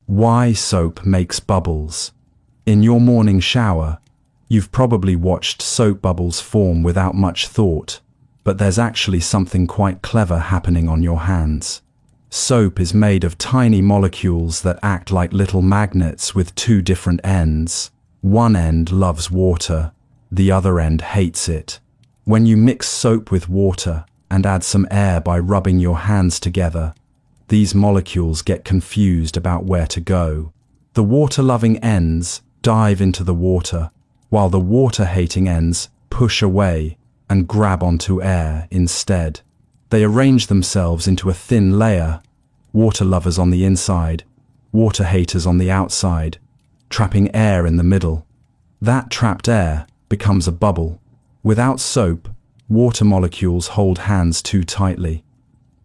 Why soap makes bubbles. In your morning shower, you've probably watched soap bubbles form without much thought, but there's actually something quite clever happening on your hands. Soap is made of tiny molecules that act like little magnets with two different ends. One end loves water, the other end hates it. When you mix soap with water and add some air by rubbing your hands together, these molecules get confused about where to go. The water-loving ends dive into the water, while the water-hating ends push away and grab onto air instead. They arrange themselves into a thin layer, water lovers on the inside, water haters on the outside, trapping air in the middle. That trapped air becomes a bubble. Without soap, water molecules hold hands too tightly.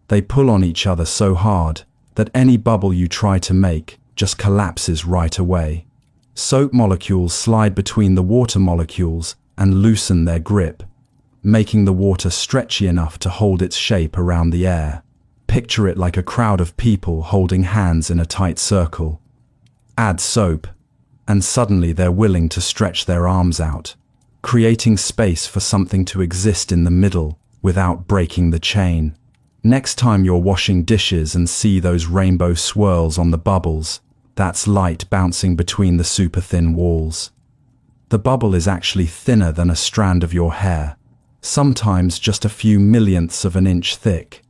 They pull on each other so hard that any bubble you try to make just collapses right away. Soap molecules slide between the water molecules and loosen their grip, making the water stretchy enough to hold its shape around the air. Picture it like a crowd of people holding hands in a tight circle. Add soap, and suddenly they're willing to stretch their arms out, creating space for something to exist in the middle without breaking the chain. Next time you're washing dishes and see those rainbow swirls on the bubbles, that's light bouncing between the super thin walls. The bubble is actually thinner than a strand of your hair, sometimes just a few millionths of an inch thick.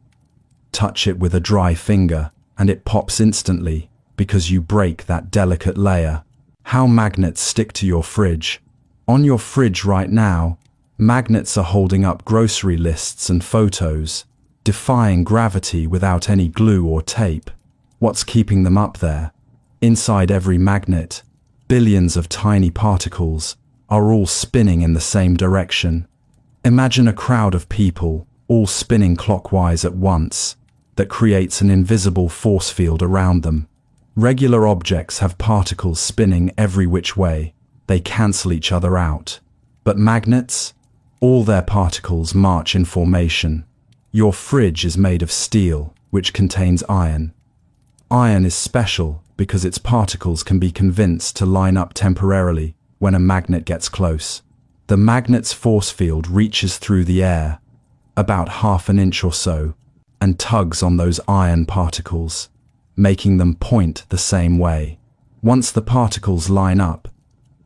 Touch it with a dry finger and it pops instantly because you break that delicate layer. How magnets stick to your fridge. On your fridge right now, magnets are holding up grocery lists and photos, defying gravity without any glue or tape. What's keeping them up there? Inside every magnet, billions of tiny particles are all spinning in the same direction. Imagine a crowd of people all spinning clockwise at once that creates an invisible force field around them. Regular objects have particles spinning every which way. They cancel each other out. But magnets, all their particles march in formation. Your fridge is made of steel, which contains iron. Iron is special because its particles can be convinced to line up temporarily when a magnet gets close. The magnet's force field reaches through the air, about half an inch or so, and tugs on those iron particles, making them point the same way. Once the particles line up,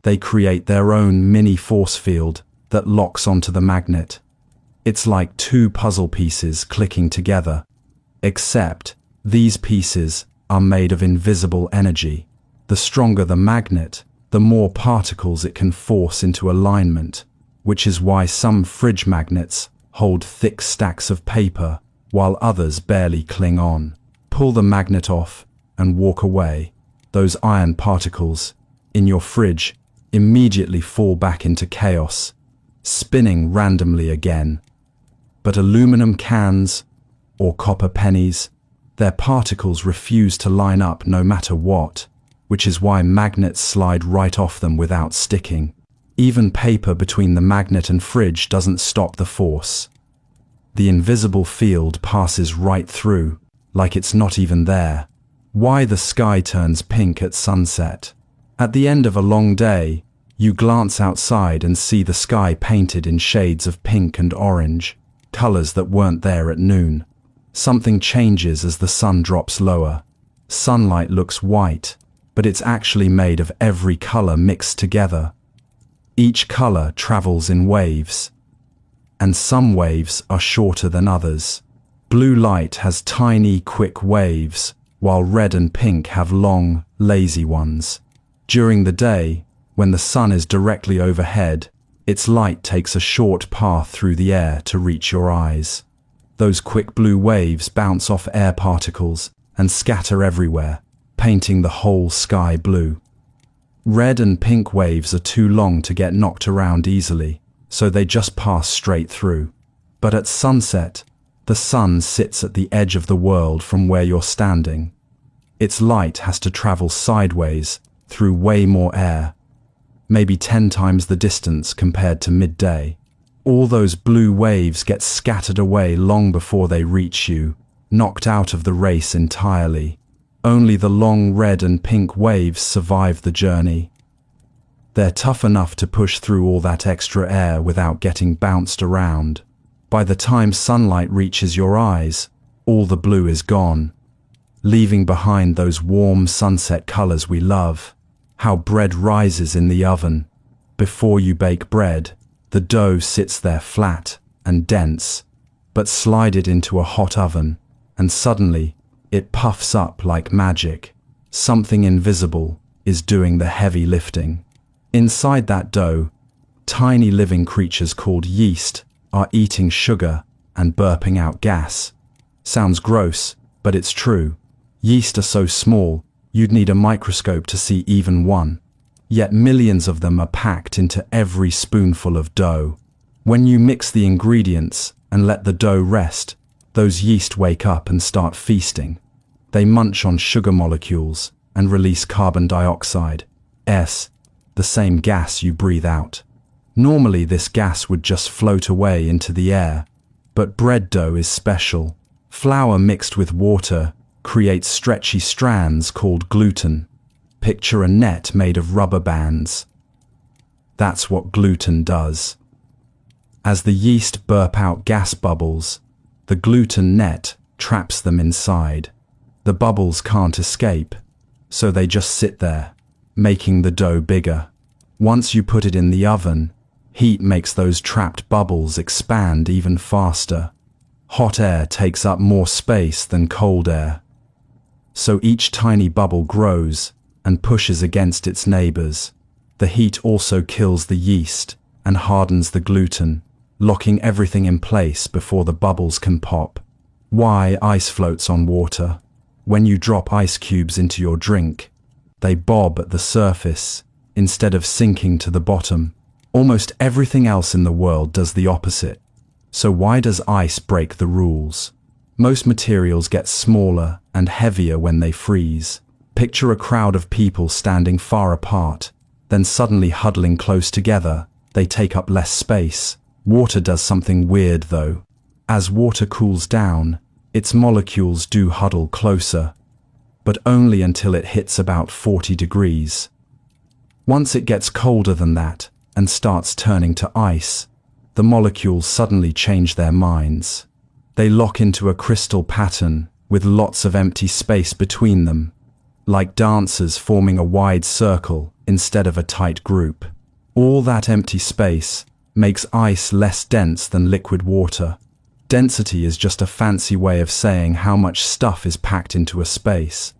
they create their own mini force field that locks onto the magnet. It's like two puzzle pieces clicking together, except these pieces are made of invisible energy. The stronger the magnet, the more particles it can force into alignment, which is why some fridge magnets hold thick stacks of paper while others barely cling on. Pull the magnet off and walk away. Those iron particles in your fridge immediately fall back into chaos, spinning randomly again. But aluminum cans or copper pennies, their particles refuse to line up no matter what, which is why magnets slide right off them without sticking. Even paper between the magnet and fridge doesn't stop the force. The invisible field passes right through, like it's not even there. Why the sky turns pink at sunset. At the end of a long day, you glance outside and see the sky painted in shades of pink and orange, colors that weren't there at noon. Something changes as the sun drops lower. Sunlight looks white, but it's actually made of every color mixed together. Each color travels in waves, and some waves are shorter than others. Blue light has tiny, quick waves, while red and pink have long, lazy ones. During the day, when the sun is directly overhead, its light takes a short path through the air to reach your eyes. Those quick blue waves bounce off air particles and scatter everywhere, painting the whole sky blue. Red and pink waves are too long to get knocked around easily, so they just pass straight through. But at sunset, the sun sits at the edge of the world from where you're standing. Its light has to travel sideways through way more air, maybe 10 times the distance compared to midday. All those blue waves get scattered away long before they reach you, knocked out of the race entirely. Only the long red and pink waves survive the journey. They're tough enough to push through all that extra air without getting bounced around. By the time sunlight reaches your eyes, all the blue is gone, leaving behind those warm sunset colors we love. How bread rises in the oven. Before you bake bread, the dough sits there flat and dense, but slide it into a hot oven, and suddenly it puffs up like magic. Something invisible is doing the heavy lifting. Inside that dough, tiny living creatures called yeast are eating sugar and burping out gas. Sounds gross, but it's true. Yeast are so small, you'd need a microscope to see even one. Yet millions of them are packed into every spoonful of dough. When you mix the ingredients and let the dough rest, those yeast wake up and start feasting. They munch on sugar molecules and release carbon dioxide, the same gas you breathe out. Normally this gas would just float away into the air, but bread dough is special. Flour mixed with water creates stretchy strands called gluten. Picture a net made of rubber bands. That's what gluten does. As the yeast burp out gas bubbles, the gluten net traps them inside. The bubbles can't escape, so they just sit there, making the dough bigger. Once you put it in the oven, heat makes those trapped bubbles expand even faster. Hot air takes up more space than cold air. So each tiny bubble grows and pushes against its neighbors. The heat also kills the yeast and hardens the gluten, locking everything in place before the bubbles can pop. Why ice floats on water? When you drop ice cubes into your drink, they bob at the surface instead of sinking to the bottom. Almost everything else in the world does the opposite. So why does ice break the rules? Most materials get smaller and heavier when they freeze. Picture a crowd of people standing far apart, then suddenly huddling close together. They take up less space. Water does something weird though. As water cools down, its molecules do huddle closer, but only until it hits about 40 degrees. Once it gets colder than that and starts turning to ice, the molecules suddenly change their minds. They lock into a crystal pattern with lots of empty space between them, like dancers forming a wide circle instead of a tight group. All that empty space makes ice less dense than liquid water. Density is just a fancy way of saying how much stuff is packed into a space.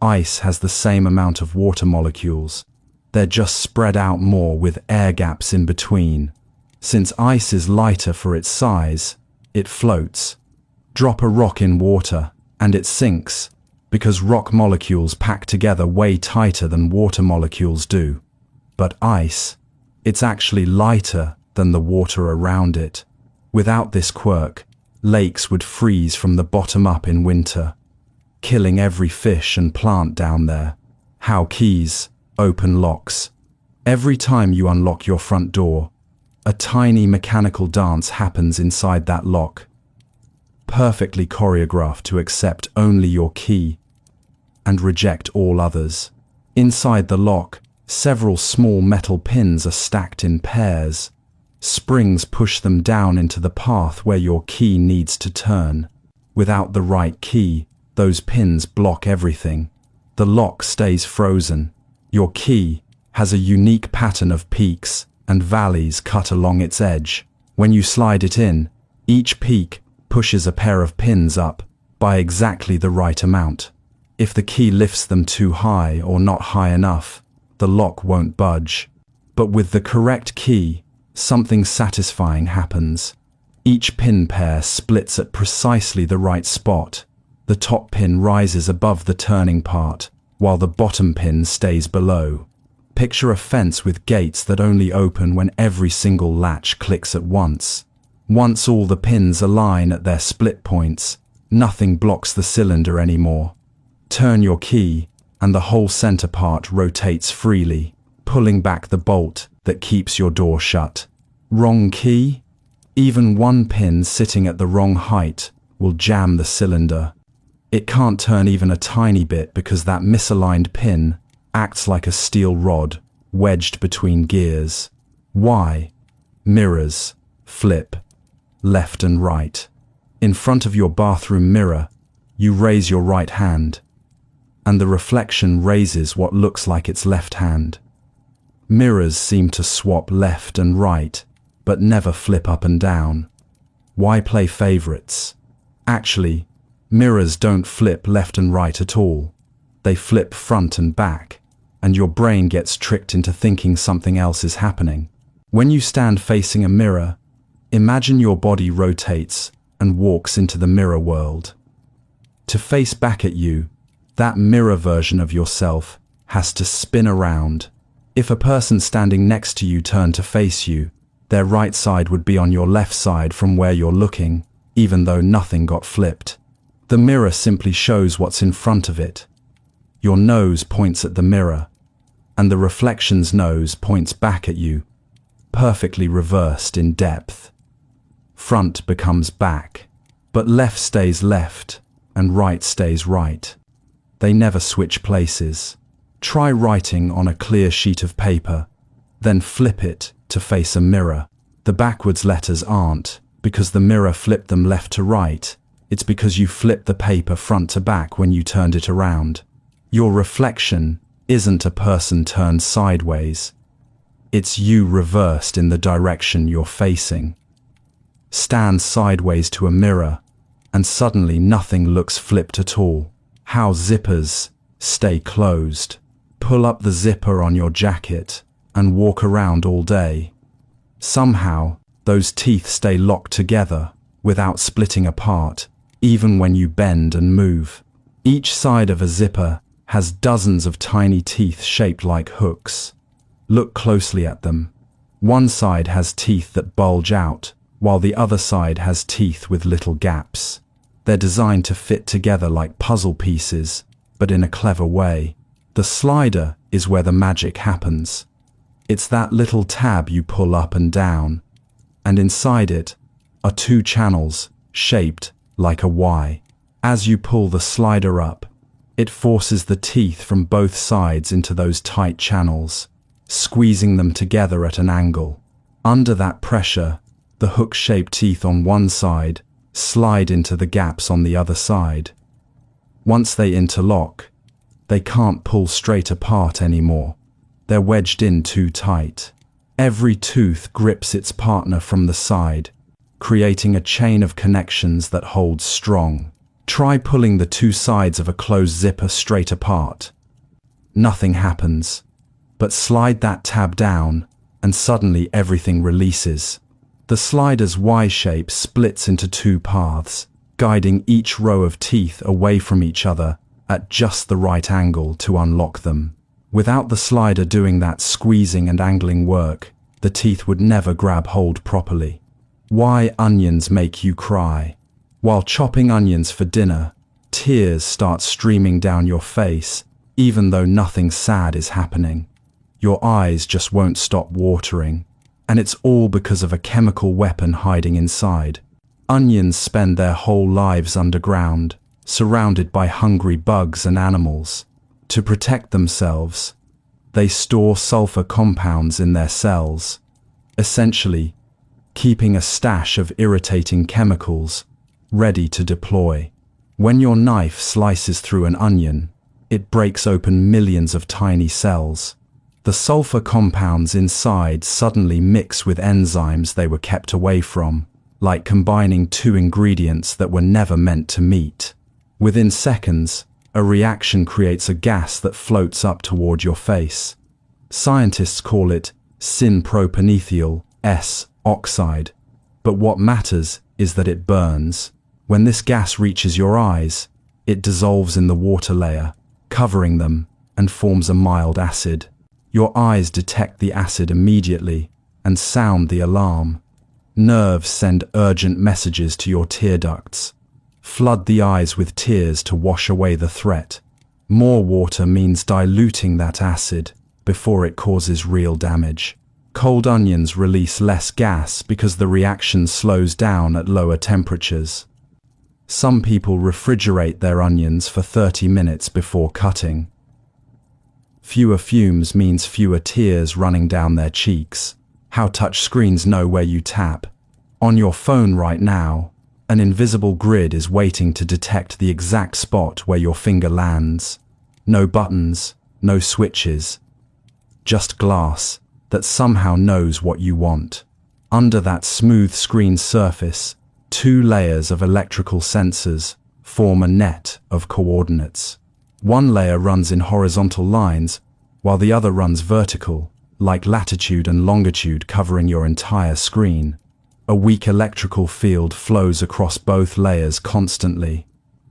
Ice has the same amount of water molecules. They're just spread out more with air gaps in between. Since ice is lighter for its size, it floats. Drop a rock in water and it sinks, because rock molecules pack together way tighter than water molecules do. But ice, it's actually lighter than the water around it. Without this quirk, lakes would freeze from the bottom up in winter, killing every fish and plant down there. How keys open locks. Every time you unlock your front door, a tiny mechanical dance happens inside that lock, perfectly choreographed to accept only your key and reject all others. Inside the lock, several small metal pins are stacked in pairs. Springs push them down into the path where your key needs to turn. Without the right key, those pins block everything. The lock stays frozen. Your key has a unique pattern of peaks and valleys cut along its edge. When you slide it in, each peak pushes a pair of pins up by exactly the right amount. If the key lifts them too high or not high enough, the lock won't budge. But with the correct key, something satisfying happens. Each pin pair splits at precisely the right spot. The top pin rises above the turning part, while the bottom pin stays below. Picture a fence with gates that only open when every single latch clicks at once. Once all the pins align at their split points, nothing blocks the cylinder anymore. Turn your key, and the whole center part rotates freely, pulling back the bolt that keeps your door shut. Wrong key? Even one pin sitting at the wrong height will jam the cylinder. It can't turn even a tiny bit because that misaligned pin acts like a steel rod wedged between gears. Why? Mirrors flip left and right. In front of your bathroom mirror, you raise your right hand, and the reflection raises what looks like its left hand. Mirrors seem to swap left and right, but never flip up and down. Why play favorites? Actually, mirrors don't flip left and right at all. They flip front and back, and your brain gets tricked into thinking something else is happening. When you stand facing a mirror, imagine your body rotates and walks into the mirror world. To face back at you, that mirror version of yourself has to spin around. If a person standing next to you turned to face you, their right side would be on your left side from where you're looking, even though nothing got flipped. The mirror simply shows what's in front of it. Your nose points at the mirror, and the reflection's nose points back at you, perfectly reversed in depth. Front becomes back, but left stays left, and right stays right. They never switch places. Try writing on a clear sheet of paper, then flip it to face a mirror. The backwards letters aren't because the mirror flipped them left to right. It's because you flipped the paper front to back when you turned it around. Your reflection isn't a person turned sideways. It's you reversed in the direction you're facing. Stand sideways to a mirror, and suddenly nothing looks flipped at all. How zippers stay closed. Pull up the zipper on your jacket and walk around all day. Somehow, those teeth stay locked together without splitting apart, even when you bend and move. Each side of a zipper has dozens of tiny teeth shaped like hooks. Look closely at them. One side has teeth that bulge out, while the other side has teeth with little gaps. They're designed to fit together like puzzle pieces, but in a clever way. The slider is where the magic happens. It's that little tab you pull up and down, and inside it are two channels shaped like a Y. As you pull the slider up, it forces the teeth from both sides into those tight channels, squeezing them together at an angle. Under that pressure, the hook-shaped teeth on one side slide into the gaps on the other side. Once they interlock, they can't pull straight apart anymore. They're wedged in too tight. Every tooth grips its partner from the side, creating a chain of connections that holds strong. Try pulling the two sides of a closed zipper straight apart. Nothing happens, but slide that tab down and suddenly everything releases. The slider's Y shape splits into two paths, guiding each row of teeth away from each other at just the right angle to unlock them. Without the slider doing that squeezing and angling work, the teeth would never grab hold properly. Why onions make you cry? While chopping onions for dinner, tears start streaming down your face, even though nothing sad is happening. Your eyes just won't stop watering, and it's all because of a chemical weapon hiding inside. Onions spend their whole lives underground, surrounded by hungry bugs and animals. To protect themselves, they store sulfur compounds in their cells, essentially keeping a stash of irritating chemicals ready to deploy. When your knife slices through an onion, it breaks open millions of tiny cells. The sulfur compounds inside suddenly mix with enzymes they were kept away from, like combining two ingredients that were never meant to meet. Within seconds, a reaction creates a gas that floats up toward your face. Scientists call it synpropanethyl S oxide, but what matters is that it burns. When this gas reaches your eyes, it dissolves in the water layer, covering them, and forms a mild acid. Your eyes detect the acid immediately and sound the alarm. Nerves send urgent messages to your tear ducts. Flood the eyes with tears to wash away the threat. More water means diluting that acid before it causes real damage. Cold onions release less gas because the reaction slows down at lower temperatures. Some people refrigerate their onions for 30 minutes before cutting. Fewer fumes means fewer tears running down their cheeks. How touch screens know where you tap. On your phone right now, an invisible grid is waiting to detect the exact spot where your finger lands. No buttons, no switches. Just glass that somehow knows what you want. Under that smooth screen surface, 2 layers of electrical sensors form a net of coordinates. One layer runs in horizontal lines, while the other runs vertical, like latitude and longitude covering your entire screen. A weak electrical field flows across both layers constantly.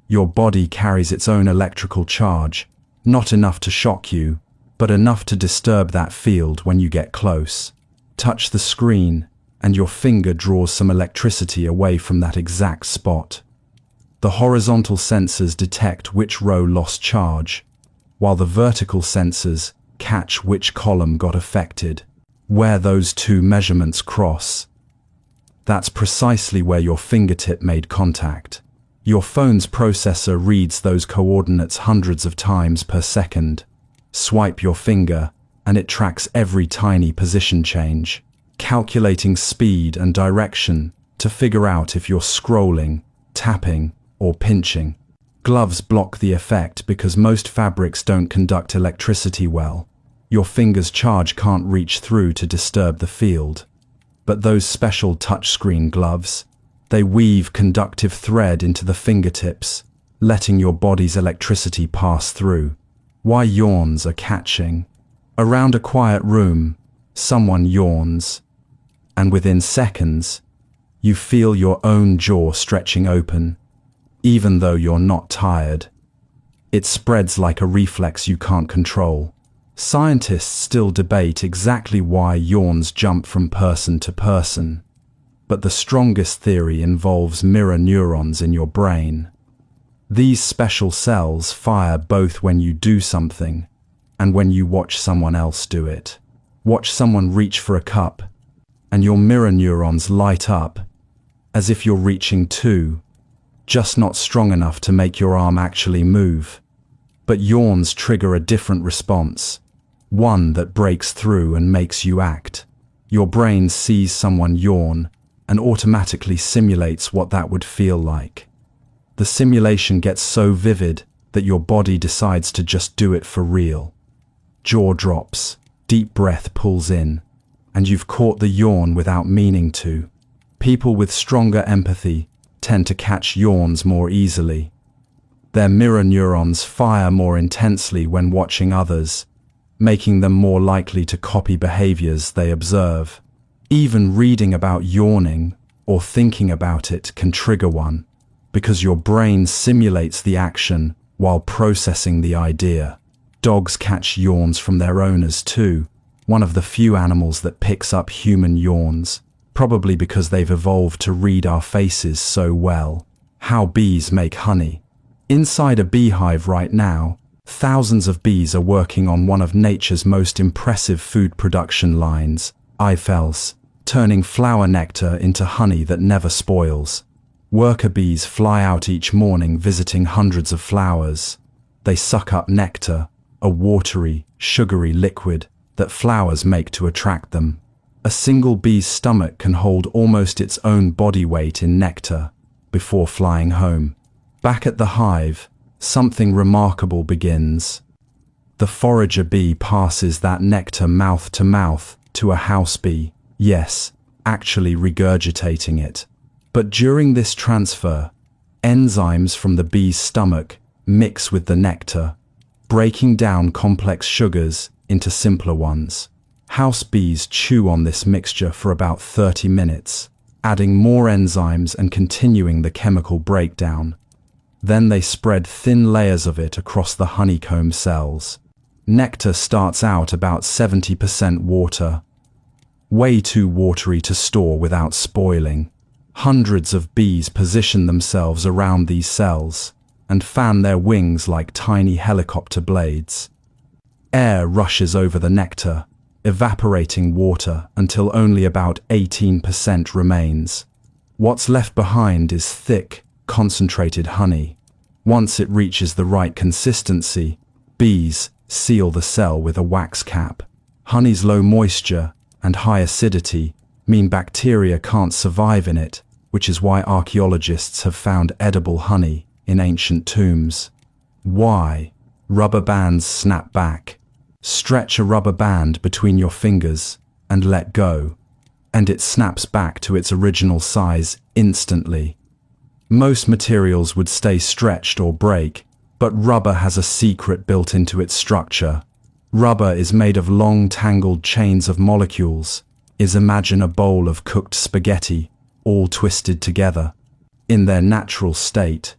Your body carries its own electrical charge, not enough to shock you, but enough to disturb that field when you get close. Touch the screen, and your finger draws some electricity away from that exact spot. The horizontal sensors detect which row lost charge, while the vertical sensors catch which column got affected. Where those 2 measurements cross, that's precisely where your fingertip made contact. Your phone's processor reads those coordinates hundreds of times per second. Swipe your finger, and it tracks every tiny position change, calculating speed and direction to figure out if you're scrolling, tapping, or pinching. Gloves block the effect because most fabrics don't conduct electricity well. Your finger's charge can't reach through to disturb the field. But those special touchscreen gloves, they weave conductive thread into the fingertips, letting your body's electricity pass through. Why yawns are catching. Around a quiet room, someone yawns, and within seconds, you feel your own jaw stretching open, even though you're not tired. It spreads like a reflex you can't control. Scientists still debate exactly why yawns jump from person to person, but the strongest theory involves mirror neurons in your brain. These special cells fire both when you do something and when you watch someone else do it. Watch someone reach for a cup, and your mirror neurons light up as if you're reaching too, just not strong enough to make your arm actually move. But yawns trigger a different response, one that breaks through and makes you act. Your brain sees someone yawn and automatically simulates what that would feel like. The simulation gets so vivid that your body decides to just do it for real. Jaw drops, deep breath pulls in, and you've caught the yawn without meaning to. People with stronger empathy tend to catch yawns more easily. Their mirror neurons fire more intensely when watching others, making them more likely to copy behaviors they observe. Even reading about yawning or thinking about it can trigger one, because your brain simulates the action while processing the idea. Dogs catch yawns from their owners too, one of the few animals that picks up human yawns, probably because they've evolved to read our faces so well. How bees make honey. Inside a beehive right now, thousands of bees are working on one of nature's most impressive food production lines, Eiffels, turning flower nectar into honey that never spoils. Worker bees fly out each morning visiting hundreds of flowers. They suck up nectar, a watery, sugary liquid that flowers make to attract them. A single bee's stomach can hold almost its own body weight in nectar before flying home. Back at the hive, something remarkable begins. The forager bee passes that nectar mouth to mouth to a house bee, yes, actually regurgitating it. But during this transfer, enzymes from the bee's stomach mix with the nectar, breaking down complex sugars into simpler ones. House bees chew on this mixture for about 30 minutes, adding more enzymes and continuing the chemical breakdown. Then they spread thin layers of it across the honeycomb cells. Nectar starts out about 70% water, way too watery to store without spoiling. Hundreds of bees position themselves around these cells and fan their wings like tiny helicopter blades. Air rushes over the nectar, evaporating water until only about 18% remains. What's left behind is thick, concentrated honey. Once it reaches the right consistency, bees seal the cell with a wax cap. Honey's low moisture and high acidity mean bacteria can't survive in it, which is why archaeologists have found edible honey in ancient tombs. Why? Rubber bands snap back. Stretch a rubber band between your fingers and let go, and it snaps back to its original size instantly. Most materials would stay stretched or break, but rubber has a secret built into its structure. Rubber is made of long tangled chains of molecules. Imagine a bowl of cooked spaghetti, all twisted together. In their natural state,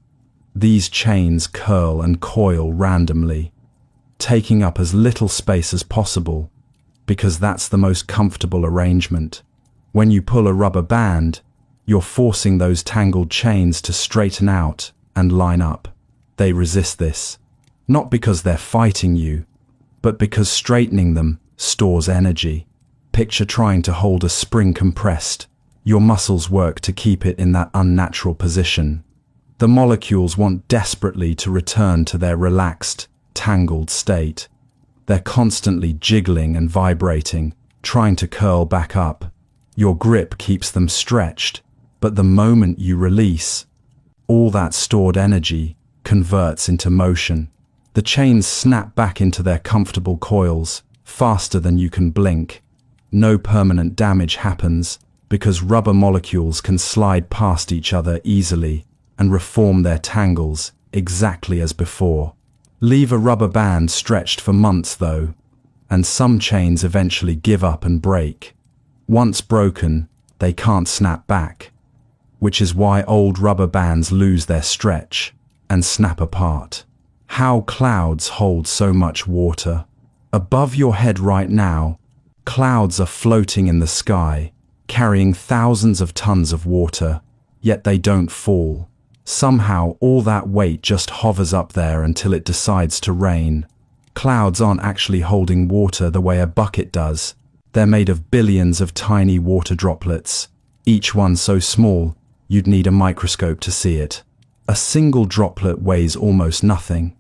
these chains curl and coil randomly, taking up as little space as possible, because that's the most comfortable arrangement. When you pull a rubber band, you're forcing those tangled chains to straighten out and line up. They resist this, not because they're fighting you, but because straightening them stores energy. Picture trying to hold a spring compressed. Your muscles work to keep it in that unnatural position. The molecules want desperately to return to their relaxed, tangled state. They're constantly jiggling and vibrating, trying to curl back up. Your grip keeps them stretched, but the moment you release, all that stored energy converts into motion. The chains snap back into their comfortable coils faster than you can blink. No permanent damage happens because rubber molecules can slide past each other easily and reform their tangles exactly as before. Leave a rubber band stretched for months though, and some chains eventually give up and break. Once broken, they can't snap back, which is why old rubber bands lose their stretch and snap apart. How clouds hold so much water. Above your head right now, clouds are floating in the sky, carrying thousands of tons of water, yet they don't fall. Somehow all that weight just hovers up there until it decides to rain. Clouds aren't actually holding water the way a bucket does. They're made of billions of tiny water droplets, each one so small you'd need a microscope to see it. A single droplet weighs almost nothing,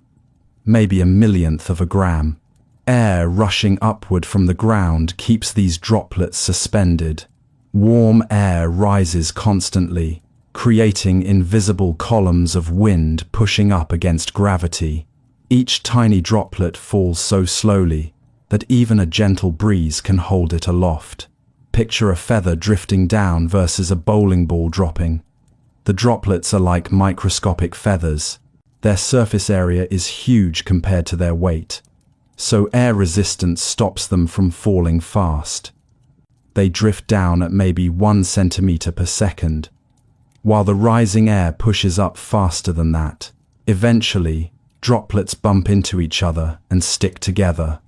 maybe a millionth of a gram. Air rushing upward from the ground keeps these droplets suspended. Warm air rises constantly, creating invisible columns of wind pushing up against gravity. Each tiny droplet falls so slowly that even a gentle breeze can hold it aloft. Picture a feather drifting down versus a bowling ball dropping. The droplets are like microscopic feathers. Their surface area is huge compared to their weight, so air resistance stops them from falling fast. They drift down at maybe 1 centimeter per second, while the rising air pushes up faster than that. Eventually, droplets bump into each other and stick together.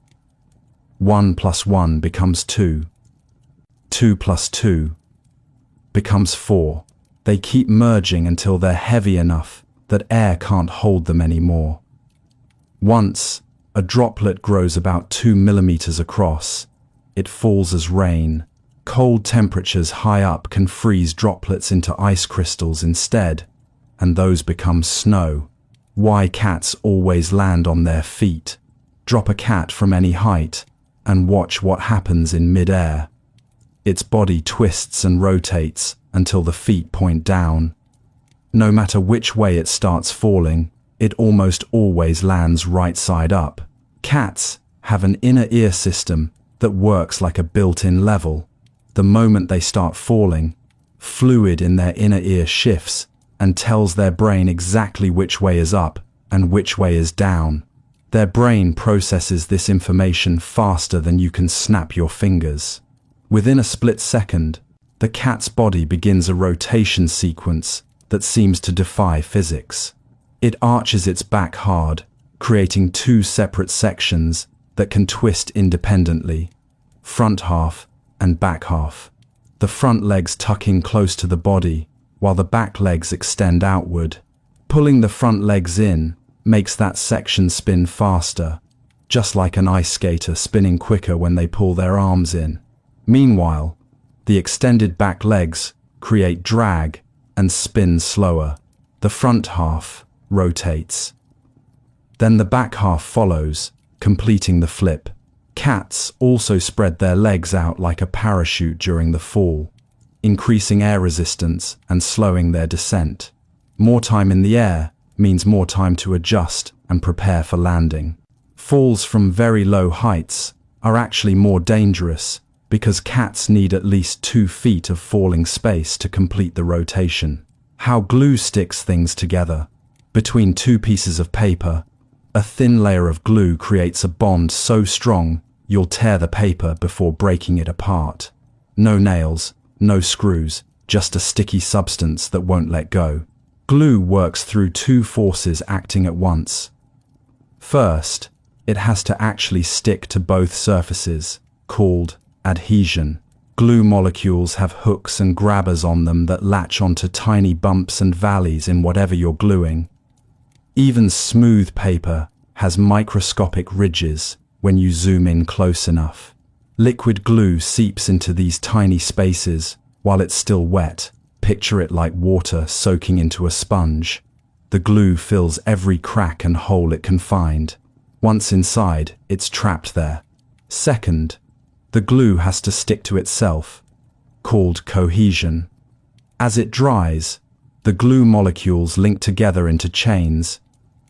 1 plus 1 becomes 2. 2 plus 2 becomes 4. They keep merging until they're heavy enough that air can't hold them anymore. Once a droplet grows about 2 millimeters across, it falls as rain. Cold temperatures high up can freeze droplets into ice crystals instead, and those become snow. Why cats always land on their feet. Drop a cat from any height and watch what happens in mid-air. Its body twists and rotates until the feet point down. No matter which way it starts falling, it almost always lands right side up. Cats have an inner ear system that works like a built-in level. The moment they start falling, fluid in their inner ear shifts and tells their brain exactly which way is up and which way is down. Their brain processes this information faster than you can snap your fingers. Within a split second, the cat's body begins a rotation sequence that seems to defy physics. It arches its back hard, creating 2 separate sections that can twist independently, front half and back half. The front legs tuck in close to the body, while the back legs extend outward. Pulling the front legs in makes that section spin faster, just like an ice skater spinning quicker when they pull their arms in. Meanwhile, the extended back legs create drag and spin slower. The front half rotates. Then the back half follows, completing the flip. Cats also spread their legs out like a parachute during the fall, increasing air resistance and slowing their descent. More time in the air means more time to adjust and prepare for landing. Falls from very low heights are actually more dangerous because cats need at least 2 feet of falling space to complete the rotation. How glue sticks things together. Between 2 pieces of paper, a thin layer of glue creates a bond so strong you'll tear the paper before breaking it apart. No nails, no screws, just a sticky substance that won't let go. Glue works through 2 forces acting at once. First, it has to actually stick to both surfaces, called adhesion. Glue molecules have hooks and grabbers on them that latch onto tiny bumps and valleys in whatever you're gluing. Even smooth paper has microscopic ridges when you zoom in close enough. Liquid glue seeps into these tiny spaces while it's still wet. Picture it like water soaking into a sponge. The glue fills every crack and hole it can find. Once inside, it's trapped there. Second, the glue has to stick to itself, called cohesion. As it dries, the glue molecules link together into chains,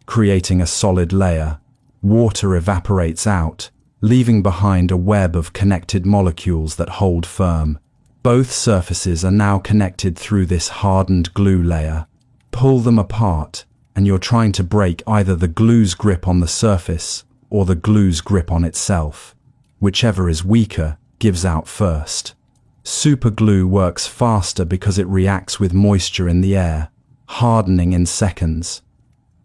creating a solid layer. Water evaporates out, leaving behind a web of connected molecules that hold firm. Both surfaces are now connected through this hardened glue layer. Pull them apart, and you're trying to break either the glue's grip on the surface or the glue's grip on itself. Whichever is weaker gives out first. Superglue works faster because it reacts with moisture in the air, hardening in seconds.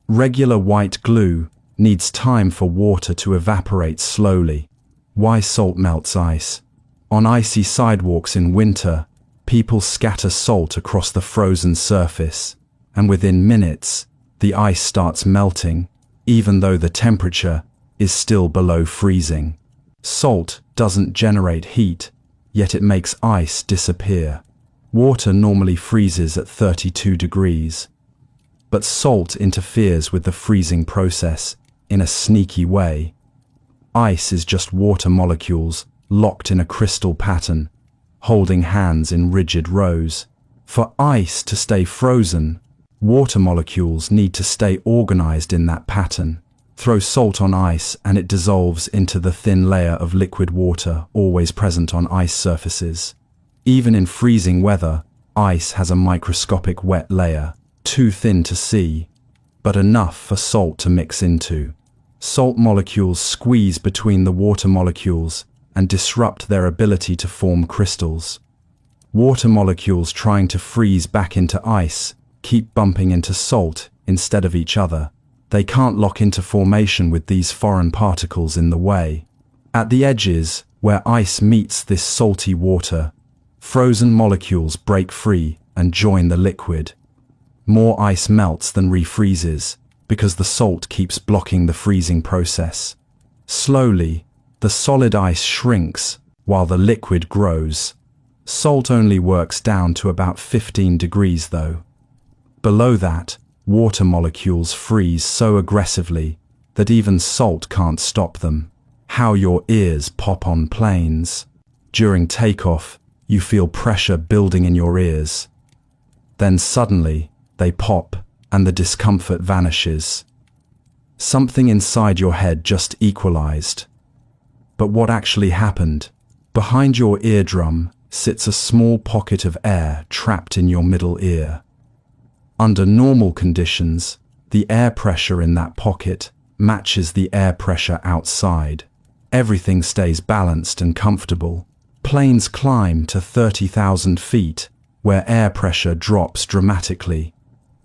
Regular white glue needs time for water to evaporate slowly. Why salt melts ice? On icy sidewalks in winter, people scatter salt across the frozen surface, and within minutes, the ice starts melting, even though the temperature is still below freezing. Salt doesn't generate heat, yet it makes ice disappear. Water normally freezes at 32 degrees, but salt interferes with the freezing process in a sneaky way. Ice is just water molecules locked in a crystal pattern, holding hands in rigid rows. For ice to stay frozen, water molecules need to stay organized in that pattern. Throw salt on ice and it dissolves into the thin layer of liquid water always present on ice surfaces. Even in freezing weather, ice has a microscopic wet layer, too thin to see, but enough for salt to mix into. Salt molecules squeeze between the water molecules and disrupt their ability to form crystals. Water molecules trying to freeze back into ice keep bumping into salt instead of each other. They can't lock into formation with these foreign particles in the way. At the edges, where ice meets this salty water, frozen molecules break free and join the liquid. More ice melts than refreezes because the salt keeps blocking the freezing process. Slowly, the solid ice shrinks while the liquid grows. Salt only works down to about 15 degrees though. Below that, water molecules freeze so aggressively that even salt can't stop them. How your ears pop on planes. During takeoff, you feel pressure building in your ears. Then suddenly, they pop and the discomfort vanishes. Something inside your head just equalized. But what actually happened? Behind your eardrum sits a small pocket of air trapped in your middle ear. Under normal conditions, the air pressure in that pocket matches the air pressure outside. Everything stays balanced and comfortable. Planes climb to 30,000 feet, where air pressure drops dramatically.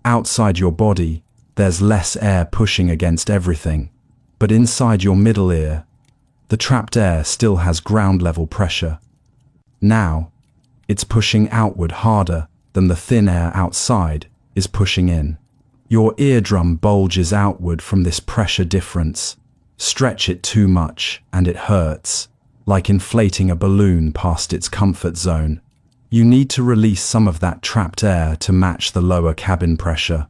Outside your body, there's less air pushing against everything, but inside your middle ear, the trapped air still has ground-level pressure. Now, it's pushing outward harder than the thin air outside is pushing in. Your eardrum bulges outward from this pressure difference. Stretch it too much and it hurts, like inflating a balloon past its comfort zone. You need to release some of that trapped air to match the lower cabin pressure.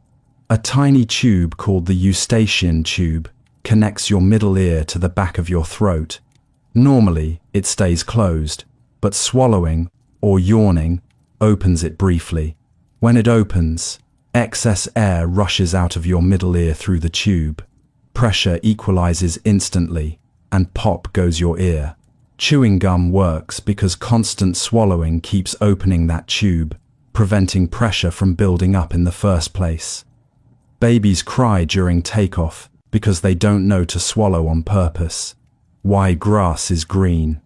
A tiny tube called the eustachian tube connects your middle ear to the back of your throat. Normally, it stays closed, but swallowing or yawning opens it briefly. When it opens, excess air rushes out of your middle ear through the tube. Pressure equalizes instantly, and pop goes your ear. Chewing gum works because constant swallowing keeps opening that tube, preventing pressure from building up in the first place. Babies cry during takeoff because they don't know to swallow on purpose. Why grass is green.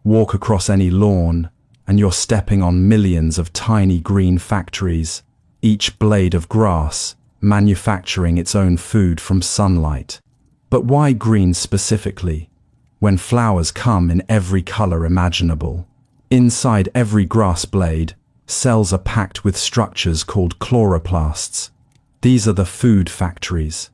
Walk across any lawn, and you're stepping on millions of tiny green factories, each blade of grass manufacturing its own food from sunlight. But why green specifically, when flowers come in every color imaginable? Inside every grass blade, cells are packed with structures called chloroplasts. These are the food factories.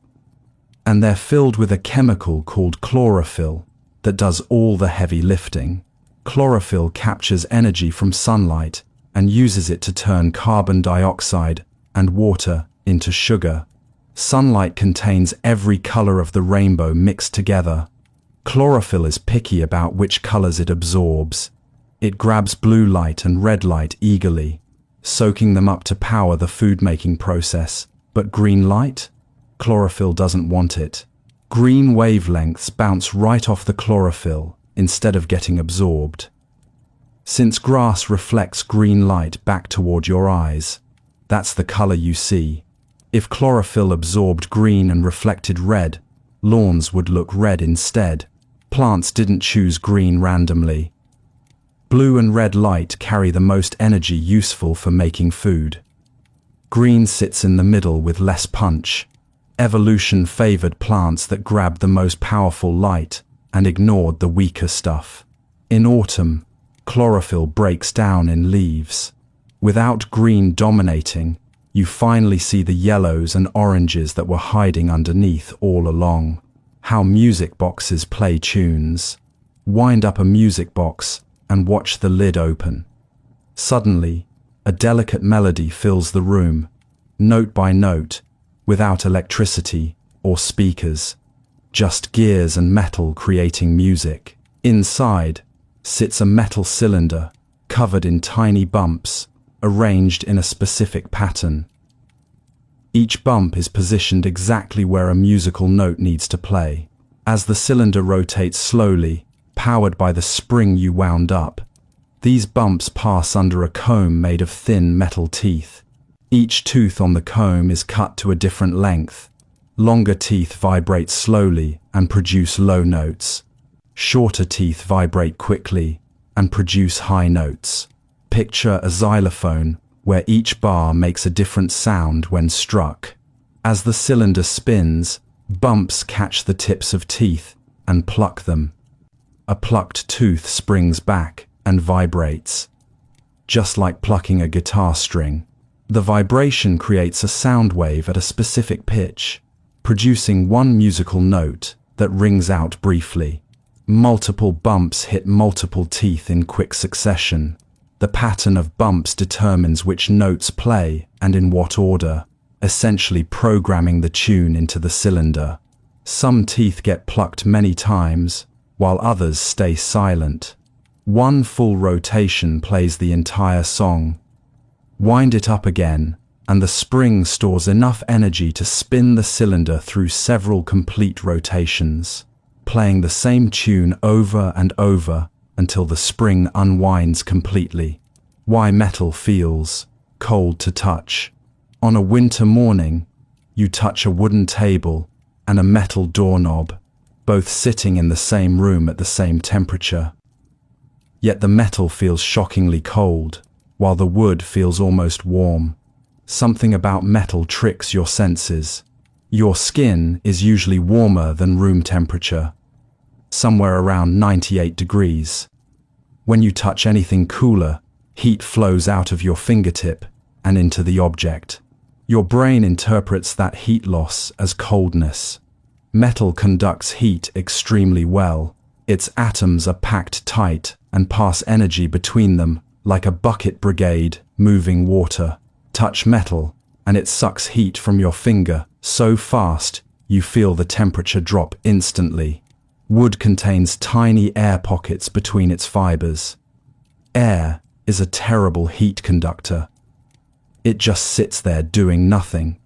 And they're filled with a chemical called chlorophyll that does all the heavy lifting. Chlorophyll captures energy from sunlight and uses it to turn carbon dioxide and water into sugar. Sunlight contains every color of the rainbow mixed together. Chlorophyll is picky about which colors it absorbs. It grabs blue light and red light eagerly, soaking them up to power the food-making process. But green light? Chlorophyll doesn't want it. Green wavelengths bounce right off the chlorophyll instead of getting absorbed. Since grass reflects green light back toward your eyes, that's the color you see. If chlorophyll absorbed green and reflected red, lawns would look red instead. Plants didn't choose green randomly. Blue and red light carry the most energy useful for making food. Green sits in the middle with less punch. Evolution favored plants that grabbed the most powerful light and ignored the weaker stuff. In autumn, chlorophyll breaks down in leaves. Without green dominating, you finally see the yellows and oranges that were hiding underneath all along. How music boxes play tunes. Wind up a music box and watch the lid open. Suddenly, a delicate melody fills the room, note by note, without electricity or speakers, just gears and metal creating music. Inside sits a metal cylinder covered in tiny bumps, arranged in a specific pattern. Each bump is positioned exactly where a musical note needs to play. As the cylinder rotates slowly, powered by the spring you wound up, these bumps pass under a comb made of thin metal teeth. Each tooth on the comb is cut to a different length. Longer teeth vibrate slowly and produce low notes. Shorter teeth vibrate quickly and produce high notes. Picture a xylophone where each bar makes a different sound when struck. As the cylinder spins, bumps catch the tips of teeth and pluck them. A plucked tooth springs back and vibrates, just like plucking a guitar string. The vibration creates a sound wave at a specific pitch, producing one musical note that rings out briefly. Multiple bumps hit multiple teeth in quick succession. The pattern of bumps determines which notes play and in what order, essentially programming the tune into the cylinder. Some teeth get plucked many times, while others stay silent. One full rotation plays the entire song. Wind it up again, and the spring stores enough energy to spin the cylinder through several complete rotations, playing the same tune over and over until the spring unwinds completely. Why metal feels cold to touch. On a winter morning, you touch a wooden table and a metal doorknob, both sitting in the same room at the same temperature. Yet the metal feels shockingly cold, while the wood feels almost warm. Something about metal tricks your senses. Your skin is usually warmer than room temperature, somewhere around 98 degrees. When you touch anything cooler, heat flows out of your fingertip and into the object. Your brain interprets that heat loss as coldness. Metal conducts heat extremely well. Its atoms are packed tight and pass energy between them like a bucket brigade moving water. Touch metal, and it sucks heat from your finger so fast you feel the temperature drop instantly. Wood contains tiny air pockets between its fibers. Air is a terrible heat conductor. It just sits there doing nothing.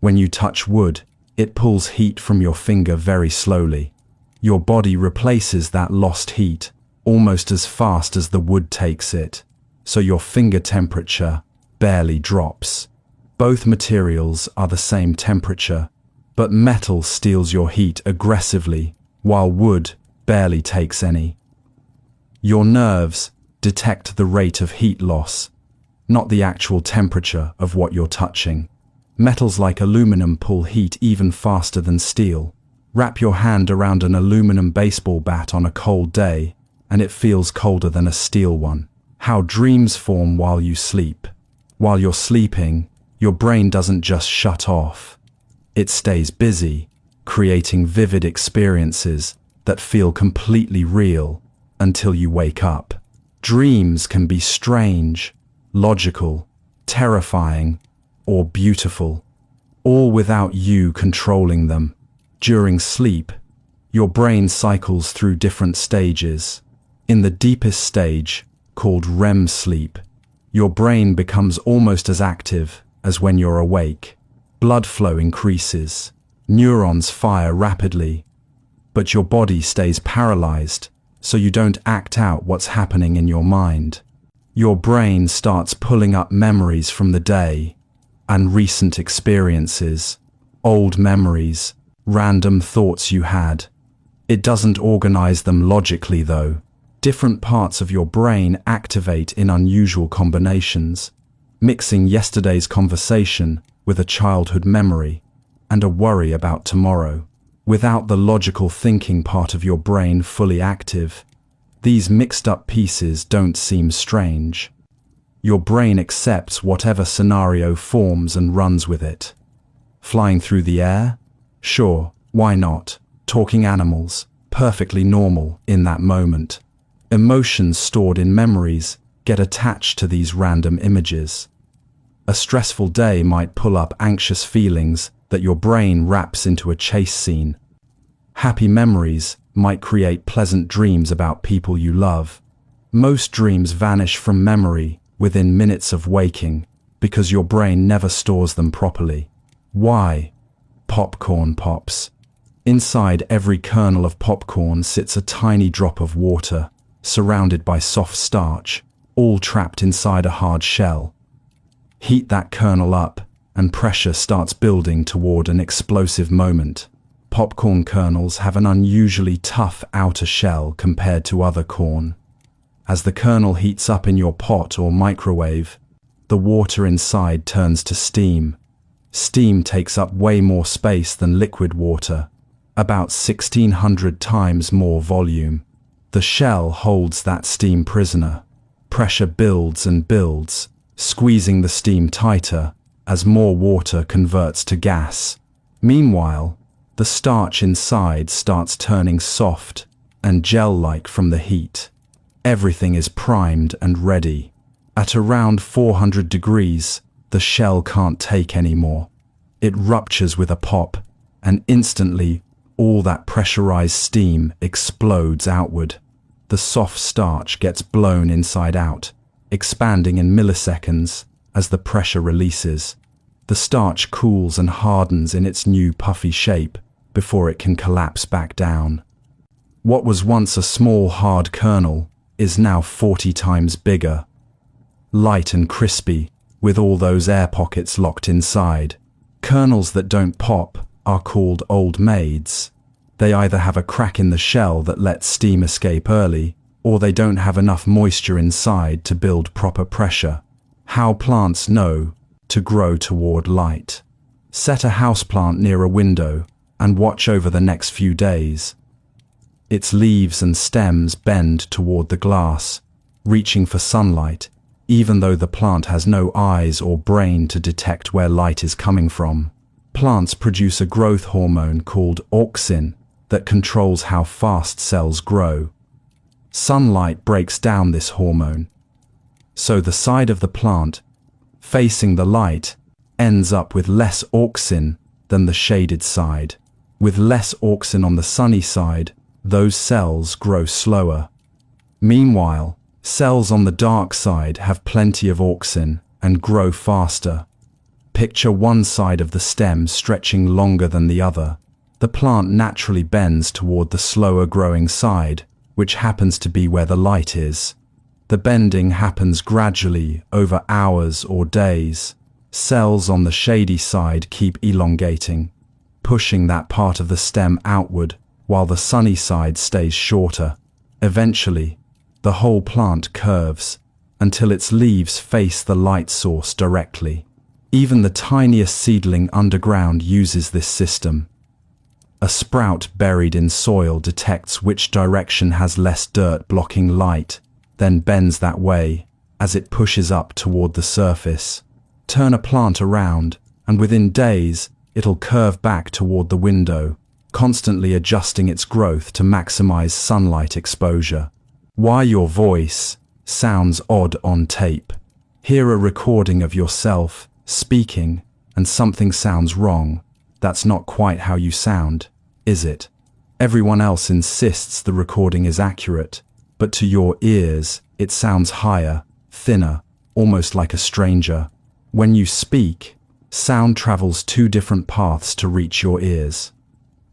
When you touch wood, it pulls heat from your finger very slowly. Your body replaces that lost heat almost as fast as the wood takes it, so your finger temperature barely drops. Both materials are the same temperature, but metal steals your heat aggressively, while wood barely takes any. Your nerves detect the rate of heat loss, not the actual temperature of what you're touching. Metals like aluminum pull heat even faster than steel. Wrap your hand around an aluminum baseball bat on a cold day, and it feels colder than a steel one. How dreams form while you sleep. While you're sleeping, your brain doesn't just shut off. It stays busy, creating vivid experiences that feel completely real until you wake up. Dreams can be strange, logical, terrifying, or beautiful, all without you controlling them. During sleep, your brain cycles through different stages. In the deepest stage, called REM sleep, your brain becomes almost as active as when you're awake. Blood flow increases, neurons fire rapidly, but your body stays paralyzed, so you don't act out what's happening in your mind. Your brain starts pulling up memories from the day and recent experiences, old memories, random thoughts you had. It doesn't organize them logically though. Different parts of your brain activate in unusual combinations, mixing yesterday's conversation with a childhood memory and a worry about tomorrow. Without the logical thinking part of your brain fully active, these mixed up pieces don't seem strange. Your brain accepts whatever scenario forms and runs with it. Flying through the air? Sure, why not? Talking animals? Perfectly normal in that moment. Emotions stored in memories get attached to these random images. A stressful day might pull up anxious feelings that your brain wraps into a chase scene. Happy memories might create pleasant dreams about people you love. Most dreams vanish from memory within minutes of waking because your brain never stores them properly. Why? Popcorn pops. Inside every kernel of popcorn sits a tiny drop of water, surrounded by soft starch, all trapped inside a hard shell. Heat that kernel up, and pressure starts building toward an explosive moment. Popcorn kernels have an unusually tough outer shell compared to other corn. As the kernel heats up in your pot or microwave, the water inside turns to steam. Steam takes up way more space than liquid water, about 1,600 times more volume. The shell holds that steam prisoner. Pressure builds and builds, squeezing the steam tighter as more water converts to gas. Meanwhile, the starch inside starts turning soft and gel-like from the heat. Everything is primed and ready. At around 400 degrees, the shell can't take any more. It ruptures with a pop, and instantly, all that pressurized steam explodes outward. The soft starch gets blown inside out, expanding in milliseconds as the pressure releases. The starch cools and hardens in its new puffy shape before it can collapse back down. What was once a small hard kernel is now 40 times bigger. Light and crispy, with all those air pockets locked inside. Kernels that don't pop are called old maids. They either have a crack in the shell that lets steam escape early, or they don't have enough moisture inside to build proper pressure. How plants know to grow toward light. Set a houseplant near a window and watch over the next few days. Its leaves and stems bend toward the glass, reaching for sunlight, even though the plant has no eyes or brain to detect where light is coming from. Plants produce a growth hormone called auxin that controls how fast cells grow. Sunlight breaks down this hormone, so the side of the plant facing the light ends up with less auxin than the shaded side. With less auxin on the sunny side, those cells grow slower. Meanwhile, cells on the dark side have plenty of auxin and grow faster. Picture one side of the stem stretching longer than the other. The plant naturally bends toward the slower growing side, which happens to be where the light is. The bending happens gradually over hours or days. Cells on the shady side keep elongating, pushing that part of the stem outward while the sunny side stays shorter. Eventually, the whole plant curves until its leaves face the light source directly. Even the tiniest seedling underground uses this system. A sprout buried in soil detects which direction has less dirt blocking light, then bends that way as it pushes up toward the surface. Turn a plant around, and within days, it'll curve back toward the window, constantly adjusting its growth to maximize sunlight exposure. Why your voice sounds odd on tape. Hear a recording of yourself speaking and something sounds wrong. That's not quite how you sound, is it? Everyone else insists the recording is accurate, but to your ears, it sounds higher, thinner, almost like a stranger. When you speak, sound travels two different paths to reach your ears.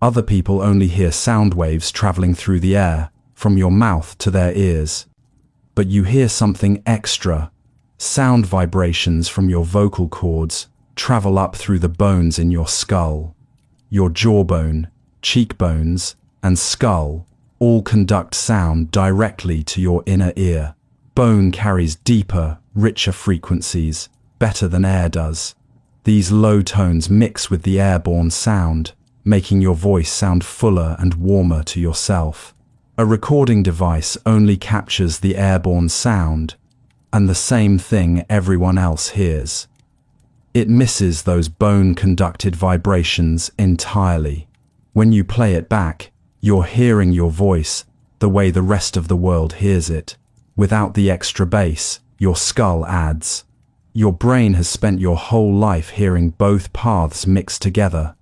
Other people only hear sound waves traveling through the air, from your mouth to their ears. But you hear something extra. Sound vibrations from your vocal cords travel up through the bones in your skull. Your jawbone, cheekbones, and skull all conduct sound directly to your inner ear. Bone carries deeper, richer frequencies, better than air does. These low tones mix with the airborne sound, making your voice sound fuller and warmer to yourself. A recording device only captures the airborne sound, and the same thing everyone else hears. It misses those bone-conducted vibrations entirely. When you play it back, you're hearing your voice the way the rest of the world hears it. Without the extra bass, your skull adds. Your brain has spent your whole life hearing both paths mixed together.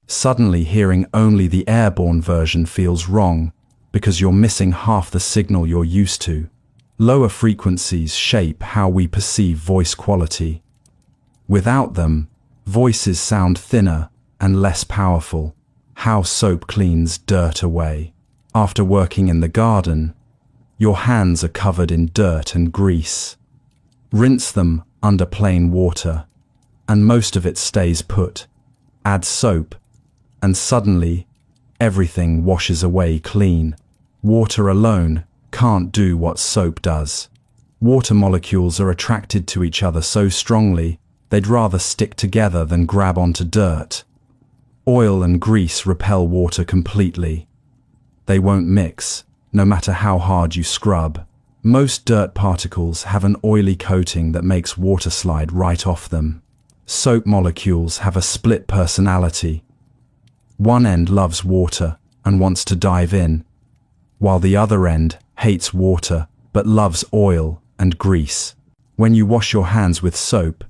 Suddenly hearing only the airborne version feels wrong because you're missing half the signal you're used to. Lower frequencies shape how we perceive voice quality. Without them, voices sound thinner and less powerful. How soap cleans dirt away. After working in the garden, your hands are covered in dirt and grease. Rinse them under plain water, and most of it stays put. Add soap, and suddenly, everything washes away clean. Water alone can't do what soap does. Water molecules are attracted to each other so strongly, they'd rather stick together than grab onto dirt. Oil and grease repel water completely. They won't mix, no matter how hard you scrub. Most dirt particles have an oily coating that makes water slide right off them. Soap molecules have a split personality. One end loves water and wants to dive in, while the other end hates water but loves oil and grease. When you wash your hands with soap,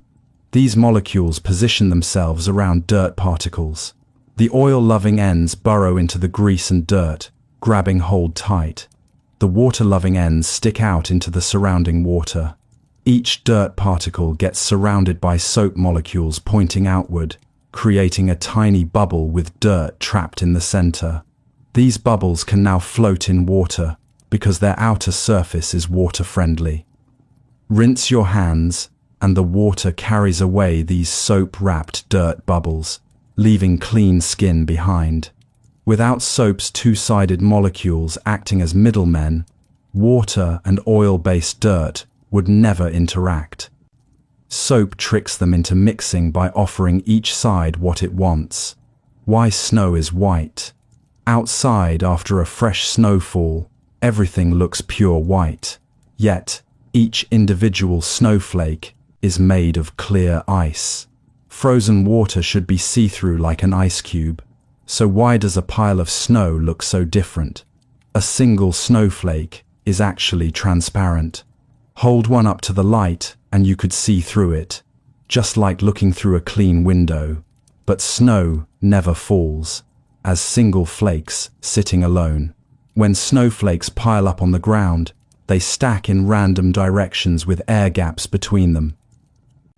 these molecules position themselves around dirt particles. The oil-loving ends burrow into the grease and dirt, grabbing hold tight. The water-loving ends stick out into the surrounding water. Each dirt particle gets surrounded by soap molecules pointing outward, creating a tiny bubble with dirt trapped in the center. These bubbles can now float in water because their outer surface is water-friendly. Rinse your hands, and the water carries away these soap-wrapped dirt bubbles, leaving clean skin behind. Without soap's two-sided molecules acting as middlemen, water and oil-based dirt would never interact. Soap tricks them into mixing by offering each side what it wants. Why snow is white. Outside after a fresh snowfall, everything looks pure white. Yet, each individual snowflake is made of clear ice. Frozen water should be see-through like an ice cube. So why does a pile of snow look so different? A single snowflake is actually transparent. Hold one up to the light and you could see through it. just like looking through a clean window. But snow never falls, as single flakes sitting alone. When snowflakes pile up on the ground, they stack in random directions with air gaps between them.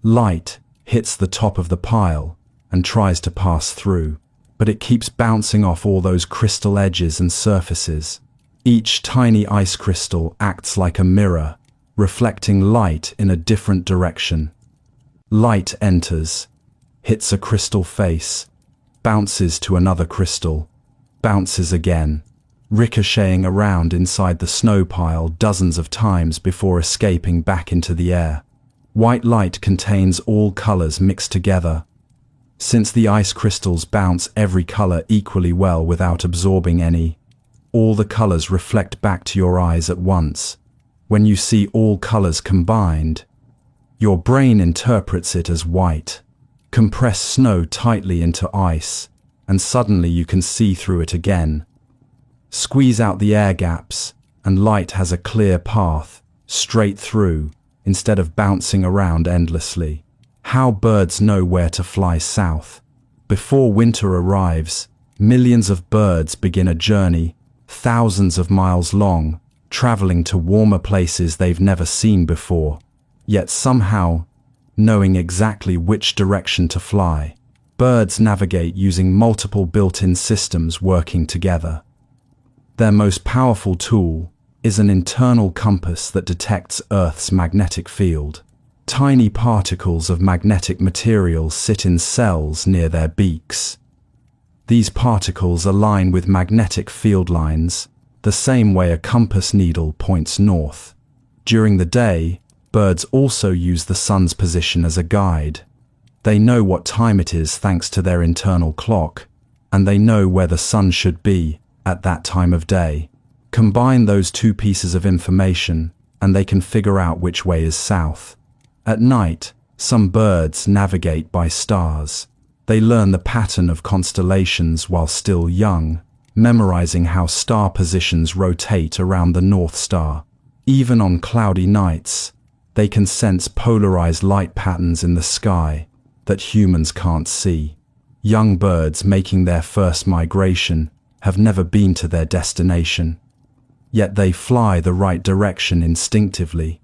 Light hits the top of the pile and tries to pass through, but it keeps bouncing off all those crystal edges and surfaces. Each tiny ice crystal acts like a mirror, reflecting light in a different direction. Light enters, hits a crystal face, bounces to another crystal, bounces again, ricocheting around inside the snow pile dozens of times before escaping back into the air. White light contains all colors mixed together. Since the ice crystals bounce every color equally well without absorbing any, all the colors reflect back to your eyes at once. When you see all colors combined, your brain interprets it as white. Compress snow tightly into ice, and suddenly you can see through it again. Squeeze out the air gaps, and light has a clear path, straight through, instead of bouncing around endlessly. How birds know where to fly south. Before winter arrives, millions of birds begin a journey, thousands of miles long, traveling to warmer places they've never seen before. Yet somehow, knowing exactly which direction to fly, birds navigate using multiple built-in systems working together. Their most powerful tool is an internal compass that detects Earth's magnetic field. Tiny particles of magnetic material sit in cells near their beaks. These particles align with magnetic field lines, the same way a compass needle points north. During the day, birds also use the sun's position as a guide. They know what time it is thanks to their internal clock, and they know where the sun should be at that time of day. Combine those two pieces of information, and they can figure out which way is south. At night, some birds navigate by stars. They learn the pattern of constellations while still young, memorizing how star positions rotate around the North Star. Even on cloudy nights, they can sense polarized light patterns in the sky that humans can't see. Young birds making their first migration have never been to their destination, yet they fly the right direction instinctively.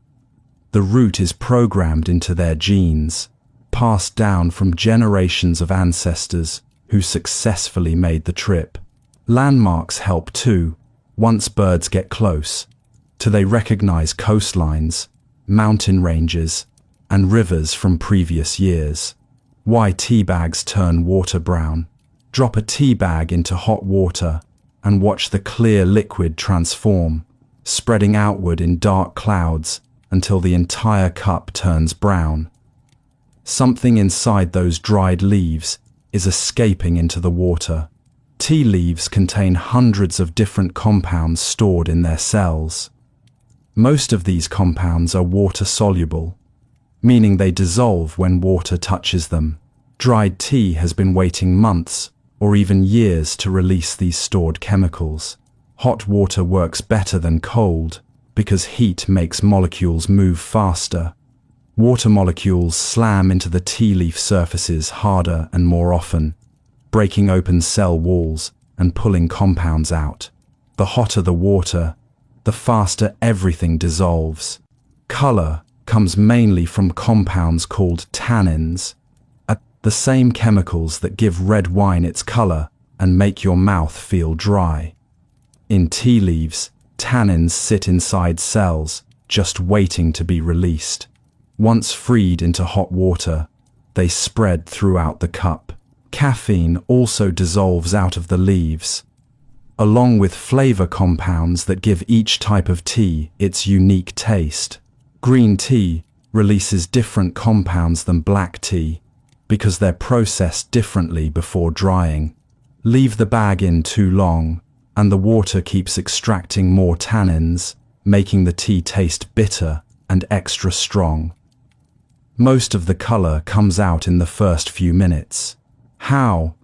The route is programmed into their genes, passed down from generations of ancestors who successfully made the trip. Landmarks help too. Once birds get close, they recognize coastlines, mountain ranges, and rivers from previous years. Why tea bags turn water brown. Drop a tea bag into hot water and watch the clear liquid transform, spreading outward in dark clouds until the entire cup turns brown. Something inside those dried leaves is escaping into the water. Tea leaves contain hundreds of different compounds stored in their cells. Most of these compounds are water-soluble, meaning they dissolve when water touches them. Dried tea has been waiting months or even years to release these stored chemicals. Hot water works better than cold because heat makes molecules move faster. Water molecules slam into the tea leaf surfaces harder and more often, breaking open cell walls and pulling compounds out. The hotter the water, the faster everything dissolves. Color comes mainly from compounds called tannins, the same chemicals that give red wine its color and make your mouth feel dry. In tea leaves, tannins sit inside cells, just waiting to be released. Once freed into hot water, they spread throughout the cup. Caffeine also dissolves out of the leaves, along with flavor compounds that give each type of tea its unique taste. Green tea releases different compounds than black tea because they're processed differently before drying. Leave the bag in too long, and the water keeps extracting more tannins, making the tea taste bitter and extra strong. Most of the color comes out in the first few minutes. How?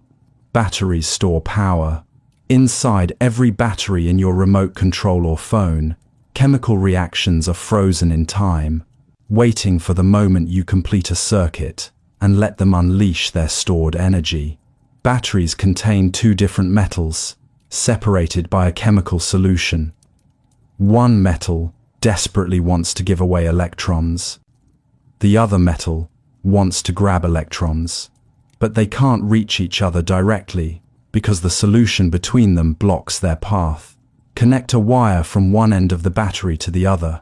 Batteries store power. Inside every battery in your remote control or phone, chemical reactions are frozen in time, waiting for the moment you complete a circuit. and let them unleash their stored energy. Batteries contain two different metals, separated by a chemical solution. One metal desperately wants to give away electrons. The other metal wants to grab electrons, but they can't reach each other directly because the solution between them blocks their path. Connect a wire from one end of the battery to the other.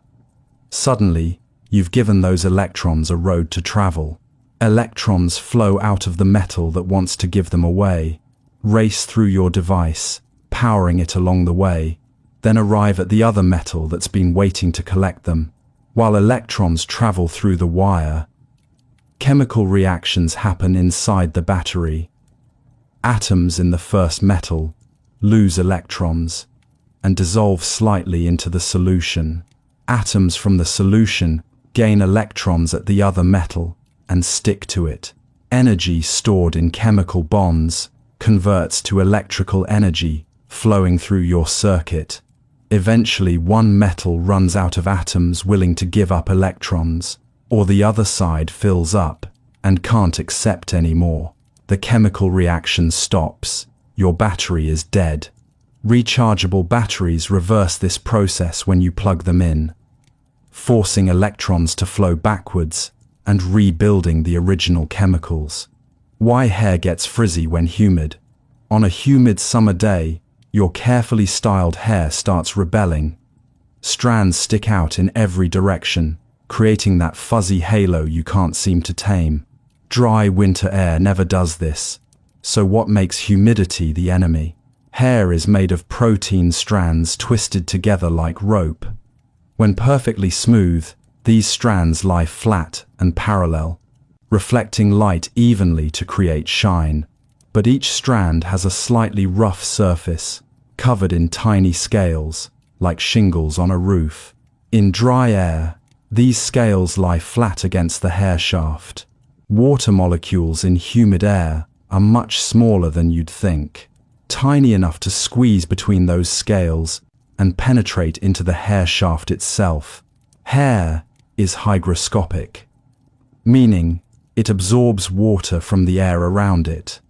Suddenly, you've given those electrons a road to travel. Electrons flow out of the metal that wants to give them away, race through your device, powering it along the way, then arrive at the other metal that's been waiting to collect them. While electrons travel through the wire, chemical reactions happen inside the battery. Atoms in the first metal lose electrons and dissolve slightly into the solution. Atoms from the solution gain electrons at the other metal and stick to it. Energy stored in chemical bonds converts to electrical energy flowing through your circuit. Eventually, one metal runs out of atoms willing to give up electrons, or the other side fills up and can't accept any more. The chemical reaction stops. Your battery is dead. Rechargeable batteries reverse this process when you plug them in, forcing electrons to flow backwards and rebuilding the original chemicals. Why hair gets frizzy when humid? On a humid summer day, your carefully styled hair starts rebelling. Strands stick out in every direction, creating that fuzzy halo you can't seem to tame. Dry winter air never does this. So what makes humidity the enemy? Hair is made of protein strands twisted together like rope. When perfectly smooth, these strands lie flat and parallel, reflecting light evenly to create shine. But each strand has a slightly rough surface, covered in tiny scales, like shingles on a roof. In dry air, these scales lie flat against the hair shaft. Water molecules in humid air are much smaller than you'd think, tiny enough to squeeze between those scales and penetrate into the hair shaft itself. Hair is hygroscopic, meaning it absorbs water from the air around it.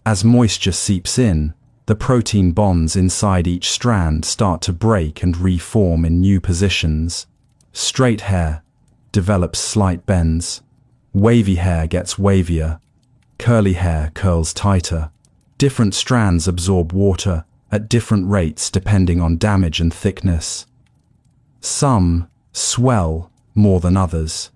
As moisture seeps in, the protein bonds inside each strand start to break and reform in new positions. Straight hair develops slight bends. Wavy hair gets wavier. Curly hair curls tighter. Different strands absorb water at different rates depending on damage and thickness. Some swell more than others,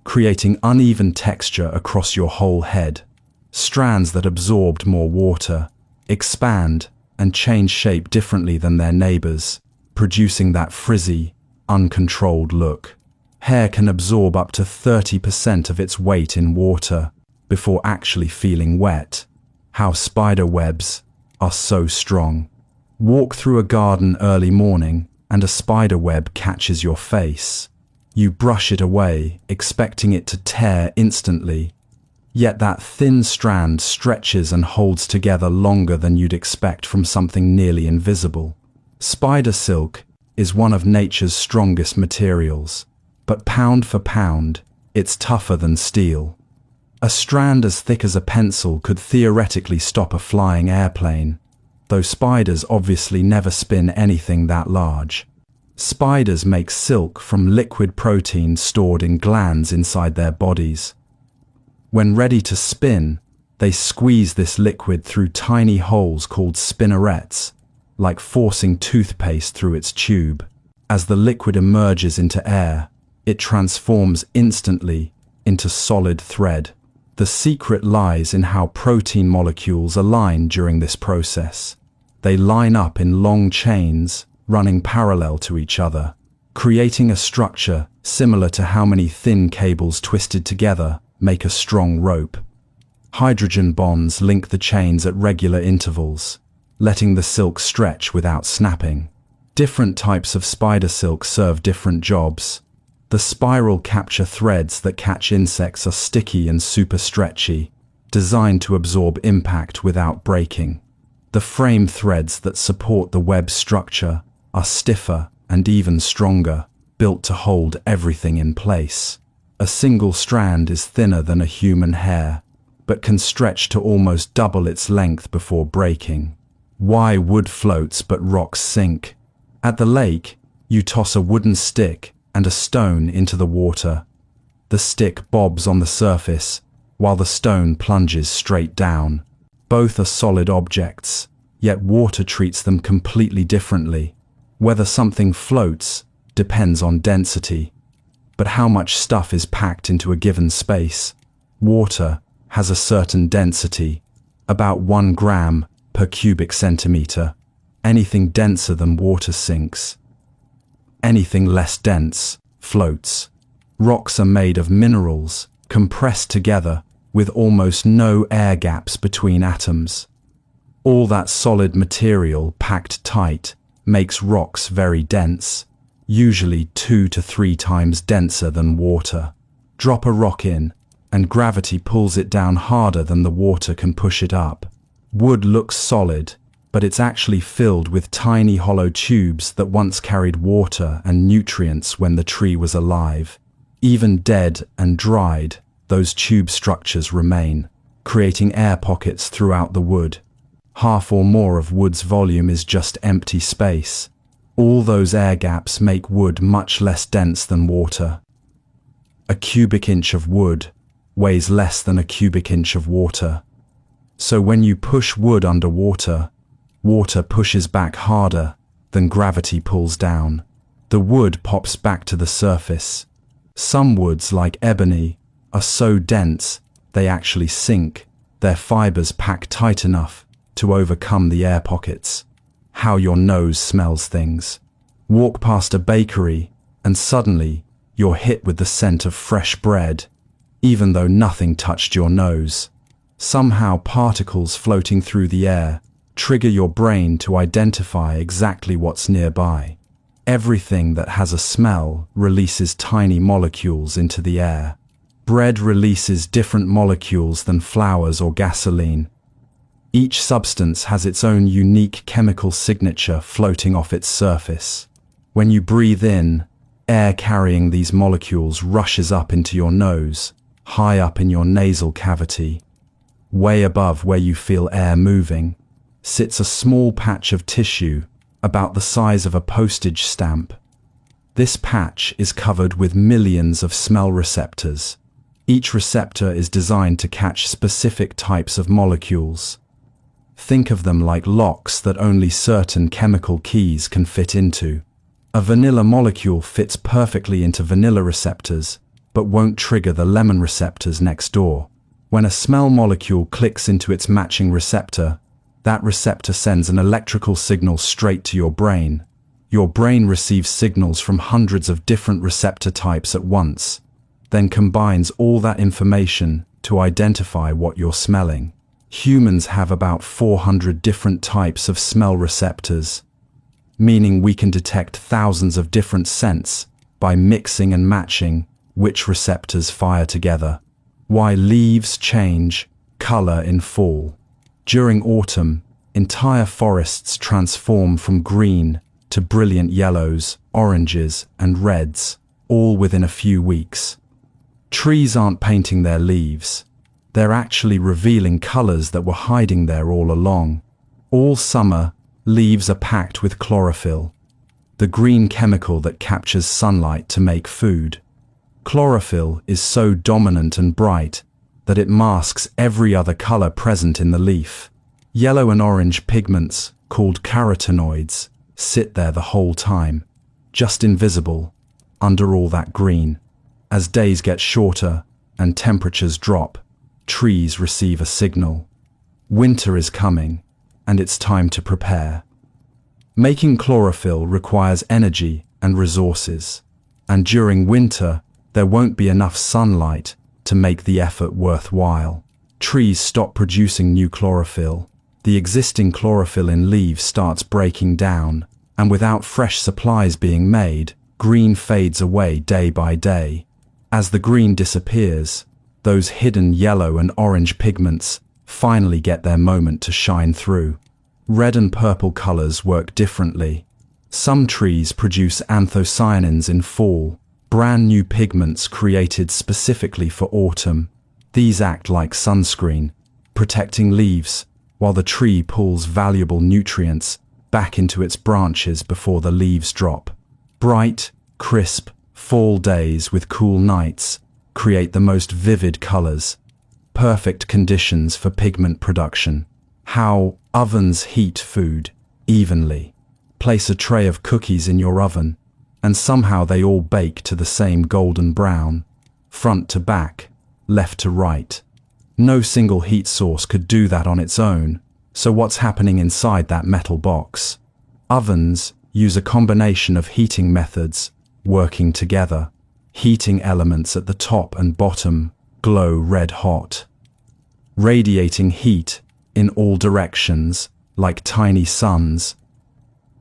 creating uneven texture across your whole head. Strands that absorbed more water expand and change shape differently than their neighbors, producing that frizzy, uncontrolled look. Hair can absorb up to 30% of its weight in water before actually feeling wet. How spider webs are so strong. Walk through a garden early morning and a spider web catches your face. You brush it away, expecting it to tear instantly. Yet that thin strand stretches and holds together longer than you'd expect from something nearly invisible. Spider silk is one of nature's strongest materials, but pound for pound, it's tougher than steel. A strand as thick as a pencil could theoretically stop a flying airplane, though spiders obviously never spin anything that large. Spiders make silk from liquid protein stored in glands inside their bodies. When ready to spin, they squeeze this liquid through tiny holes called spinnerets, like forcing toothpaste through its tube. As the liquid emerges into air, it transforms instantly into solid thread. The secret lies in how protein molecules align during this process. They line up in long chains, running parallel to each other, creating a structure similar to how many thin cables twisted together make a strong rope. Hydrogen bonds link the chains at regular intervals, letting the silk stretch without snapping. Different types of spider silk serve different jobs. The spiral capture threads that catch insects are sticky and super stretchy, designed to absorb impact without breaking. The frame threads that support the web structure are stiffer and even stronger, built to hold everything in place. A single strand is thinner than a human hair, but can stretch to almost double its length before breaking. Why wood floats but rocks sink? At the lake, you toss a wooden stick and a stone into the water. The stick bobs on the surface, while the stone plunges straight down. Both are solid objects, yet water treats them completely differently. Whether something floats depends on density. But how much stuff is packed into a given space? Water has a certain density, about 1 gram per cubic centimeter. Anything denser than water sinks. Anything less dense floats. Rocks are made of minerals, compressed together, with almost no air gaps between atoms. All that solid material packed tight makes rocks very dense, usually 2 to 3 times denser than water. Drop a rock in, and gravity pulls it down harder than the water can push it up. Wood looks solid, but it's actually filled with tiny hollow tubes that once carried water and nutrients when the tree was alive. Even dead and dried, those tube structures remain, creating air pockets throughout the wood. Half or more of wood's volume is just empty space. All those air gaps make wood much less dense than water. A cubic inch of wood weighs less than a cubic inch of water. So when you push wood underwater, water pushes back harder than gravity pulls down. The wood pops back to the surface. Some woods, like ebony, are so dense they actually sink, their fibers pack tight enough to overcome the air pockets. How your nose smells things. Walk past a bakery and suddenly you're hit with the scent of fresh bread, even though nothing touched your nose. Somehow particles floating through the air trigger your brain to identify exactly what's nearby. Everything that has a smell releases tiny molecules into the air. Bread releases different molecules than flowers or gasoline. Each substance has its own unique chemical signature floating off its surface. When you breathe in, air carrying these molecules rushes up into your nose, high up in your nasal cavity. Way above where you feel air moving sits a small patch of tissue about the size of a postage stamp. This patch is covered with millions of smell receptors. Each receptor is designed to catch specific types of molecules. Think of them like locks that only certain chemical keys can fit into. A vanilla molecule fits perfectly into vanilla receptors, but won't trigger the lemon receptors next door. When a smell molecule clicks into its matching receptor, that receptor sends an electrical signal straight to your brain. Your brain receives signals from hundreds of different receptor types at once, then combines all that information to identify what you're smelling. Humans have about 400 different types of smell receptors, meaning we can detect thousands of different scents by mixing and matching which receptors fire together. Why leaves change color in fall. During autumn, entire forests transform from green to brilliant yellows, oranges, and reds, all within a few weeks. Trees aren't painting their leaves. They're actually revealing colors that were hiding there all along. All summer, leaves are packed with chlorophyll, the green chemical that captures sunlight to make food. Chlorophyll is so dominant and bright that it masks every other color present in the leaf. Yellow and orange pigments, called carotenoids, sit there the whole time, just invisible, under all that green. As days get shorter and temperatures drop, trees receive a signal. Winter is coming, and it's time to prepare. Making chlorophyll requires energy and resources, and during winter, there won't be enough sunlight to make the effort worthwhile. Trees stop producing new chlorophyll. The existing chlorophyll in leaves starts breaking down, and without fresh supplies being made, green fades away day by day. As the green disappears, those hidden yellow and orange pigments finally get their moment to shine through. Red and purple colors work differently. Some trees produce anthocyanins in fall, brand new pigments created specifically for autumn. These act like sunscreen, protecting leaves, while the tree pulls valuable nutrients back into its branches before the leaves drop. Bright, crisp, fall days with cool nights create the most vivid colors, perfect conditions for pigment production. How ovens heat food evenly. Place a tray of cookies in your oven, and somehow they all bake to the same golden brown, front to back, left to right. No single heat source could do that on its own, so what's happening inside that metal box? Ovens use a combination of heating methods working together. Heating elements at the top and bottom glow red hot, radiating heat in all directions like tiny suns.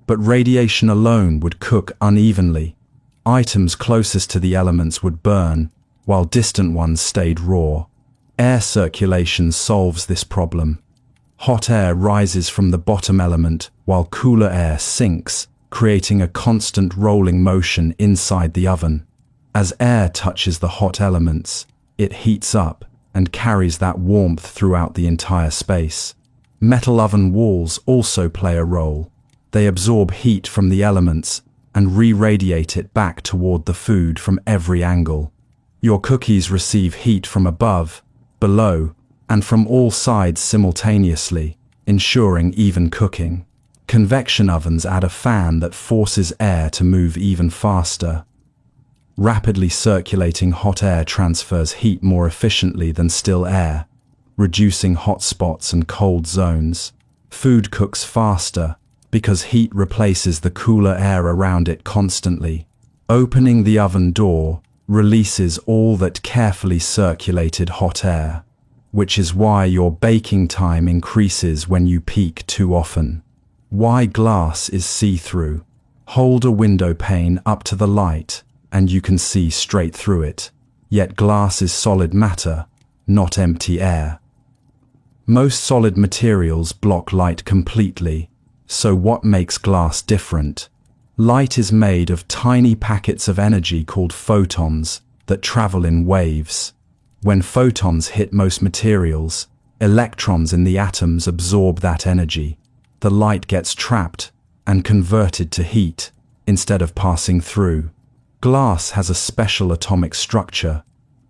But radiation alone would cook unevenly. Items closest to the elements would burn, while distant ones stayed raw. Air circulation solves this problem. Hot air rises from the bottom element while cooler air sinks, creating a constant rolling motion inside the oven. As air touches the hot elements, it heats up and carries that warmth throughout the entire space. Metal oven walls also play a role. They absorb heat from the elements and re-radiate it back toward the food from every angle. Your cookies receive heat from above, below, and from all sides simultaneously, ensuring even cooking. Convection ovens add a fan that forces air to move even faster. Rapidly circulating hot air transfers heat more efficiently than still air, reducing hot spots and cold zones. Food cooks faster because heat replaces the cooler air around it constantly. Opening the oven door releases all that carefully circulated hot air, which is why your baking time increases when you peak too often. Why glass is see-through. Hold a window pane up to the light and you can see straight through it. Yet glass is solid matter, not empty air. Most solid materials block light completely, so what makes glass different? Light is made of tiny packets of energy called photons that travel in waves. When photons hit most materials, electrons in the atoms absorb that energy. The light gets trapped and converted to heat instead of passing through. Glass has a special atomic structure.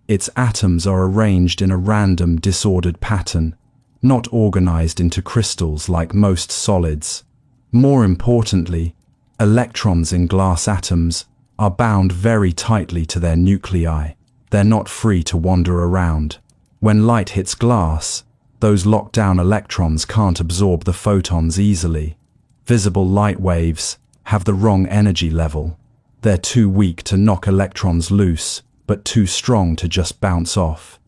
Its atoms are arranged in a random, disordered pattern, not organized into crystals like most solids. More importantly, electrons in glass atoms are bound very tightly to their nuclei. They're not free to wander around. When light hits glass, those locked down electrons can't absorb the photons easily. Visible light waves have the wrong energy level. They're too weak to knock electrons loose, but too strong to just bounce off.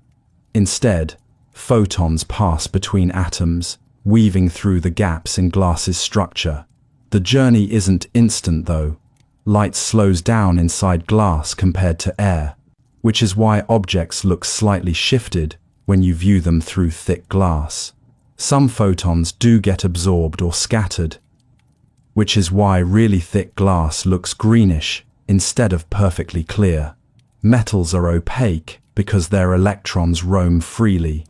Instead, photons pass between atoms, weaving through the gaps in glass's structure. The journey isn't instant though. Light slows down inside glass compared to air, which is why objects look slightly shifted when you view them through thick glass. Some photons do get absorbed or scattered, which is why really thick glass looks greenish instead of perfectly clear. Metals are opaque because their electrons roam freely,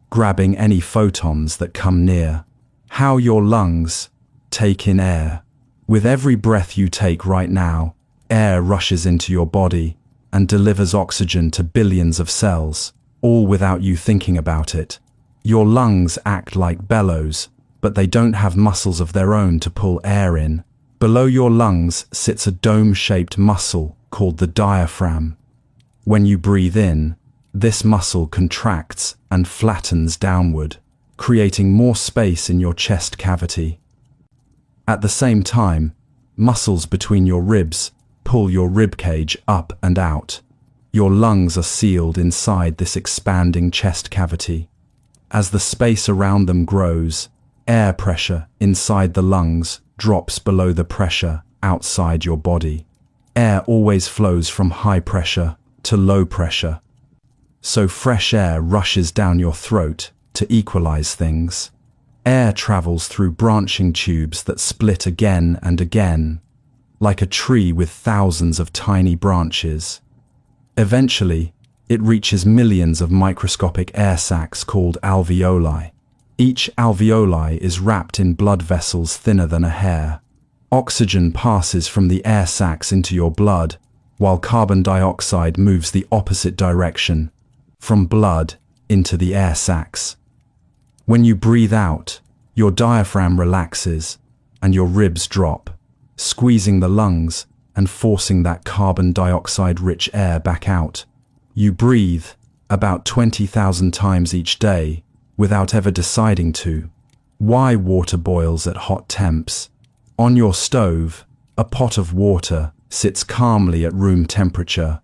grabbing any photons that come near. How your lungs take in air. With every breath you take right now, air rushes into your body and delivers oxygen to billions of cells, all without you thinking about it. Your lungs act like bellows, but they don't have muscles of their own to pull air in. Below your lungs sits a dome-shaped muscle called the diaphragm. When you breathe in, this muscle contracts and flattens downward, creating more space in your chest cavity. At the same time, muscles between your ribs pull your ribcage up and out. Your lungs are sealed inside this expanding chest cavity. As the space around them grows, air pressure inside the lungs drops below the pressure outside your body. Air always flows from high pressure to low pressure, so fresh air rushes down your throat to equalize things. Air travels through branching tubes that split again and again. like a tree with thousands of tiny branches. Eventually, it reaches millions of microscopic air sacs called alveoli. Each alveoli is wrapped in blood vessels thinner than a hair. Oxygen passes from the air sacs into your blood, while carbon dioxide moves the opposite direction, from blood into the air sacs. When you breathe out, your diaphragm relaxes and your ribs drop, squeezing the lungs and forcing that carbon dioxide-rich air back out. You breathe about 20,000 times each day without ever deciding to. Why water boils at hot temps? On your stove, a pot of water sits calmly at room temperature.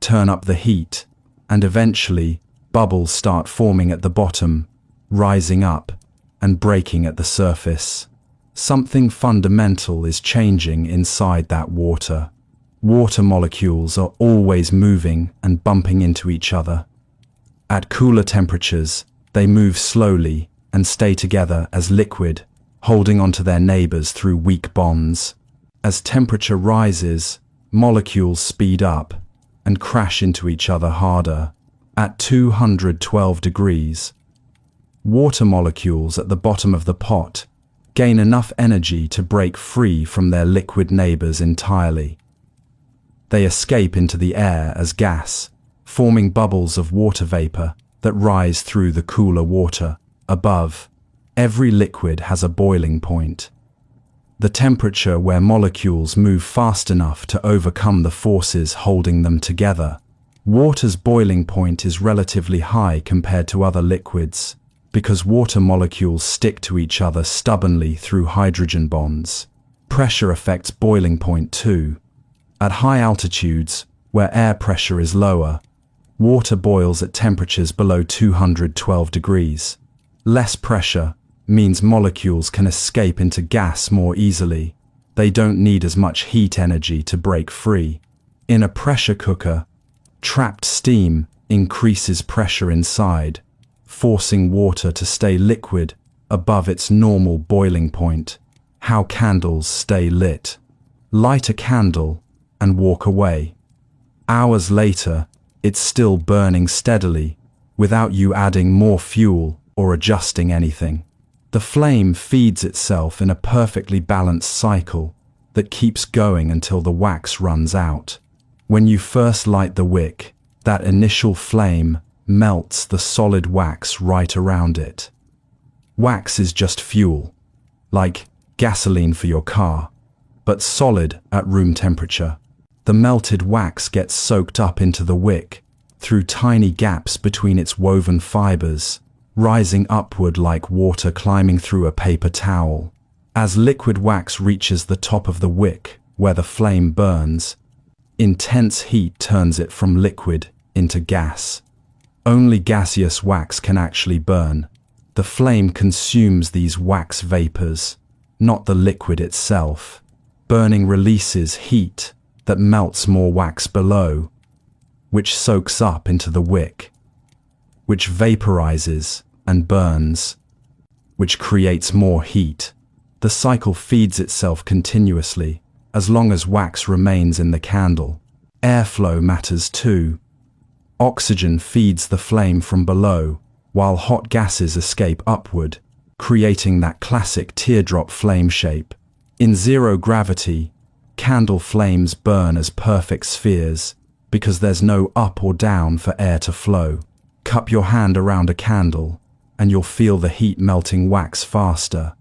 Turn up the heat, and eventually bubbles start forming at the bottom, rising up and breaking at the surface. Something fundamental is changing inside that water. Water molecules are always moving and bumping into each other. At cooler temperatures, they move slowly and stay together as liquid, holding onto their neighbors through weak bonds. As temperature rises, molecules speed up and crash into each other harder. At 212 degrees, water molecules at the bottom of the pot gain enough energy to break free from their liquid neighbors entirely. They escape into the air as gas, forming bubbles of water vapor that rise through the cooler water. Above, every liquid has a boiling point, the temperature where molecules move fast enough to overcome the forces holding them together. Water's boiling point is relatively high compared to other liquids, because water molecules stick to each other stubbornly through hydrogen bonds. Pressure affects boiling point too. At high altitudes, where air pressure is lower, water boils at temperatures below 212 degrees. Less pressure means molecules can escape into gas more easily. They don't need as much heat energy to break free. In a pressure cooker, trapped steam increases pressure inside, forcing water to stay liquid above its normal boiling point. How candles stay lit. Light a candle and walk away. Hours later, it's still burning steadily, without you adding more fuel or adjusting anything. The flame feeds itself in a perfectly balanced cycle that keeps going until the wax runs out. When you first light the wick, that initial flame melts the solid wax right around it. Wax is just fuel, like gasoline for your car, but solid at room temperature. The melted wax gets soaked up into the wick through tiny gaps between its woven fibers, rising upward like water climbing through a paper towel. As liquid wax reaches the top of the wick where the flame burns, intense heat turns it from liquid into gas. Only gaseous wax can actually burn. The flame consumes these wax vapors, not the liquid itself. Burning releases heat that melts more wax below, which soaks up into the wick, which vaporizes and burns, which creates more heat. The cycle feeds itself continuously, as long as wax remains in the candle. Airflow matters too. Oxygen feeds the flame from below, while hot gases escape upward, creating that classic teardrop flame shape. In zero gravity, candle flames burn as perfect spheres, because there's no up or down for air to flow. Cup your hand around a candle, and you'll feel the heat melting wax faster.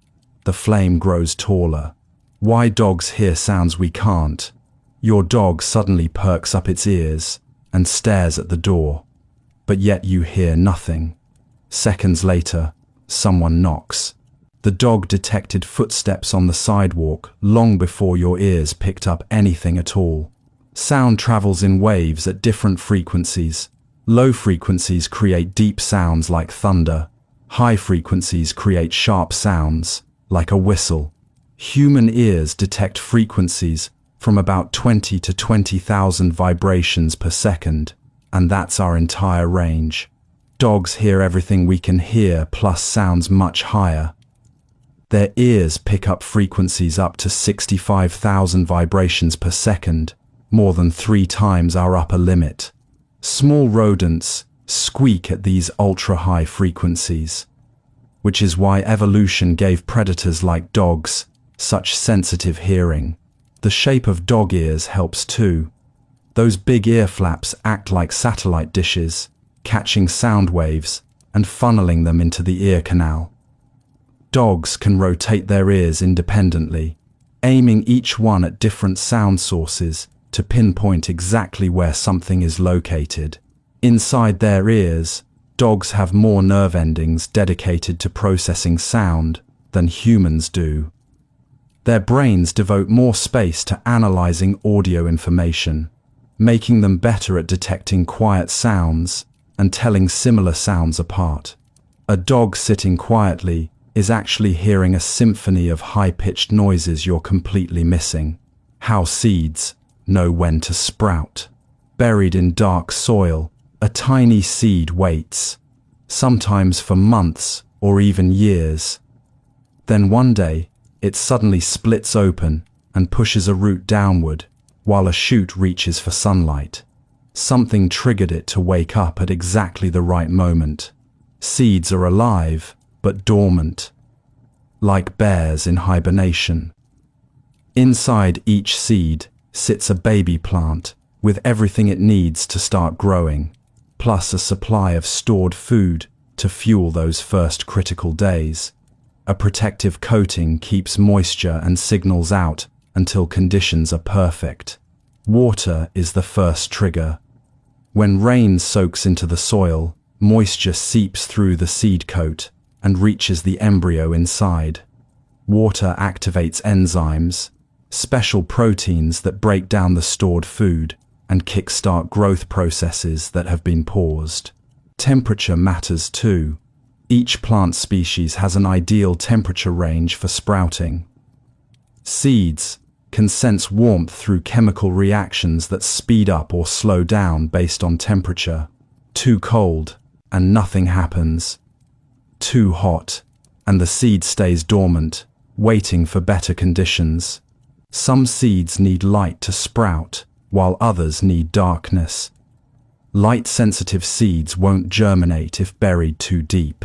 The flame grows taller. Why dogs hear sounds we can't? Your dog suddenly perks up its ears and stares at the door, but yet you hear nothing. Seconds later, someone knocks. The dog detected footsteps on the sidewalk long before your ears picked up anything at all. Sound travels in waves at different frequencies. Low frequencies create deep sounds like thunder. High frequencies create sharp sounds, like a whistle. Human ears detect frequencies from about 20 to 20,000 vibrations per second, and that's our entire range. Dogs hear everything we can hear plus sounds much higher. Their ears pick up frequencies up to 65,000 vibrations per second, more than 3 times our upper limit. Small rodents squeak at these ultra-high frequencies, which is why evolution gave predators like dogs such sensitive hearing. The shape of dog ears helps too. Those big ear flaps act like satellite dishes, catching sound waves and funneling them into the ear canal. Dogs can rotate their ears independently, aiming each one at different sound sources to pinpoint exactly where something is located. Inside their ears, dogs have more nerve endings dedicated to processing sound than humans do. Their brains devote more space to analyzing audio information, making them better at detecting quiet sounds and telling similar sounds apart. A dog sitting quietly is actually hearing a symphony of high-pitched noises you're completely missing. How seeds know when to sprout. Buried in dark soil, a tiny seed waits, sometimes for months or even years. Then one day, it suddenly splits open and pushes a root downward, while a shoot reaches for sunlight. Something triggered it to wake up at exactly the right moment. Seeds are alive, but dormant, like bears in hibernation. Inside each seed sits a baby plant with everything it needs to start growing, plus a supply of stored food to fuel those first critical days. A protective coating keeps moisture and signals out until conditions are perfect. Water is the first trigger. When rain soaks into the soil, moisture seeps through the seed coat and reaches the embryo inside. Water activates enzymes, special proteins that break down the stored food and kickstart growth processes that have been paused. Temperature matters too. Each plant species has an ideal temperature range for sprouting. Seeds can sense warmth through chemical reactions that speed up or slow down based on temperature. Too cold, and nothing happens. Too hot, and the seed stays dormant, waiting for better conditions. Some seeds need light to sprout, while others need darkness. Light-sensitive seeds won't germinate if buried too deep.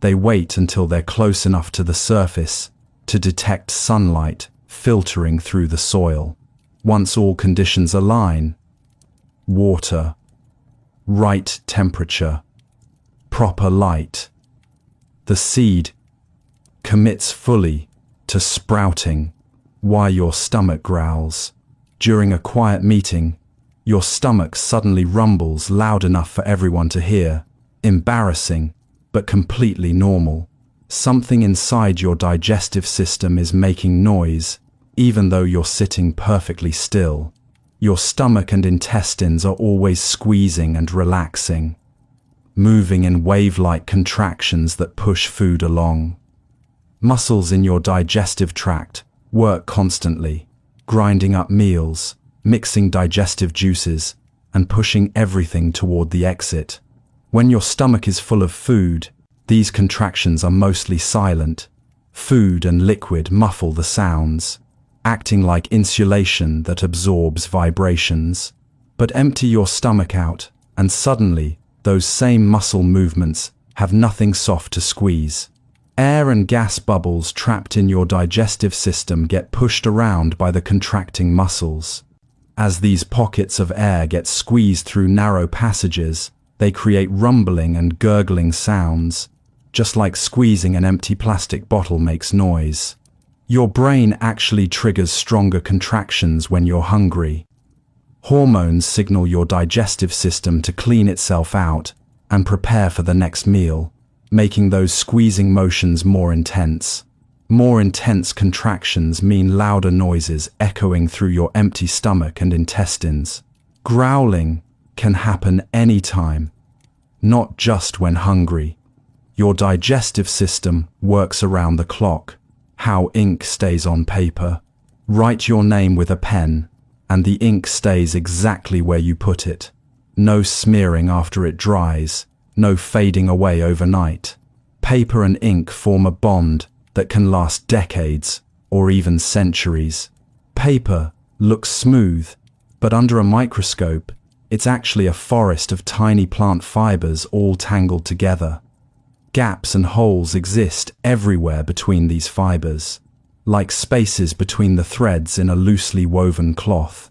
They wait until they're close enough to the surface to detect sunlight filtering through the soil. Once all conditions align, water, right temperature, proper light, the seed commits fully to sprouting while your stomach growls. During a quiet meeting, your stomach suddenly rumbles loud enough for everyone to hear. Embarrassing, but completely normal. Something inside your digestive system is making noise, even though you're sitting perfectly still. Your stomach and intestines are always squeezing and relaxing, moving in wave-like contractions that push food along. Muscles in your digestive tract work constantly, grinding up meals, mixing digestive juices, and pushing everything toward the exit. When your stomach is full of food, these contractions are mostly silent. Food and liquid muffle the sounds, acting like insulation that absorbs vibrations. But empty your stomach out, and suddenly, those same muscle movements have nothing soft to squeeze. Air and gas bubbles trapped in your digestive system get pushed around by the contracting muscles. As these pockets of air get squeezed through narrow passages, they create rumbling and gurgling sounds, just like squeezing an empty plastic bottle makes noise. Your brain actually triggers stronger contractions when you're hungry. Hormones signal your digestive system to clean itself out and prepare for the next meal, making those squeezing motions more intense. More intense contractions mean louder noises echoing through your empty stomach and intestines. Growling can happen anytime, not just when hungry. Your digestive system works around the clock. How ink stays on paper. Write your name with a pen, and the ink stays exactly where you put it. No smearing after it dries, no fading away overnight. Paper and ink form a bond that can last decades or even centuries. Paper looks smooth, but under a microscope, it's actually a forest of tiny plant fibers all tangled together. Gaps and holes exist everywhere between these fibers, like spaces between the threads in a loosely woven cloth.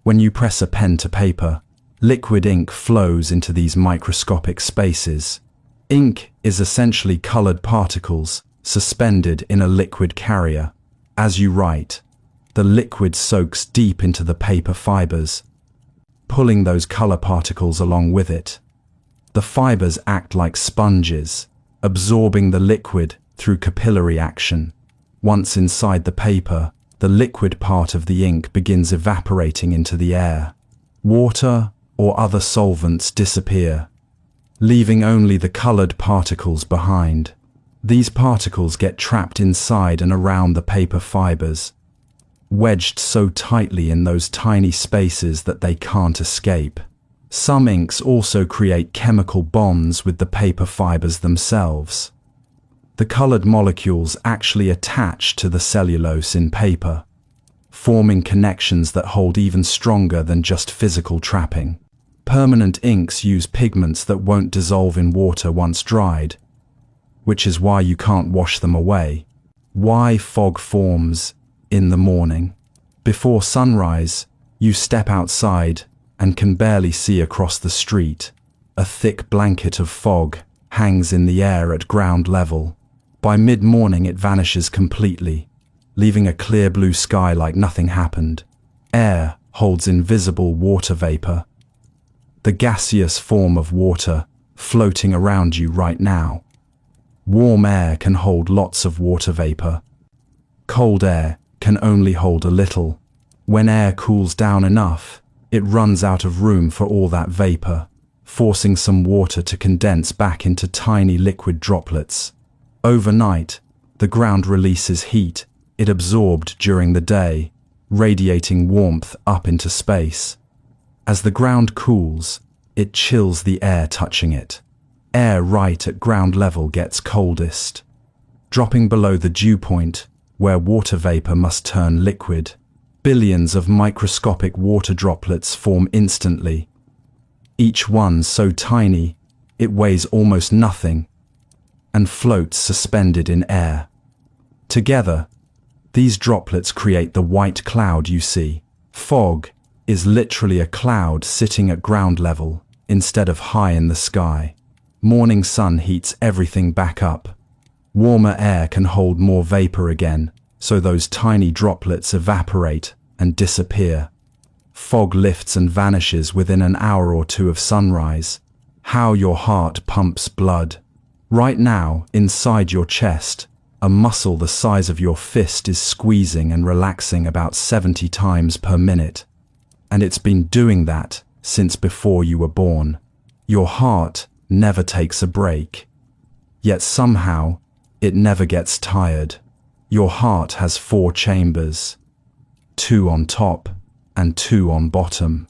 When you press a pen to paper, liquid ink flows into these microscopic spaces. Ink is essentially colored particles suspended in a liquid carrier. As you write, the liquid soaks deep into the paper fibers, pulling those color particles along with it. The fibers act like sponges, absorbing the liquid through capillary action. Once inside the paper, the liquid part of the ink begins evaporating into the air. Water or other solvents disappear, leaving only the colored particles behind. These particles get trapped inside and around the paper fibers, wedged so tightly in those tiny spaces that they can't escape. Some inks also create chemical bonds with the paper fibers themselves. The colored molecules actually attach to the cellulose in paper, forming connections that hold even stronger than just physical trapping. Permanent inks use pigments that won't dissolve in water once dried, which is why you can't wash them away. Why fog forms in the morning. Before sunrise, you step outside and can barely see across the street. A thick blanket of fog hangs in the air at ground level. By mid-morning it vanishes completely, leaving a clear blue sky like nothing happened. Air holds invisible water vapor, the gaseous form of water floating around you right now. Warm air can hold lots of water vapor. Cold air can only hold a little. When air cools down enough, it runs out of room for all that vapor, forcing some water to condense back into tiny liquid droplets. Overnight, the ground releases heat it absorbed during the day, radiating warmth up into space. As the ground cools, it chills the air touching it. Air right at ground level gets coldest, dropping below the dew point, where water vapor must turn liquid. Billions of microscopic water droplets form instantly, each one so tiny it weighs almost nothing and floats suspended in air. Together, these droplets create the white cloud you see. Fog is literally a cloud sitting at ground level instead of high in the sky. Morning sun heats everything back up. Warmer air can hold more vapor again, so those tiny droplets evaporate and disappear. Fog lifts and vanishes within an hour or two of sunrise. How your heart pumps blood. Right now, inside your chest, a muscle the size of your fist is squeezing and relaxing about 70 times per minute. And it's been doing that since before you were born. Your heart never takes a break. Yet somehow, it never gets tired. Your heart has 4 chambers, 2 on top and 2 on bottom.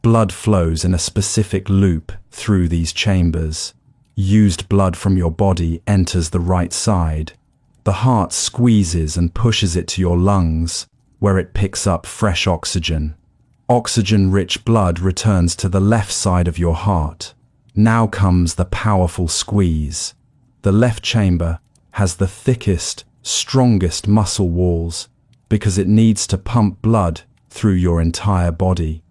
Blood flows in a specific loop through these chambers. Used blood from your body enters the right side. The heart squeezes and pushes it to your lungs, where it picks up fresh oxygen. Oxygen-rich blood returns to the left side of your heart. Now comes the powerful squeeze. The left chamber has the thickest, strongest muscle walls because it needs to pump blood through your entire body.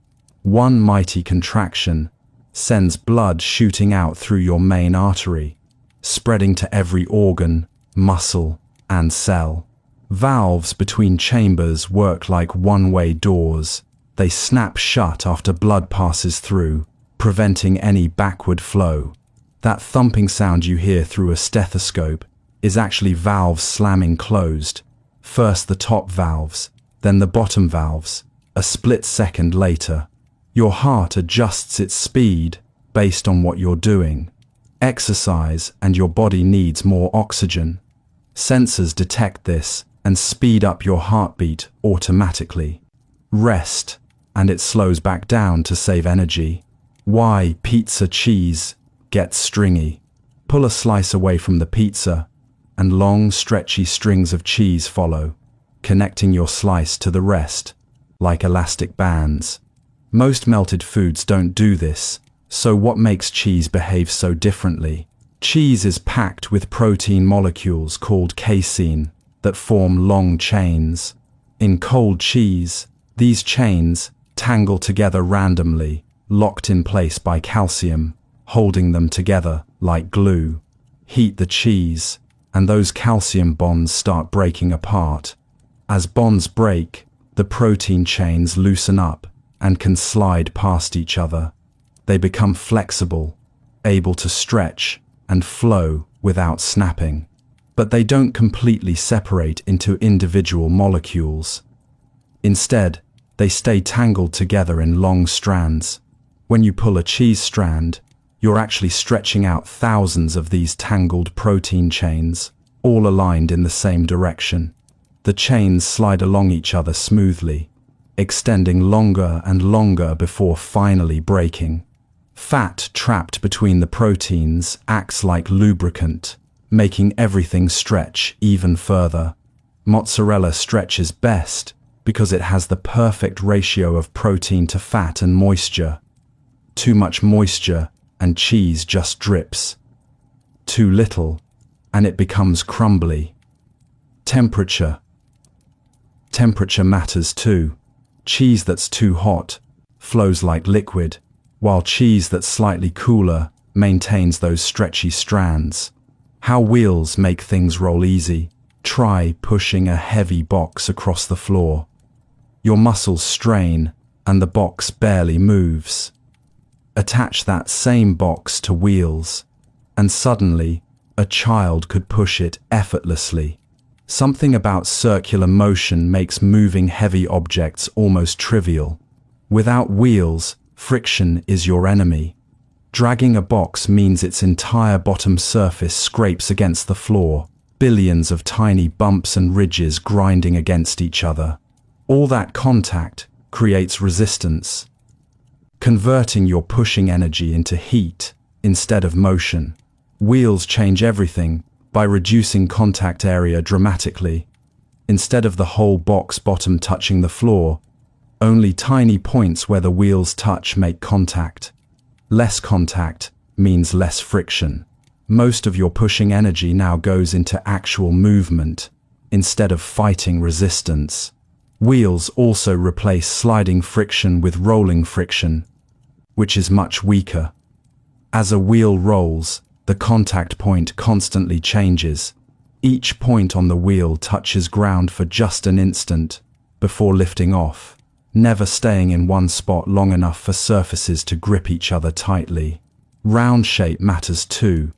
One mighty contraction sends blood shooting out through your main artery, spreading to every organ, muscle, and cell. Valves between chambers work like one-way doors. They snap shut after blood passes through, preventing any backward flow. That thumping sound you hear through a stethoscope is actually valves slamming closed. First the top valves, then the bottom valves. A split second later, your heart adjusts its speed based on what you're doing. Exercise and your body needs more oxygen. Sensors detect this and speed up your heartbeat automatically. Rest, and it slows back down to save energy. Why pizza cheese gets stringy. Pull a slice away from the pizza, and long, stretchy strings of cheese follow, connecting your slice to the rest, like elastic bands. Most melted foods don't do this, so what makes cheese behave so differently? Cheese is packed with protein molecules called casein that form long chains. In cold cheese, these chains tangle together randomly, locked in place by calcium, holding them together like glue. Heat the cheese, and those calcium bonds start breaking apart. As bonds break, the protein chains loosen up and can slide past each other. They become flexible, able to stretch and flow without snapping. But they don't completely separate into individual molecules. Instead, they stay tangled together in long strands. When you pull a cheese strand, you're actually stretching out thousands of these tangled protein chains, all aligned in the same direction. The chains slide along each other smoothly, extending longer and longer before finally breaking. Fat trapped between the proteins acts like lubricant, making everything stretch even further. Mozzarella stretches best because it has the perfect ratio of protein to fat and moisture. Too much moisture and cheese just drips. Too little, and it becomes crumbly. Temperature. Temperature matters too. Cheese that's too hot flows like liquid, while cheese that's slightly cooler maintains those stretchy strands. How wheels make things roll easy. Try pushing a heavy box across the floor. Your muscles strain and the box barely moves. Attach that same box to wheels, and suddenly a child could push it effortlessly. Something about circular motion makes moving heavy objects almost trivial. Without wheels, friction is your enemy. Dragging a box means its entire bottom surface scrapes against the floor, billions of tiny bumps and ridges grinding against each other. All that contact creates resistance, converting your pushing energy into heat instead of motion. Wheels change everything by reducing contact area dramatically. Instead of the whole box bottom touching the floor, only tiny points where the wheels touch make contact. Less contact means less friction. Most of your pushing energy now goes into actual movement instead of fighting resistance. Wheels also replace sliding friction with rolling friction, which is much weaker. As a wheel rolls, the contact point constantly changes. Each point on the wheel touches ground for just an instant before lifting off, never staying in one spot long enough for surfaces to grip each other tightly. Round shape matters too.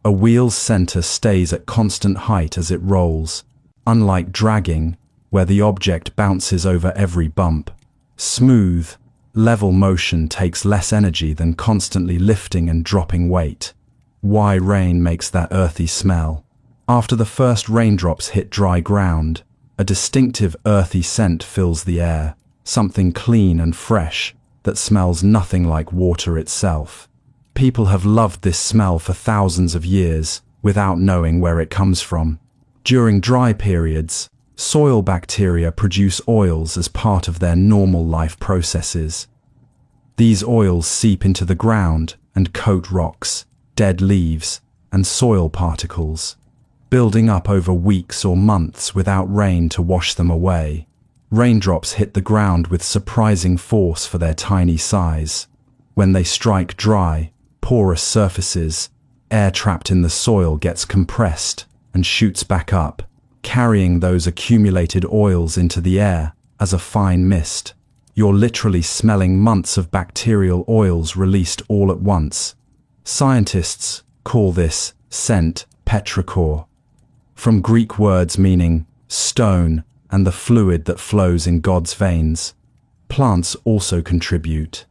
A wheel's center stays at constant height as it rolls, unlike dragging, where the object bounces over every bump. Smooth, level motion takes less energy than constantly lifting and dropping weight. Why rain makes that earthy smell. After the first raindrops hit dry ground, a distinctive earthy scent fills the air, something clean and fresh that smells nothing like water itself. People have loved this smell for thousands of years without knowing where it comes from. During dry periods, soil bacteria produce oils as part of their normal life processes. These oils seep into the ground and coat rocks, dead leaves, and soil particles, building up over weeks or months without rain to wash them away. Raindrops hit the ground with surprising force for their tiny size. When they strike dry, porous surfaces, air trapped in the soil gets compressed and shoots back up, carrying those accumulated oils into the air as a fine mist. You're literally smelling months of bacterial oils released all at once. Scientists call this scent petrichor, from Greek words meaning stone and the fluid that flows in God's veins. Plants also contribute,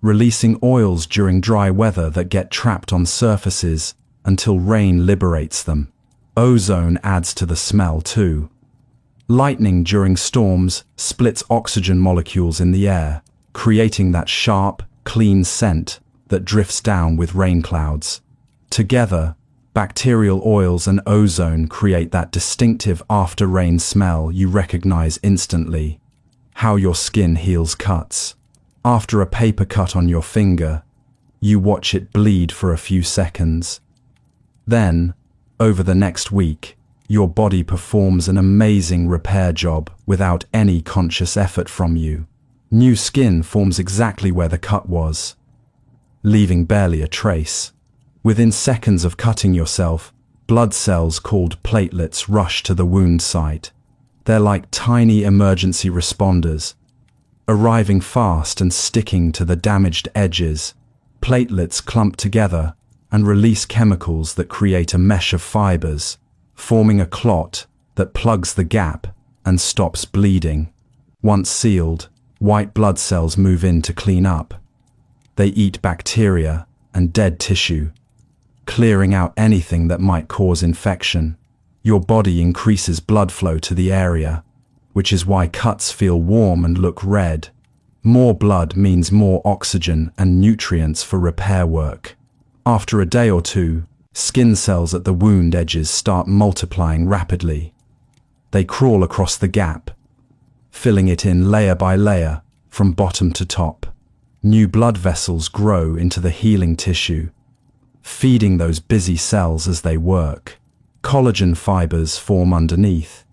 releasing oils during dry weather that get trapped on surfaces until rain liberates them. Ozone adds to the smell too. Lightning during storms splits oxygen molecules in the air, creating that sharp, clean scent that drifts down with rain clouds. Together, Bacterial oils and ozone create that distinctive after-rain smell you recognize instantly. How your skin heals cuts. After a paper cut on your finger, you watch it bleed for a few seconds. Then, over the next week, your body performs an amazing repair job without any conscious effort from you. New skin forms exactly where the cut was, leaving barely a trace. Within seconds of cutting yourself, blood cells called platelets rush to the wound site. They're like tiny emergency responders, arriving fast and sticking to the damaged edges. Platelets clump together and release chemicals that create a mesh of fibers, forming a clot that plugs the gap and stops bleeding. Once sealed, white blood cells move in to clean up. They eat bacteria and dead tissue, clearing out anything that might cause infection. Your body increases blood flow to the area, which is why cuts feel warm and look red. More blood means more oxygen and nutrients for repair work. After a day or two, skin cells at the wound edges start multiplying rapidly. They crawl across the gap, filling it in layer by layer, from bottom to top. New blood vessels grow into the healing tissue, feeding those busy cells as they work. Collagen fibers form underneath,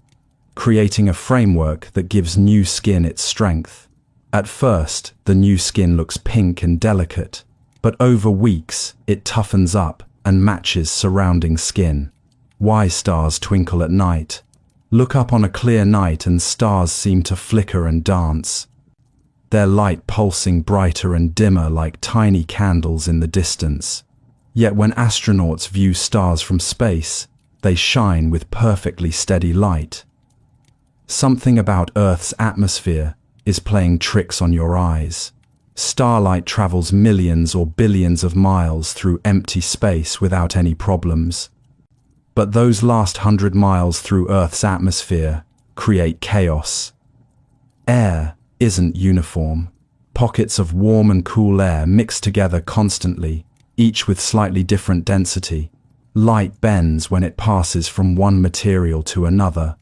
creating a framework that gives new skin its strength. At first, the new skin looks pink and delicate, but over weeks, it toughens up and matches surrounding skin. Why stars twinkle at night? Look up on a clear night and stars seem to flicker and dance, their light pulsing brighter and dimmer like tiny candles in the distance. Yet when astronauts view stars from space, they shine with perfectly steady light. Something about Earth's atmosphere is playing tricks on your eyes. Starlight travels millions or billions of miles through empty space without any problems. But those last 100 miles through Earth's atmosphere create chaos. Air isn't uniform. Pockets of warm and cool air mix together constantly, each with slightly different density. Light bends when it passes from one material to another,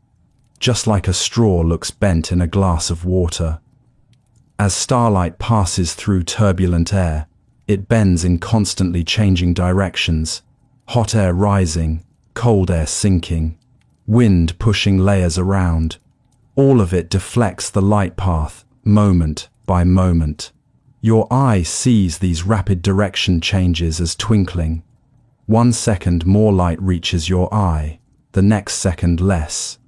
just like a straw looks bent in a glass of water. As starlight passes through turbulent air, it bends in constantly changing directions, hot air rising, cold air sinking, wind pushing layers around. All of it deflects the light path, moment by moment. Your eye sees these rapid direction changes as twinkling. 1 second more light reaches your eye, the next second less.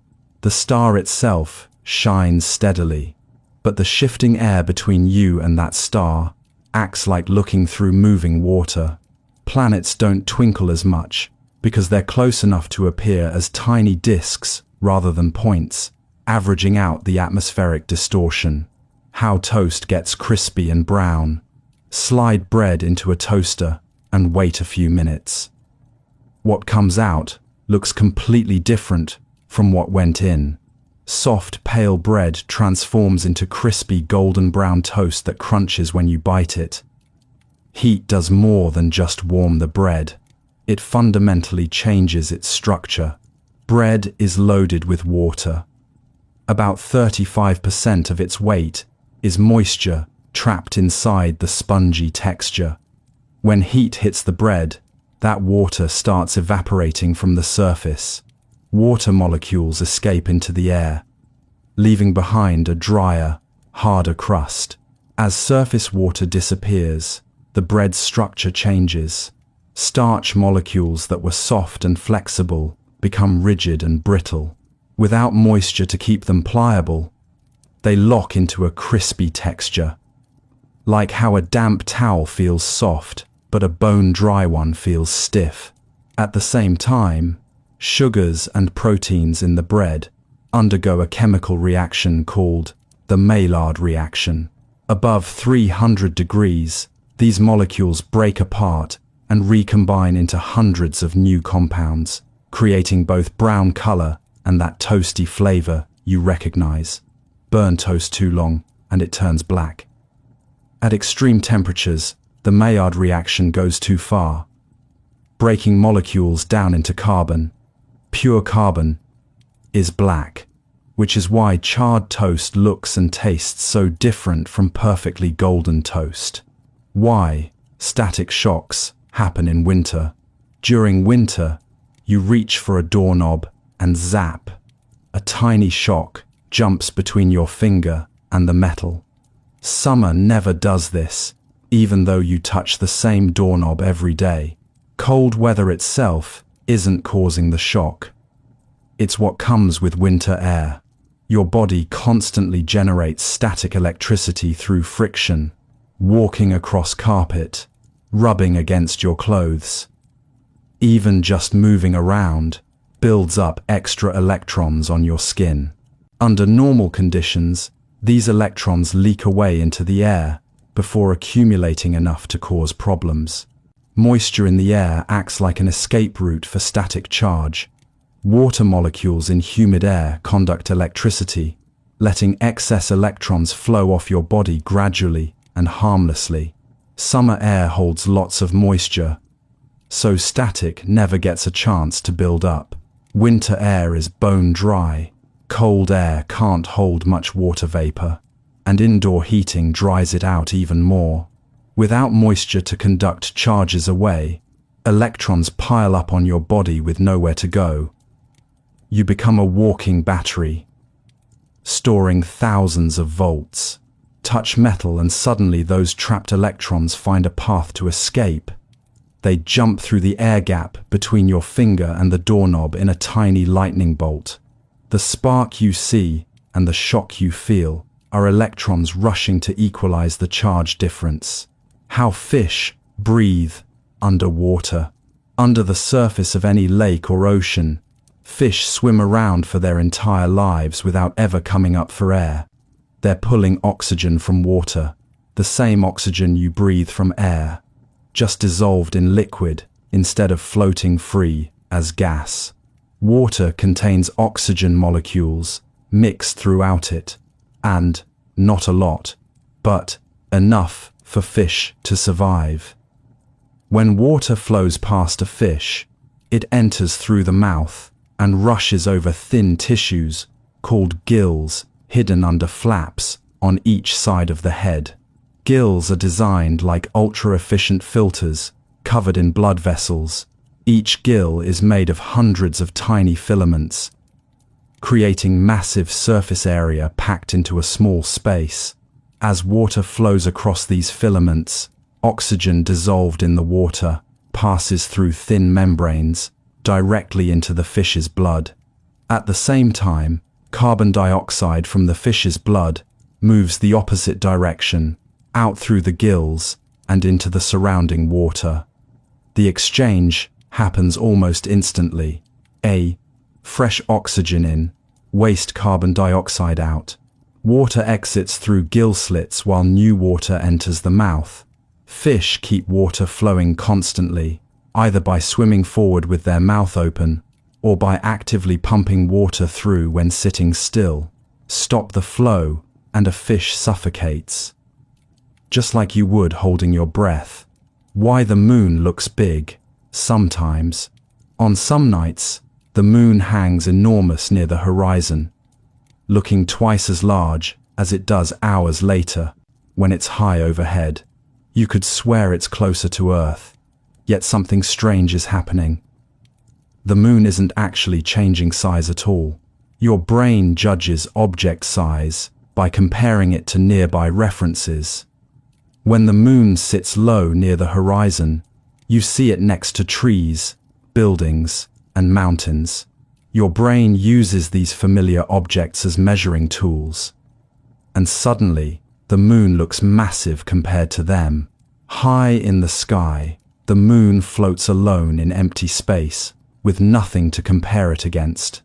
The star itself shines steadily, but the shifting air between you and that star acts like looking through moving water. Planets don't twinkle as much because they're close enough to appear as tiny disks rather than points, averaging out the atmospheric distortion. How toast gets crispy and brown. Slide bread into a toaster and wait a few minutes. What comes out looks completely different from what went in. Soft, pale bread transforms into crispy golden brown toast that crunches when you bite it. Heat does more than just warm the bread. It fundamentally changes its structure. Bread is loaded with water. About 35% of its weight is moisture trapped inside the spongy texture. When heat hits the bread, that water starts evaporating from the surface. Water molecules escape into the air, leaving behind a drier, harder crust. As surface water disappears, the bread's structure changes. Starch molecules that were soft and flexible become rigid and brittle. Without moisture to keep them pliable, they lock into a crispy texture. Like how a damp towel feels soft, but a bone-dry one feels stiff. At the same time, sugars and proteins in the bread undergo a chemical reaction called the Maillard reaction. Above 300 degrees, these molecules break apart and recombine into hundreds of new compounds, creating both brown color and that toasty flavor you recognize. Burn toast too long and it turns black. At extreme temperatures, the Maillard reaction goes too far. breaking molecules down into carbon. Pure carbon is black, which is why charred toast looks and tastes so different from perfectly golden toast. Why static shocks happen in winter. During winter, you reach for a doorknob and zap. A tiny shock jumps between your finger and the metal. Summer never does this, even though you touch the same doorknob every day. Cold weather itself isn't causing the shock. It's what comes with winter air. Your body constantly generates static electricity through friction, walking across carpet, rubbing against your clothes. Even just moving around builds up extra electrons on your skin. Under normal conditions, these electrons leak away into the air before accumulating enough to cause problems. Moisture in the air acts like an escape route for static charge. Water molecules in humid air conduct electricity, letting excess electrons flow off your body gradually and harmlessly. Summer air holds lots of moisture, so static never gets a chance to build up. Winter air is bone dry. Cold air can't hold much water vapor, and indoor heating dries it out even more. Without moisture to conduct charges away, electrons pile up on your body with nowhere to go. You become a walking battery, storing thousands of volts. Touch metal and suddenly those trapped electrons find a path to escape. They jump through the air gap between your finger and the doorknob in a tiny lightning bolt. The spark you see and the shock you feel are electrons rushing to equalize the charge difference. How fish breathe underwater. Under the surface of any lake or ocean, fish swim around for their entire lives without ever coming up for air. They're pulling oxygen from water, the same oxygen you breathe from air, just dissolved in liquid instead of floating free as gas. Water contains oxygen molecules mixed throughout it, and not a lot, but enough for fish to survive. When water flows past a fish, it enters through the mouth and rushes over thin tissues called gills hidden under flaps on each side of the head. Gills are designed like ultra-efficient filters covered in blood vessels. Each gill is made of hundreds of tiny filaments, creating massive surface area packed into a small space. As water flows across these filaments, oxygen dissolved in the water passes through thin membranes directly into the fish's blood. At the same time, carbon dioxide from the fish's blood moves the opposite direction, out through the gills and into the surrounding water. The exchange happens almost instantly. Fresh oxygen in, waste carbon dioxide out. Water exits through gill slits while new water enters the mouth. Fish keep water flowing constantly, either by swimming forward with their mouth open or by actively pumping water through when sitting still. Stop the flow and a fish suffocates, just like you would holding your breath. Why the moon looks big. Sometimes, on some nights, the moon hangs enormous near the horizon, looking twice as large as it does hours later when it's high overhead. You could swear it's closer to Earth, yet something strange is happening. The moon isn't actually changing size at all. Your brain judges object size by comparing it to nearby references. When the moon sits low near the horizon, you see it next to trees, buildings, and mountains. Your brain uses these familiar objects as measuring tools. And suddenly, the moon looks massive compared to them. High in the sky, the moon floats alone in empty space, with nothing to compare it against.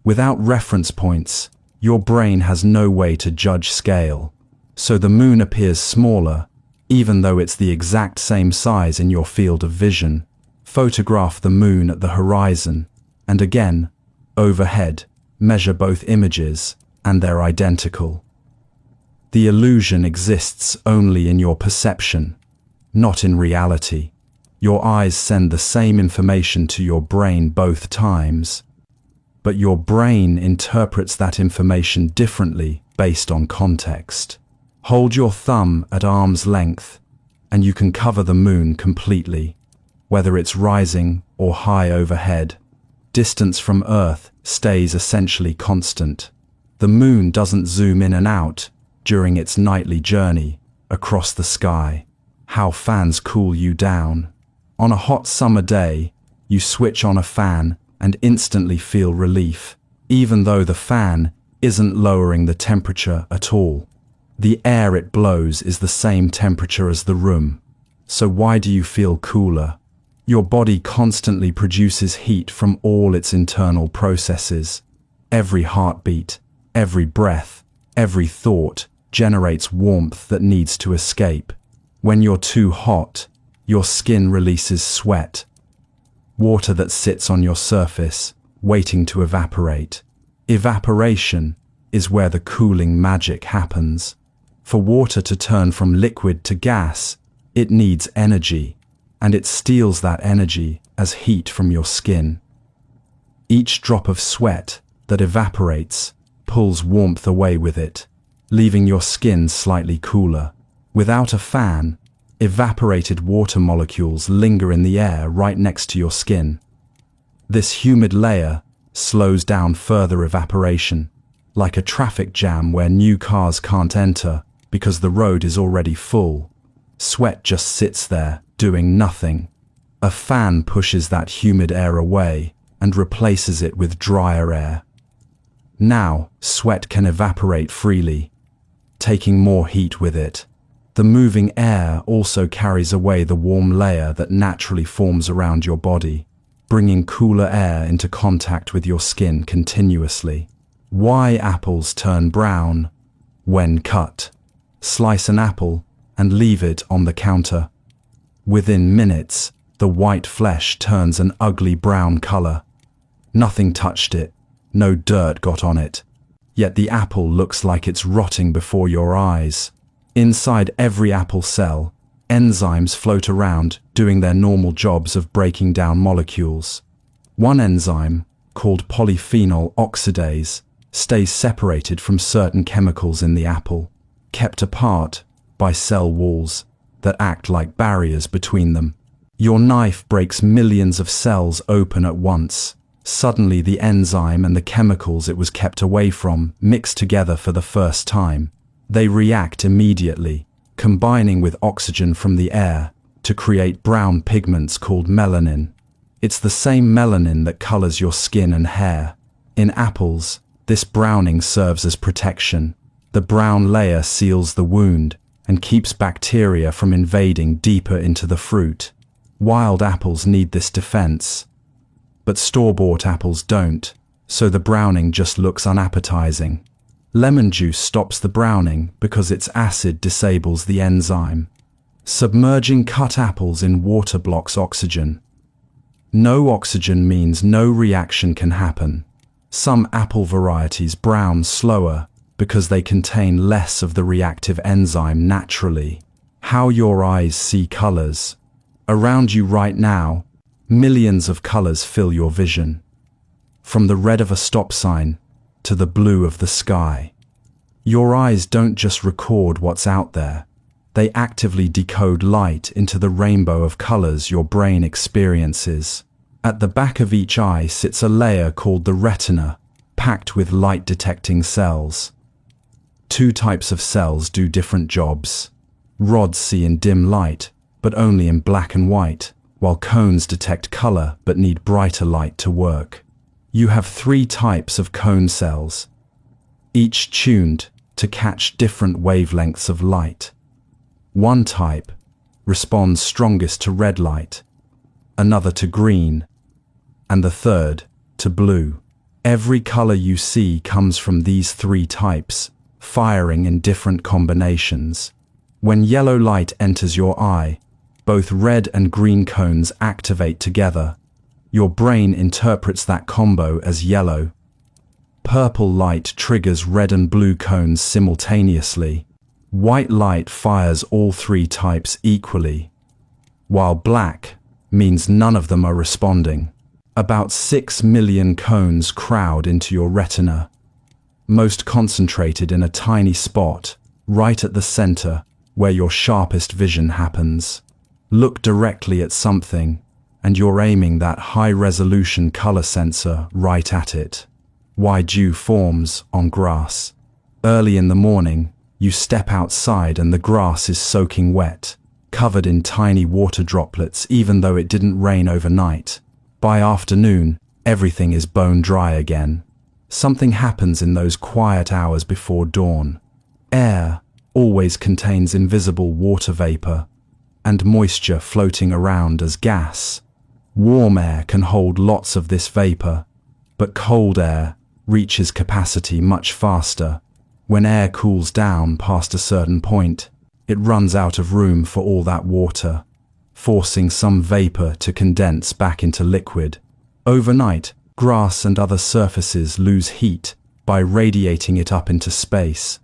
Without reference points, your brain has no way to judge scale, so the moon appears smaller, even though it's the exact same size in your field of vision. Photograph the moon at the horizon, and again, overhead, measure both images, and they're identical. The illusion exists only in your perception, not in reality. Your eyes send the same information to your brain both times, but your brain interprets that information differently based on context. Hold your thumb at arm's length, and you can cover the moon completely, whether it's rising or high overhead. Distance from Earth stays essentially constant. The moon doesn't zoom in and out during its nightly journey across the sky. How fans cool you down. On a hot summer day, you switch on a fan and instantly feel relief, even though the fan isn't lowering the temperature at all. The air it blows is the same temperature as the room. So why do you feel cooler? Your body constantly produces heat from all its internal processes. Every heartbeat, every breath, every thought generates warmth that needs to escape. When you're too hot, your skin releases sweat, water that sits on your surface, waiting to evaporate. Evaporation is where the cooling magic happens. For water to turn from liquid to gas, it needs energy, and it steals that energy as heat from your skin. Each drop of sweat that evaporates pulls warmth away with it, leaving your skin slightly cooler. Without a fan, evaporated water molecules linger in the air right next to your skin. This humid layer slows down further evaporation, like a traffic jam where new cars can't enter because the road is already full. Sweat just sits there, doing nothing. A fan pushes that humid air away and replaces it with drier air. Now, sweat can evaporate freely, taking more heat with it. The moving air also carries away the warm layer that naturally forms around your body, bringing cooler air into contact with your skin continuously. Why apples turn brown when cut? Slice an apple and leave it on the counter. Within minutes, the white flesh turns an ugly brown color. Nothing touched it, no dirt got on it. Yet the apple looks like it's rotting before your eyes. Inside every apple cell, enzymes float around doing their normal jobs of breaking down molecules. One enzyme, called polyphenol oxidase, stays separated from certain chemicals in the apple, kept apart by cell walls that act like barriers between them. Your knife breaks millions of cells open at once. Suddenly the enzyme and the chemicals it was kept away from mix together for the first time. They react immediately, combining with oxygen from the air to create brown pigments called melanin. It's the same melanin that colors your skin and hair. In apples, this browning serves as protection. The brown layer seals the wound and keeps bacteria from invading deeper into the fruit. Wild apples need this defense, but store-bought apples don't, so the browning just looks unappetizing. Lemon juice stops the browning because its acid disables the enzyme. Submerging cut apples in water blocks oxygen. No oxygen means no reaction can happen. Some apple varieties brown slower because they contain less of the reactive enzyme naturally. How your eyes see colors. Around you right now, millions of colors fill your vision. From the red of a stop sign to the blue of the sky. Your eyes don't just record what's out there. They actively decode light into the rainbow of colors your brain experiences. At the back of each eye sits a layer called the retina, packed with light-detecting cells. Two types of cells do different jobs. Rods see in dim light, but only in black and white, while cones detect color but need brighter light to work. You have three types of cone cells, each tuned to catch different wavelengths of light. One type responds strongest to red light, another to green, and the third to blue. Every color you see comes from these three types, firing in different combinations. When yellow light enters your eye, both red and green cones activate together. Your brain interprets that combo as yellow. Purple light triggers red and blue cones simultaneously. White light fires all three types equally, while black means none of them are responding. About 6 million cones crowd into your retina, most concentrated in a tiny spot, right at the center, where your sharpest vision happens. Look directly at something, and you're aiming that high-resolution color sensor right at it. Why dew forms on grass. Early in the morning, you step outside and the grass is soaking wet, covered in tiny water droplets even though it didn't rain overnight. By afternoon, everything is bone dry again. Something happens in those quiet hours before dawn. Air always contains invisible water vapor and moisture floating around as gas. Warm air can hold lots of this vapor, but cold air reaches capacity much faster. When air cools down past a certain point, it runs out of room for all that water, forcing some vapor to condense back into liquid. Overnight, grass and other surfaces lose heat by radiating it up into space.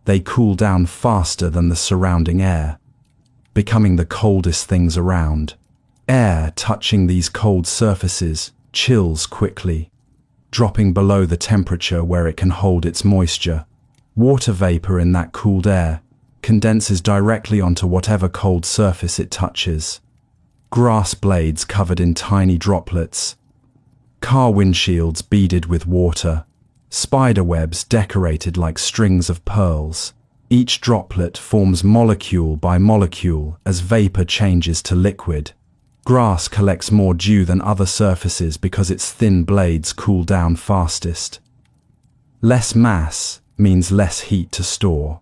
They cool down faster than the surrounding air, becoming the coldest things around. Air touching these cold surfaces chills quickly, dropping below the temperature where it can hold its moisture. Water vapor in that cooled air condenses directly onto whatever cold surface it touches. Grass blades covered in tiny droplets, car windshields beaded with water, spider webs decorated like strings of pearls. Each droplet forms molecule by molecule as vapor changes to liquid. Grass collects more dew than other surfaces because its thin blades cool down fastest. Less mass means less heat to store.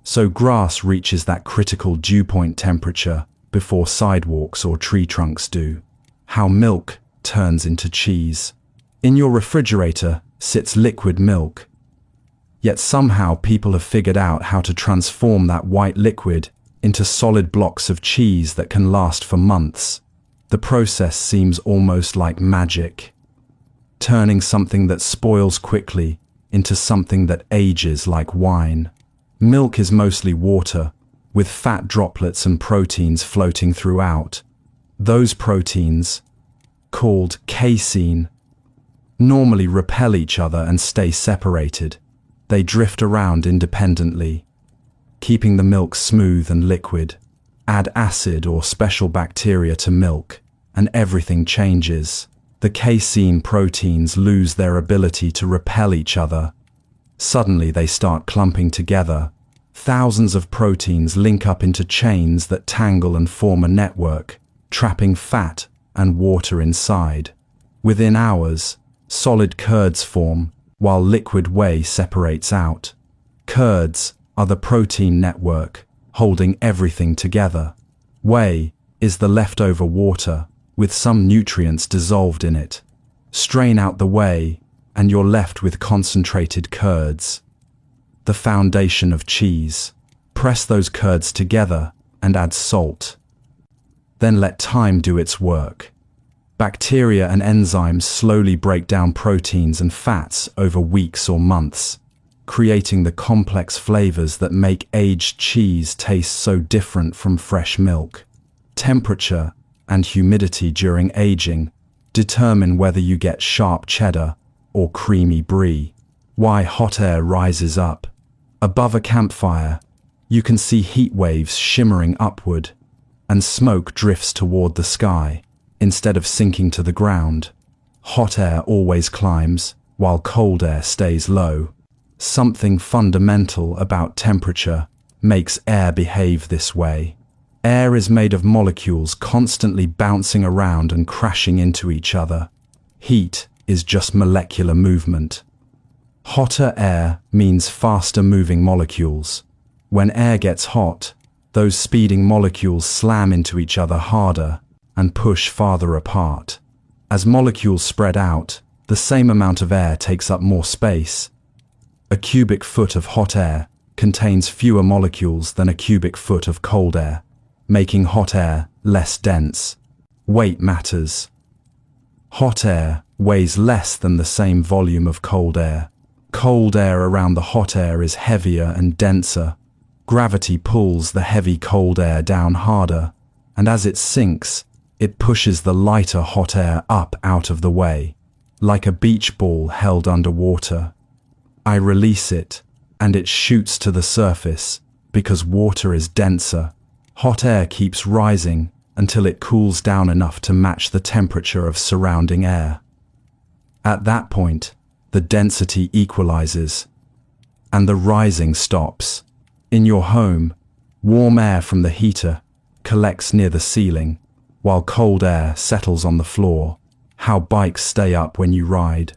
So grass reaches that critical dew point temperature before sidewalks or tree trunks do. How milk turns into cheese. In your refrigerator sits liquid milk. Yet somehow people have figured out how to transform that white liquid into solid blocks of cheese that can last for months. The process seems almost like magic, turning something that spoils quickly into something that ages like wine. Milk is mostly water, with fat droplets and proteins floating throughout. Those proteins, called casein, normally repel each other and stay separated. They drift around independently, keeping the milk smooth and liquid. Add acid or special bacteria to milk, and everything changes. The casein proteins lose their ability to repel each other. Suddenly they start clumping together. Thousands of proteins link up into chains that tangle and form a network, trapping fat and water inside. Within hours, solid curds form, while liquid whey separates out. Curds are the protein network, holding everything together. Whey is the leftover water, with some nutrients dissolved in it. Strain out the whey, and you're left with concentrated curds, the foundation of cheese. Press those curds together and add salt. Then let time do its work. Bacteria and enzymes slowly break down proteins and fats over weeks or months, creating the complex flavors that make aged cheese taste so different from fresh milk. Temperature and humidity during aging determine whether you get sharp cheddar or creamy brie. Why hot air rises up. Above a campfire, you can see heat waves shimmering upward, and smoke drifts toward the sky instead of sinking to the ground. Hot air always climbs, while cold air stays low. Something fundamental about temperature makes air behave this way. Air is made of molecules constantly bouncing around and crashing into each other. Heat is just molecular movement. Hotter air means faster moving molecules. When air gets hot, those speeding molecules slam into each other harder and push farther apart. As molecules spread out, the same amount of air takes up more space. A cubic foot of hot air contains fewer molecules than a cubic foot of cold air, making hot air less dense. Weight matters. Hot air weighs less than the same volume of cold air. Cold air around the hot air is heavier and denser. Gravity pulls the heavy cold air down harder, and as it sinks, It pushes the lighter hot air up out of the way, like a beach ball held underwater. I release it, and it shoots to the surface. Because water is denser, hot air keeps rising until it cools down enough to match the temperature of surrounding air. At that point, the density equalizes, and the rising stops. In your home, warm air from the heater collects near the ceiling, while cold air settles on the floor. How bikes stay up when you ride.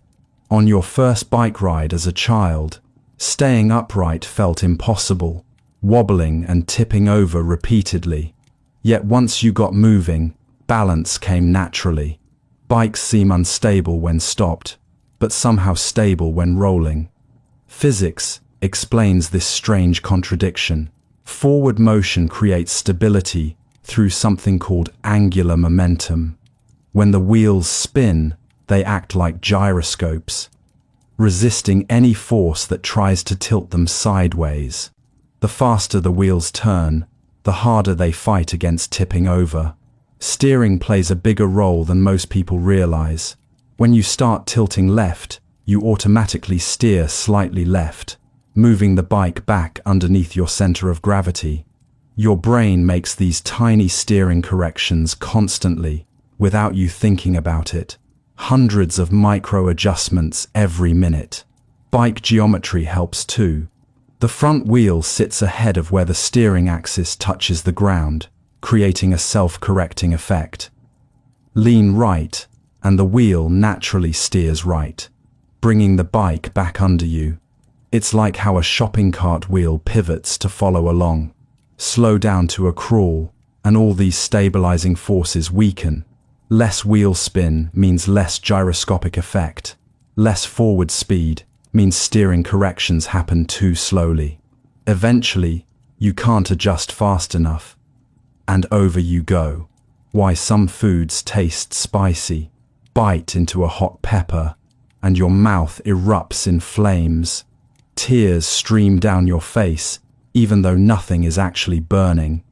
On your first bike ride as a child, staying upright felt impossible, wobbling and tipping over repeatedly. Yet once you got moving, balance came naturally. Bikes seem unstable when stopped, but somehow stable when rolling. Physics explains this strange contradiction. Forward motion creates stability through something called angular momentum. When the wheels spin, they act like gyroscopes, resisting any force that tries to tilt them sideways. The faster the wheels turn, the harder they fight against tipping over. Steering plays a bigger role than most people realize. When you start tilting left, you automatically steer slightly left, moving the bike back underneath your center of gravity. Your brain makes these tiny steering corrections constantly, without you thinking about it. Hundreds of micro adjustments every minute. Bike geometry helps too. The front wheel sits ahead of where the steering axis touches the ground, creating a self-correcting effect. Lean right, and the wheel naturally steers right, bringing the bike back under you. It's like how a shopping cart wheel pivots to follow along. Slow down to a crawl, and all these stabilizing forces weaken. Less wheel spin means less gyroscopic effect. Less forward speed means steering corrections happen too slowly. Eventually, you can't adjust fast enough, and over you go. Why some foods taste spicy. Bite into a hot pepper, and your mouth erupts in flames. Tears stream down your face, even though nothing is actually burning.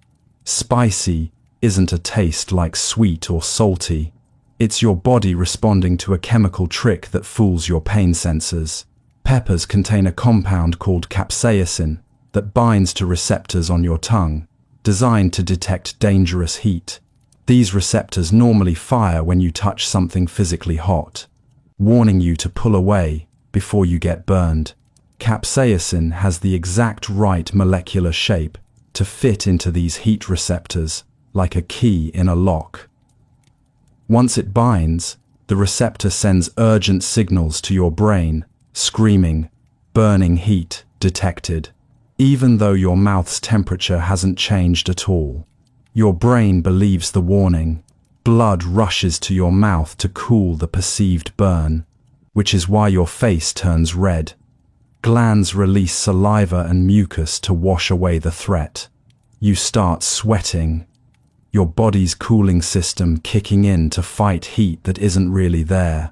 Spicy isn't a taste like sweet or salty. It's your body responding to a chemical trick that fools your pain sensors. Peppers contain a compound called capsaicin that binds to receptors on your tongue, designed to detect dangerous heat. These receptors normally fire when you touch something physically hot, warning you to pull away before you get burned. Capsaicin has the exact right molecular shape to fit into these heat receptors, like a key in a lock. Once it binds, the receptor sends urgent signals to your brain, screaming, "Burning heat detected." Even though your mouth's temperature hasn't changed at all, your brain believes the warning. Blood rushes to your mouth to cool the perceived burn, which is why your face turns red. Glands release saliva and mucus to wash away the threat. You start sweating, your body's cooling system kicking in to fight heat that isn't really there.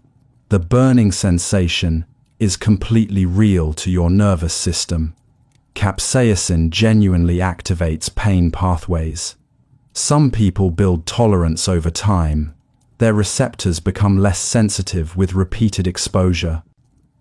The burning sensation is completely real to your nervous system. Capsaicin genuinely activates pain pathways. Some people build tolerance over time. Their receptors become less sensitive with repeated exposure.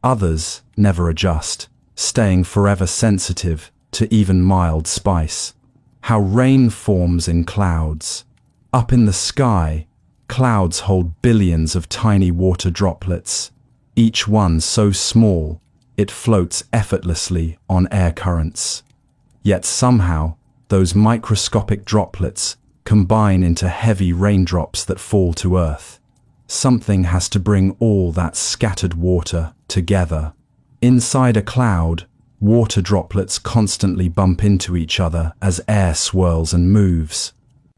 Others never adjust, staying forever sensitive to even mild spice. How rain forms in clouds. Up in the sky, clouds hold billions of tiny water droplets, each one so small it floats effortlessly on air currents. Yet somehow, those microscopic droplets combine into heavy raindrops that fall to earth. Something has to bring all that scattered water together. Inside a cloud, water droplets constantly bump into each other as air swirls and moves.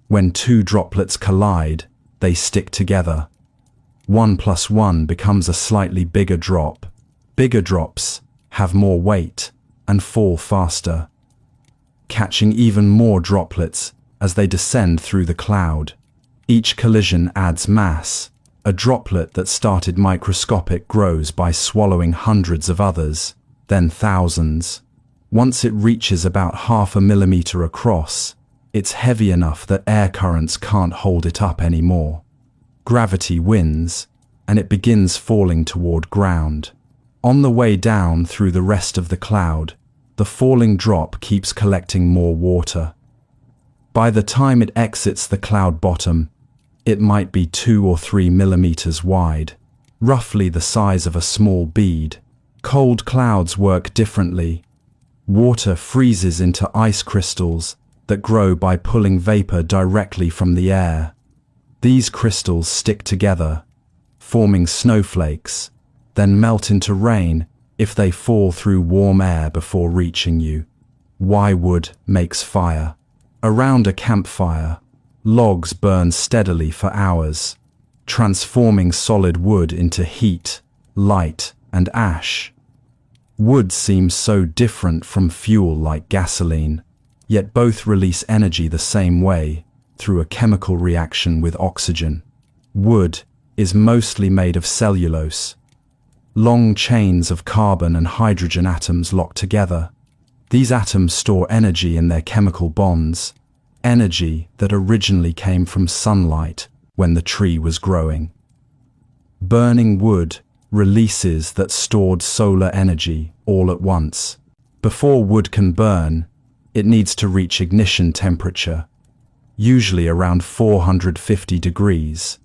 When two droplets collide, they stick together. 1 + 1 becomes a slightly bigger drop. Bigger drops have more weight and fall faster, catching even more droplets as they descend through the cloud. Each collision adds mass. A droplet that started microscopic grows by swallowing hundreds of others, then thousands. Once it reaches about 0.5 millimeter across, It's heavy enough that air currents can't hold it up anymore. Gravity wins, and it begins falling toward ground. On the way down through the rest of the cloud, the falling drop keeps collecting more water. By the time it exits the cloud bottom, it might be 2 or 3 millimeters wide, roughly the size of a small bead. Cold clouds work differently. Water freezes into ice crystals that grow by pulling vapor directly from the air. These crystals stick together, forming snowflakes, then melt into rain if they fall through warm air before reaching you. Why wood makes fire? Around a campfire, logs burn steadily for hours, transforming solid wood into heat, light, and ash. Wood seems so different from fuel like gasoline, yet both release energy the same way, through a chemical reaction with oxygen. Wood is mostly made of cellulose, long chains of carbon and hydrogen atoms locked together. These atoms store energy in their chemical bonds, energy that originally came from sunlight when the tree was growing. Burning wood releases that stored solar energy all at once. Before wood can burn, it needs to reach ignition temperature, usually around 450 degrees.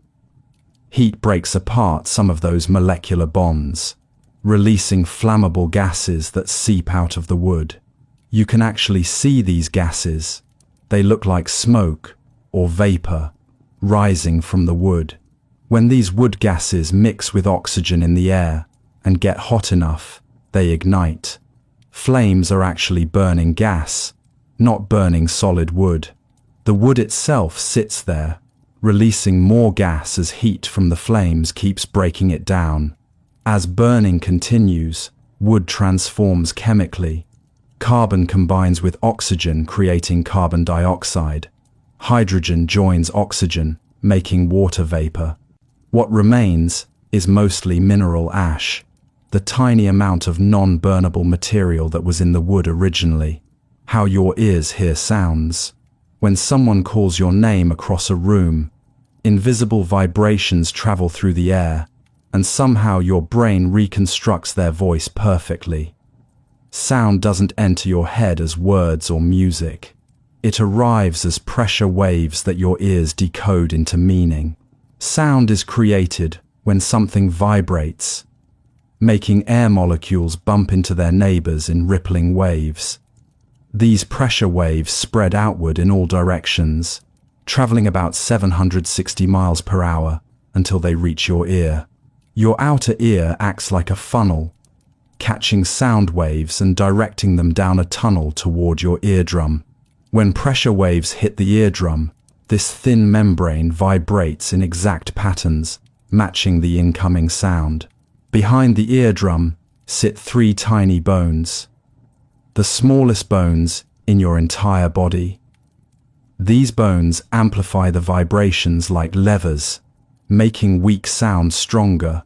Heat breaks apart some of those molecular bonds, releasing flammable gases that seep out of the wood. You can actually see these gases. They look like smoke or vapor rising from the wood. When these wood gases mix with oxygen in the air and get hot enough, they ignite. Flames are actually burning gas, not burning solid wood. The wood itself sits there, releasing more gas as heat from the flames keeps breaking it down. As burning continues, wood transforms chemically. Carbon combines with oxygen, creating carbon dioxide. Hydrogen joins oxygen, making water vapor. What remains is mostly mineral ash, the tiny amount of non-burnable material that was in the wood originally. How your ears hear sounds. When someone calls your name across a room, invisible vibrations travel through the air, and somehow your brain reconstructs their voice perfectly. Sound doesn't enter your head as words or music. It arrives as pressure waves that your ears decode into meaning. Sound is created when something vibrates, making air molecules bump into their neighbors in rippling waves. These pressure waves spread outward in all directions, traveling about 760 miles per hour until they reach your ear. Your outer ear acts like a funnel, catching sound waves and directing them down a tunnel toward your eardrum. When pressure waves hit the eardrum, this thin membrane vibrates in exact patterns, matching the incoming sound. Behind the eardrum sit 3 tiny bones, the smallest bones in your entire body. These bones amplify the vibrations like levers, making weak sounds stronger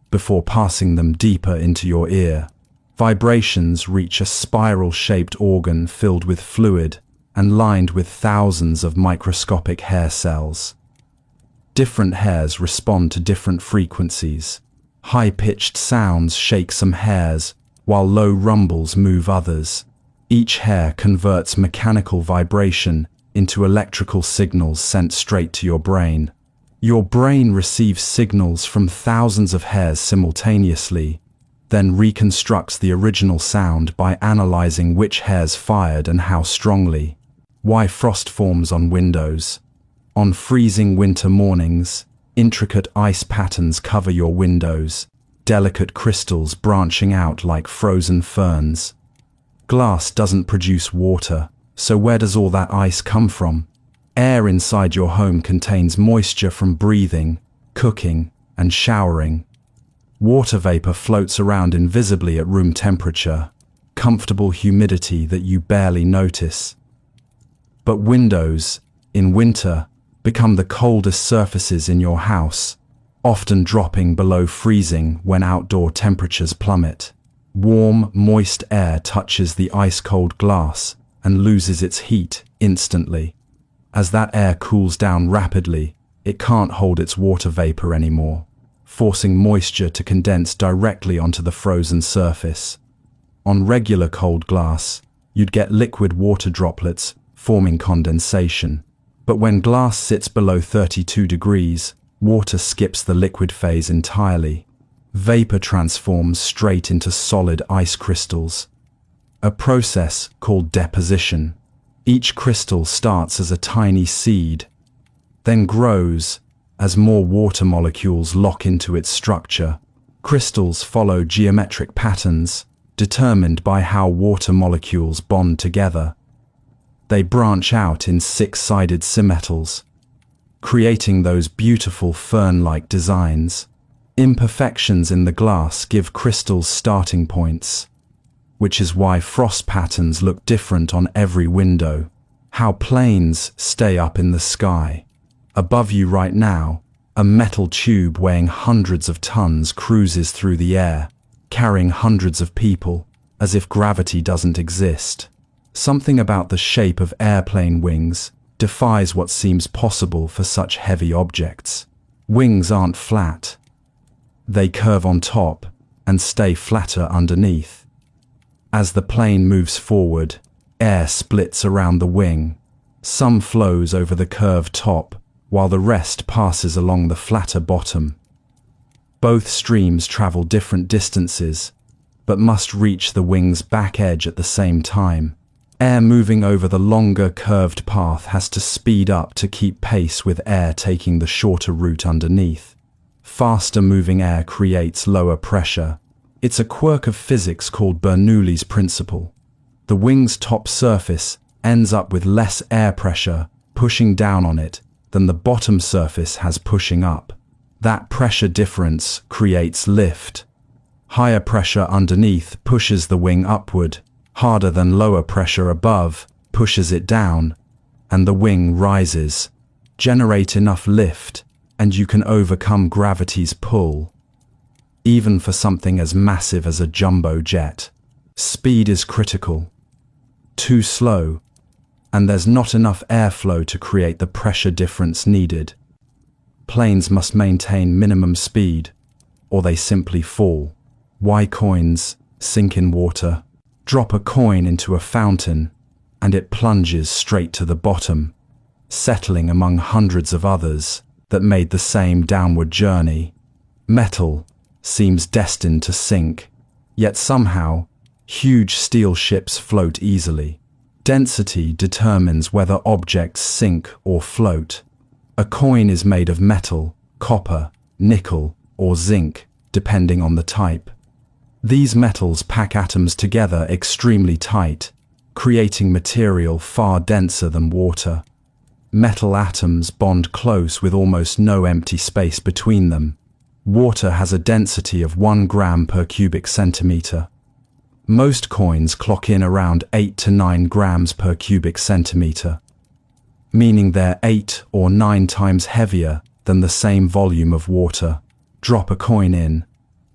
before passing them deeper into your ear. Vibrations reach a spiral-shaped organ filled with fluid and lined with thousands of microscopic hair cells. Different hairs respond to different frequencies. High-pitched sounds shake some hairs, while low rumbles move others. Each hair converts mechanical vibration into electrical signals sent straight to your brain. Your brain receives signals from thousands of hairs simultaneously, then reconstructs the original sound by analyzing which hairs fired and how strongly. Why frost forms on windows? On freezing winter mornings, intricate ice patterns cover your windows, delicate crystals branching out like frozen ferns. Glass doesn't produce water, so where does all that ice come from? Air inside your home contains moisture from breathing, cooking, and showering. Water vapor floats around invisibly at room temperature, comfortable humidity that you barely notice. But windows, in winter, become the coldest surfaces in your house, often dropping below freezing when outdoor temperatures plummet. Warm, moist air touches the ice-cold glass and loses its heat instantly. As that air cools down rapidly, it can't hold its water vapor anymore, forcing moisture to condense directly onto the frozen surface. On regular cold glass, you'd get liquid water droplets forming condensation. But when glass sits below 32 degrees, water skips the liquid phase entirely. Vapor transforms straight into solid ice crystals, a process called deposition. Each crystal starts as a tiny seed, then grows as more water molecules lock into its structure. Crystals follow geometric patterns determined by how water molecules bond together. They branch out in six-sided symmetals, creating those beautiful fern-like designs. Imperfections in the glass give crystals starting points, which is why frost patterns look different on every window. How planes stay up in the sky. Above you right now, a metal tube weighing hundreds of tons cruises through the air, carrying hundreds of people, as if gravity doesn't exist. Something about the shape of airplane wings defies what seems possible for such heavy objects. Wings aren't flat. They curve on top and stay flatter underneath. As the plane moves forward, air splits around the wing. Some flows over the curved top, while the rest passes along the flatter bottom. Both streams travel different distances, but must reach the wing's back edge at the same time. Air moving over the longer curved path has to speed up to keep pace with air taking the shorter route underneath. Faster moving air creates lower pressure. It's a quirk of physics called Bernoulli's principle. The wing's top surface ends up with less air pressure pushing down on it than the bottom surface has pushing up. That pressure difference creates lift. Higher pressure underneath pushes the wing upward, harder than lower pressure above pushes it down, and the wing rises. Generate enough lift, and you can overcome gravity's pull. Even for something as massive as a jumbo jet, speed is critical. Too slow, and there's not enough airflow to create the pressure difference needed. Planes must maintain minimum speed, or they simply fall. Why coins sink in water? Drop a coin into a fountain, and it plunges straight to the bottom, settling among hundreds of others that made the same downward journey. Metal seems destined to sink, yet somehow, huge steel ships float easily. Density determines whether objects sink or float. A coin is made of metal, copper, nickel, or zinc, depending on the type. These metals pack atoms together extremely tight, creating material far denser than water. Metal atoms bond close with almost no empty space between them. Water has a density of 1 gram per cubic centimeter. Most coins clock in around 8 to 9 grams per cubic centimeter, meaning they're 8 or 9 times heavier than the same volume of water. Drop a coin in,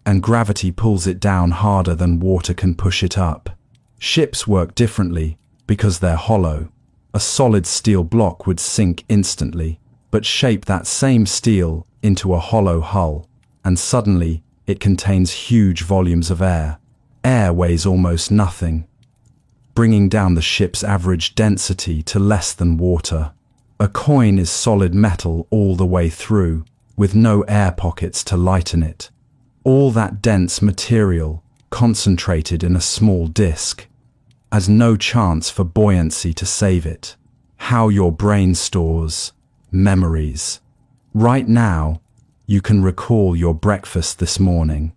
and gravity pulls it down harder than water can push it up. Ships work differently because they're hollow. A solid steel block would sink instantly, but shape that same steel into a hollow hull, and suddenly it contains huge volumes of air. Air weighs almost nothing, bringing down the ship's average density to less than water. A coin is solid metal all the way through, with no air pockets to lighten it. All that dense material concentrated in a small disk, has no chance for buoyancy to save it. How your brain stores memories. Right now, you can recall your breakfast this morning,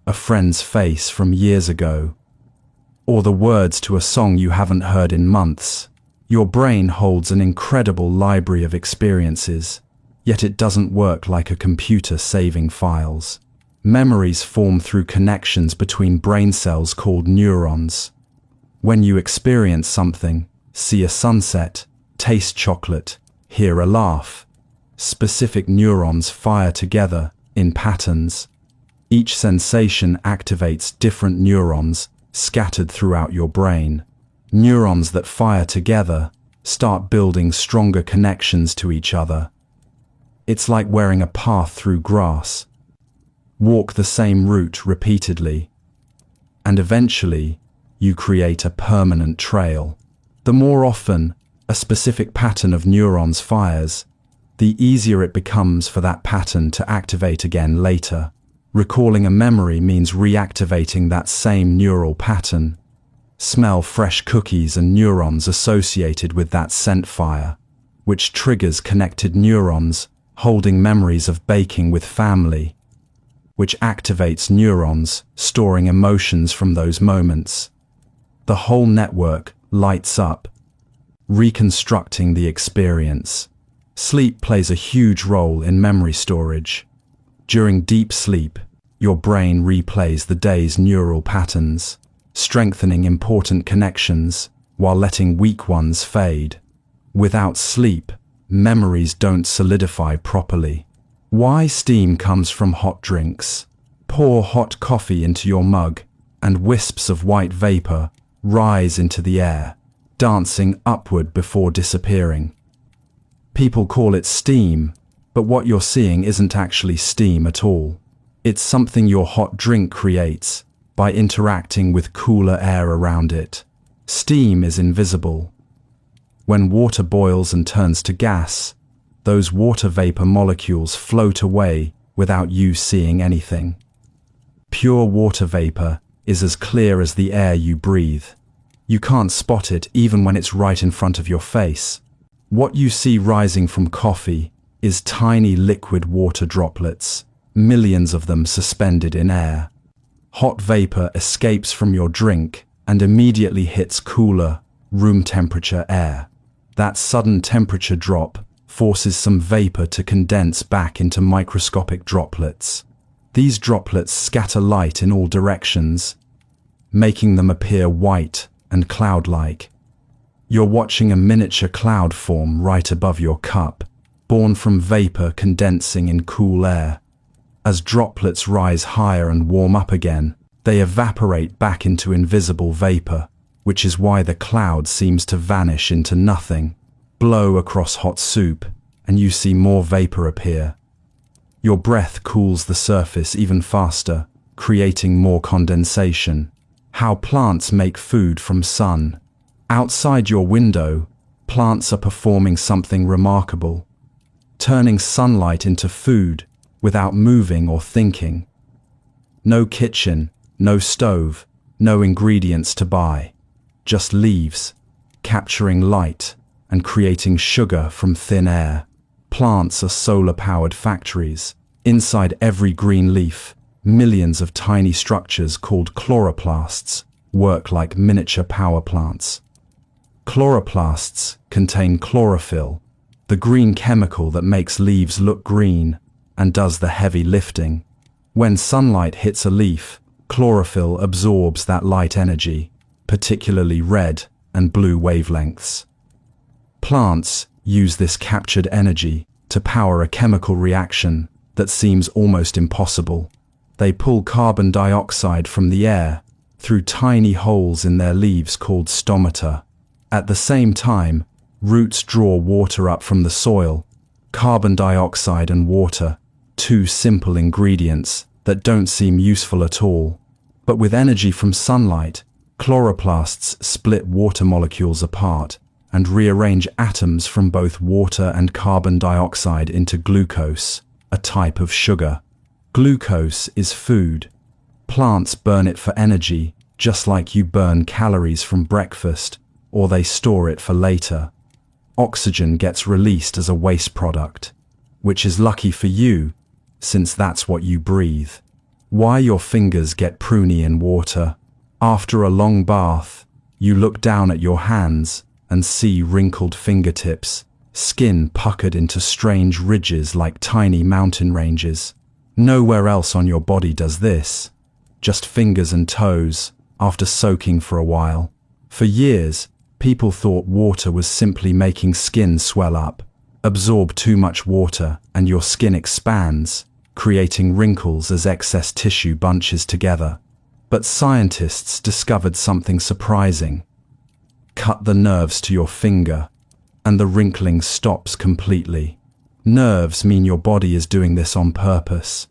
a friend's face from years ago, or the words to a song you haven't heard in months. Your brain holds an incredible library of experiences, yet it doesn't work like a computer saving files. Memories form through connections between brain cells called neurons. When you experience something, see a sunset, taste chocolate, hear a laugh, specific neurons fire together in patterns. Each sensation activates different neurons scattered throughout your brain. Neurons that fire together start building stronger connections to each other. It's like wearing a path through grass. Walk the same route repeatedly, and eventually you create a permanent trail. The more often a specific pattern of neurons fires, the easier it becomes for that pattern to activate again later. Recalling a memory means reactivating that same neural pattern. Smell fresh cookies and neurons associated with that scent fire, which triggers connected neurons holding memories of baking with family, which activates neurons storing emotions from those moments. The whole network lights up, reconstructing the experience. Sleep plays a huge role in memory storage. During deep sleep, your brain replays the day's neural patterns, strengthening important connections while letting weak ones fade. Without sleep, memories don't solidify properly. Why steam comes from hot drinks? Pour hot coffee into your mug, and wisps of white vapor rise into the air, dancing upward before disappearing. People call it steam, but what you're seeing isn't actually steam at all. It's something your hot drink creates by interacting with cooler air around it. Steam is invisible. When water boils and turns to gas, those water vapor molecules float away without you seeing anything. Pure water vapor is as clear as the air you breathe. You can't spot it even when it's right in front of your face. What you see rising from coffee is tiny liquid water droplets, millions of them suspended in air. Hot vapor escapes from your drink and immediately hits cooler, room temperature air. That sudden temperature drop forces some vapor to condense back into microscopic droplets. These droplets scatter light in all directions, making them appear white and cloud-like. You're watching a miniature cloud form right above your cup, born from vapor condensing in cool air. As droplets rise higher and warm up again, they evaporate back into invisible vapor, which is why the cloud seems to vanish into nothing. Blow across hot soup, and you see more vapor appear. Your breath cools the surface even faster, creating more condensation. How plants make food from sun. Outside your window, plants are performing something remarkable, turning sunlight into food without moving or thinking. No kitchen, no stove, no ingredients to buy. Just leaves, capturing light and creating sugar from thin air. Plants are solar-powered factories. Inside every green leaf, millions of tiny structures called chloroplasts work like miniature power plants. Chloroplasts contain chlorophyll, the green chemical that makes leaves look green and does the heavy lifting. When sunlight hits a leaf, chlorophyll absorbs that light energy, particularly red and blue wavelengths. Plants use this captured energy to power a chemical reaction that seems almost impossible. They pull carbon dioxide from the air through tiny holes in their leaves called stomata. At the same time, roots draw water up from the soil. Carbon dioxide and water, two simple ingredients that don't seem useful at all. But with energy from sunlight, chloroplasts split water molecules apart and rearrange atoms from both water and carbon dioxide into glucose, a type of sugar. Glucose is food. Plants burn it for energy, just like you burn calories from breakfast, or they store it for later. Oxygen gets released as a waste product, which is lucky for you, since that's what you breathe. Why your fingers get pruny in water. After a long bath, you look down at your hands and see wrinkled fingertips, skin puckered into strange ridges like tiny mountain ranges. Nowhere else on your body does this, just fingers and toes, after soaking for a while. For years, people thought water was simply making skin swell up. Absorb too much water and your skin expands, creating wrinkles as excess tissue bunches together. But scientists discovered something surprising. Cut the nerves to your finger, and the wrinkling stops completely. Nerves mean your body is doing this on purpose.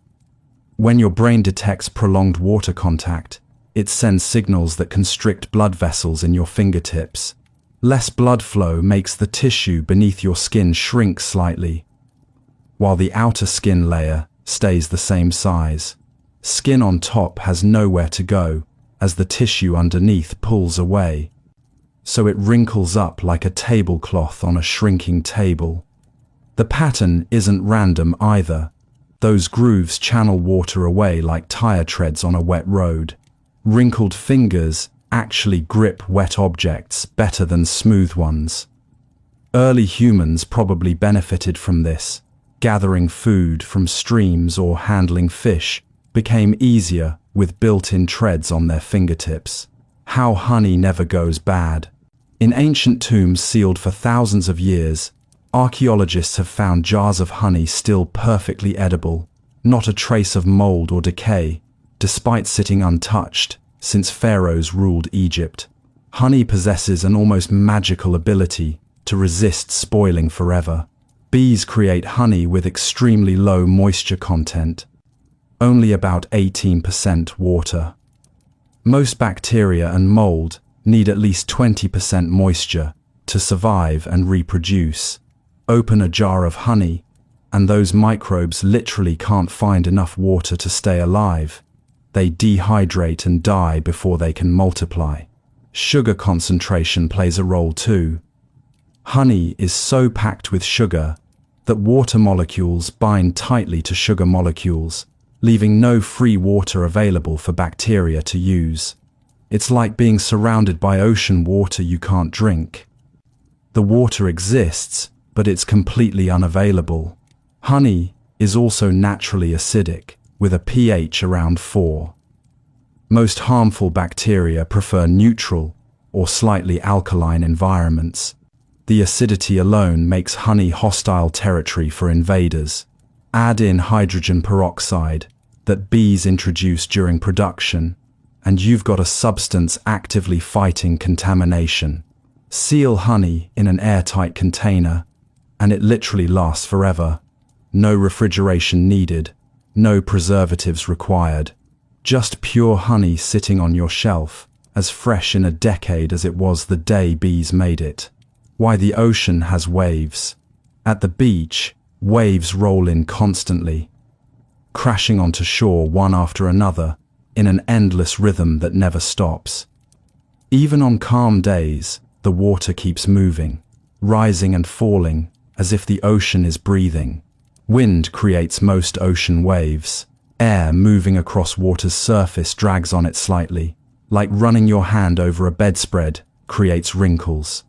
When your brain detects prolonged water contact, it sends signals that constrict blood vessels in your fingertips. Less blood flow makes the tissue beneath your skin shrink slightly, while the outer skin layer stays the same size. Skin on top has nowhere to go as the tissue underneath pulls away, so it wrinkles up like a tablecloth on a shrinking table. The pattern isn't random either. Those grooves channel water away like tire treads on a wet road. Wrinkled fingers actually grip wet objects better than smooth ones. Early humans probably benefited from this. Gathering food from streams or handling fish became easier with built-in treads on their fingertips. How honey never goes bad. In ancient tombs sealed for thousands of years, archaeologists have found jars of honey still perfectly edible, not a trace of mold or decay, despite sitting untouched since pharaohs ruled Egypt. Honey possesses an almost magical ability to resist spoiling forever. Bees create honey with extremely low moisture content, only about 18% water. Most bacteria and mold need at least 20% moisture to survive and reproduce. Open a jar of honey, and those microbes literally can't find enough water to stay alive. They dehydrate and die before they can multiply. Sugar concentration plays a role too. Honey is so packed with sugar that water molecules bind tightly to sugar molecules, leaving no free water available for bacteria to use. It's like being surrounded by ocean water you can't drink. The water exists, but it's completely unavailable. Honey is also naturally acidic, with a pH around 4. Most harmful bacteria prefer neutral or slightly alkaline environments. The acidity alone makes honey hostile territory for invaders. Add in hydrogen peroxide that bees introduce during production, and you've got a substance actively fighting contamination. Seal honey in an airtight container, and it literally lasts forever. No refrigeration needed, no preservatives required. Just pure honey sitting on your shelf, as fresh in a decade as it was the day bees made it. Why the ocean has waves. At the beach, waves roll in constantly, crashing onto shore one after another in an endless rhythm that never stops. Even on calm days, the water keeps moving, rising and falling as if the ocean is breathing. Wind creates most ocean waves. Air moving across water's surface drags on it slightly, like running your hand over a bedspread creates wrinkles.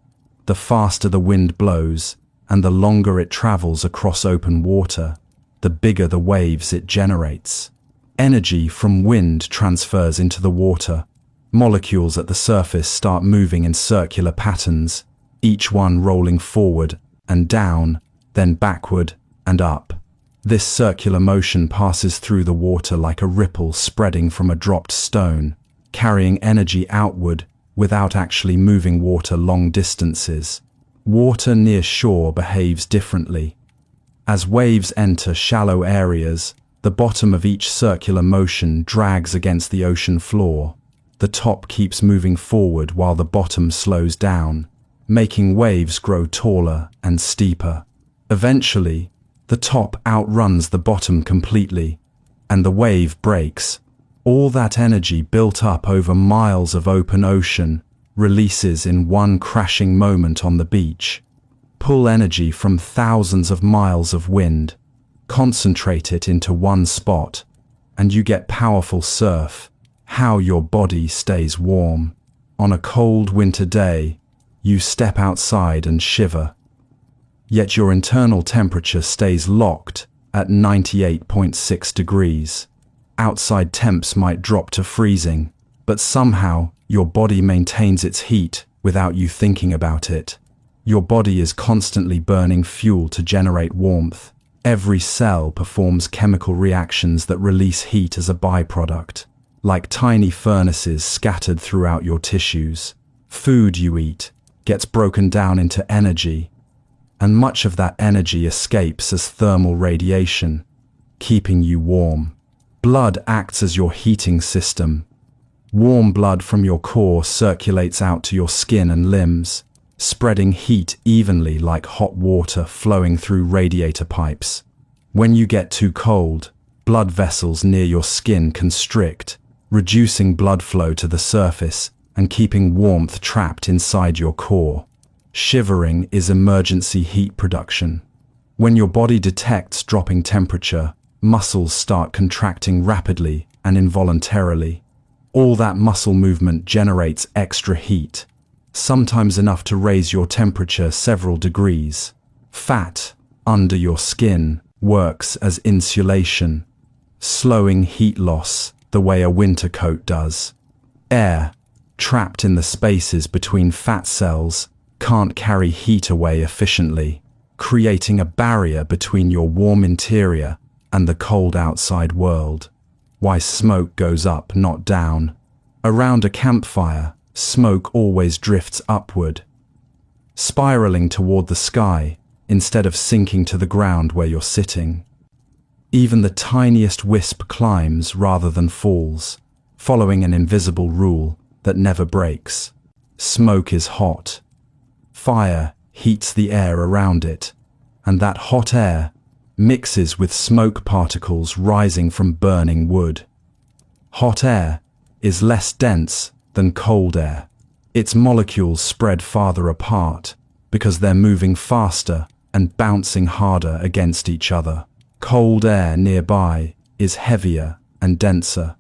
The faster the wind blows, and the longer it travels across open water, the bigger the waves it generates. Energy from wind transfers into the water. Molecules at the surface start moving in circular patterns, each one rolling forward and down, then backward and up. This circular motion passes through the water like a ripple spreading from a dropped stone, carrying energy outward without actually moving water long distances. Water near shore behaves differently. As waves enter shallow areas, the bottom of each circular motion drags against the ocean floor. The top keeps moving forward while the bottom slows down, making waves grow taller and steeper. Eventually, the top outruns the bottom completely, and the wave breaks. All that energy built up over miles of open ocean releases in one crashing moment on the beach. Pull energy from thousands of miles of wind, concentrate it into one spot, and you get powerful surf. How your body stays warm. On a cold winter day, you step outside and shiver. Yet your internal temperature stays locked at 98.6 degrees. Outside temps might drop to freezing, but somehow your body maintains its heat without you thinking about it. Your body is constantly burning fuel to generate warmth. Every cell performs chemical reactions that release heat as a byproduct, like tiny furnaces scattered throughout your tissues. Food you eat gets broken down into energy, and much of that energy escapes as thermal radiation, keeping you warm. Blood acts as your heating system. Warm blood from your core circulates out to your skin and limbs, spreading heat evenly like hot water flowing through radiator pipes. When you get too cold, blood vessels near your skin constrict, reducing blood flow to the surface and keeping warmth trapped inside your core. Shivering is emergency heat production. When your body detects dropping temperature, muscles start contracting rapidly and involuntarily. All that muscle movement generates extra heat, sometimes enough to raise your temperature several degrees. Fat under your skin works as insulation, slowing heat loss the way a winter coat does. Air, trapped in the spaces between fat cells, can't carry heat away efficiently, creating a barrier between your warm interior and the cold outside world. Why smoke goes up, not down. Around a campfire, smoke always drifts upward, spiraling toward the sky instead of sinking to the ground where you're sitting. Even the tiniest wisp climbs rather than falls, following an invisible rule that never breaks. Smoke is hot. Fire heats the air around it, and that hot air mixes with smoke particles rising from burning wood. Hot air is less dense than cold air. Its molecules spread farther apart because they're moving faster and bouncing harder against each other. Cold air nearby is heavier and denser.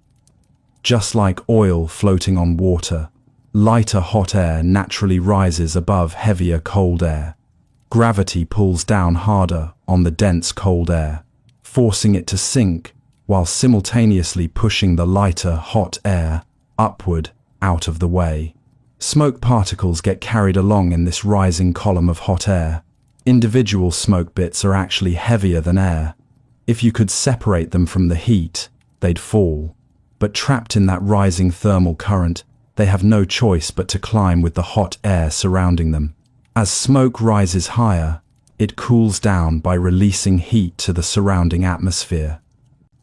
Just like oil floating on water, lighter hot air naturally rises above heavier cold air. Gravity pulls down harder on the dense cold air, forcing it to sink while simultaneously pushing the lighter hot air upward out of the way. Smoke particles get carried along in this rising column of hot air. Individual smoke bits are actually heavier than air. If you could separate them from the heat, they'd fall. But trapped in that rising thermal current, they have no choice but to climb with the hot air surrounding them. As smoke rises higher, it cools down by releasing heat to the surrounding atmosphere.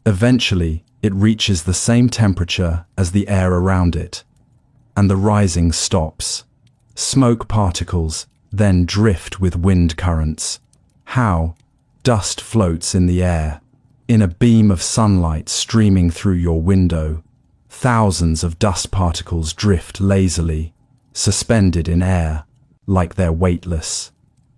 Eventually, it reaches the same temperature as the air around it, and the rising stops. Smoke particles then drift with wind currents. How? Dust floats in the air. In a beam of sunlight streaming through your window, thousands of dust particles drift lazily, suspended in air, like they're weightless.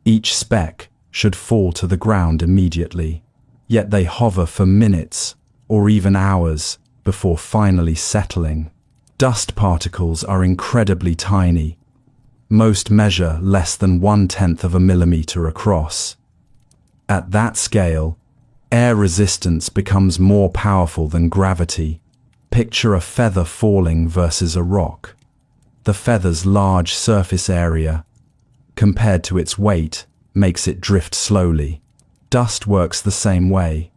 Each speck should fall to the ground immediately, yet they hover for minutes or even hours before finally settling. Dust particles are incredibly tiny. Most measure less than 1/10 of a millimeter across. At that scale, air resistance becomes more powerful than gravity. Picture a feather falling versus a rock. The feather's large surface area, compared to its weight, makes it drift slowly. Dust works the same way.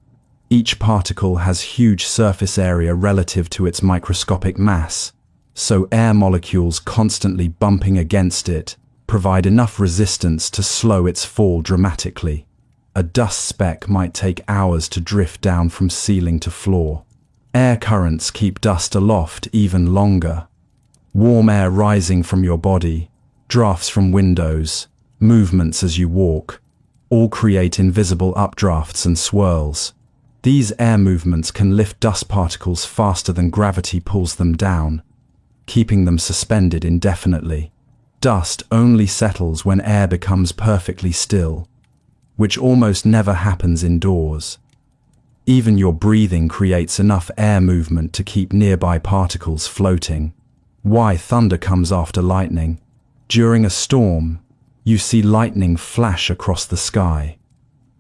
Each particle has huge surface area relative to its microscopic mass, so air molecules constantly bumping against it provide enough resistance to slow its fall dramatically. A dust speck might take hours to drift down from ceiling to floor. Air currents keep dust aloft even longer. Warm air rising from your body, drafts from windows, movements as you walk, all create invisible updrafts and swirls. These air movements can lift dust particles faster than gravity pulls them down, keeping them suspended indefinitely. Dust only settles when air becomes perfectly still, which almost never happens indoors. Even your breathing creates enough air movement to keep nearby particles floating. Why thunder comes after lightning? During a storm, you see lightning flash across the sky.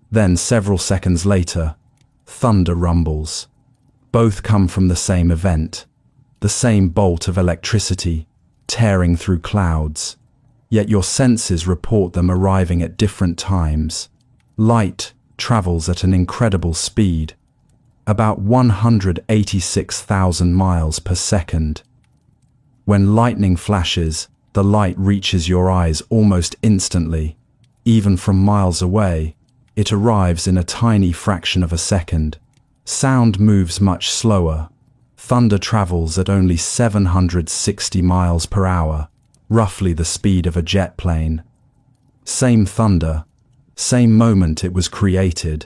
Then, several seconds later, thunder rumbles. Both come from the same event, the same bolt of electricity tearing through clouds. Yet your senses report them arriving at different times. Light travels at an incredible speed, about 186,000 miles per second. When lightning flashes, the light reaches your eyes almost instantly, Even from miles away, it arrives in a tiny fraction of a second. Sound moves much slower. Thunder travels at only 760 miles per hour, roughly the speed of a jet plane. Same thunder, same moment it was created,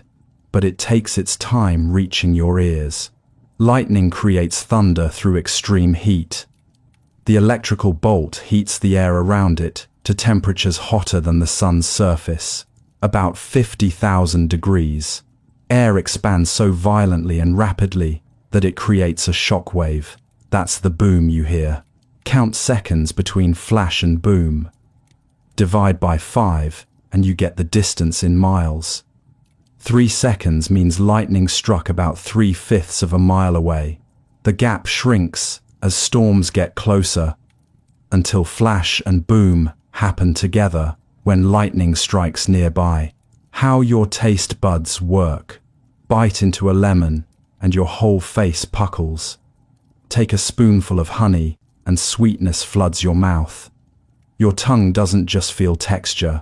but it takes its time reaching your ears. Lightning creates thunder through extreme heat. The electrical bolt heats the air around it to temperatures hotter than the sun's surface, about 50,000 degrees. Air expands so violently and rapidly that it creates a shock wave. That's the boom you hear. Count seconds between flash and boom. Divide by 5 and you get the distance in miles. 3 seconds means lightning struck about 3/5 of a mile away. The gap shrinks as storms get closer, until flash and boom happen together when lightning strikes nearby. How your taste buds work. Bite into a lemon and your whole face puckles. Take a spoonful of honey and sweetness floods your mouth. Your tongue doesn't just feel texture.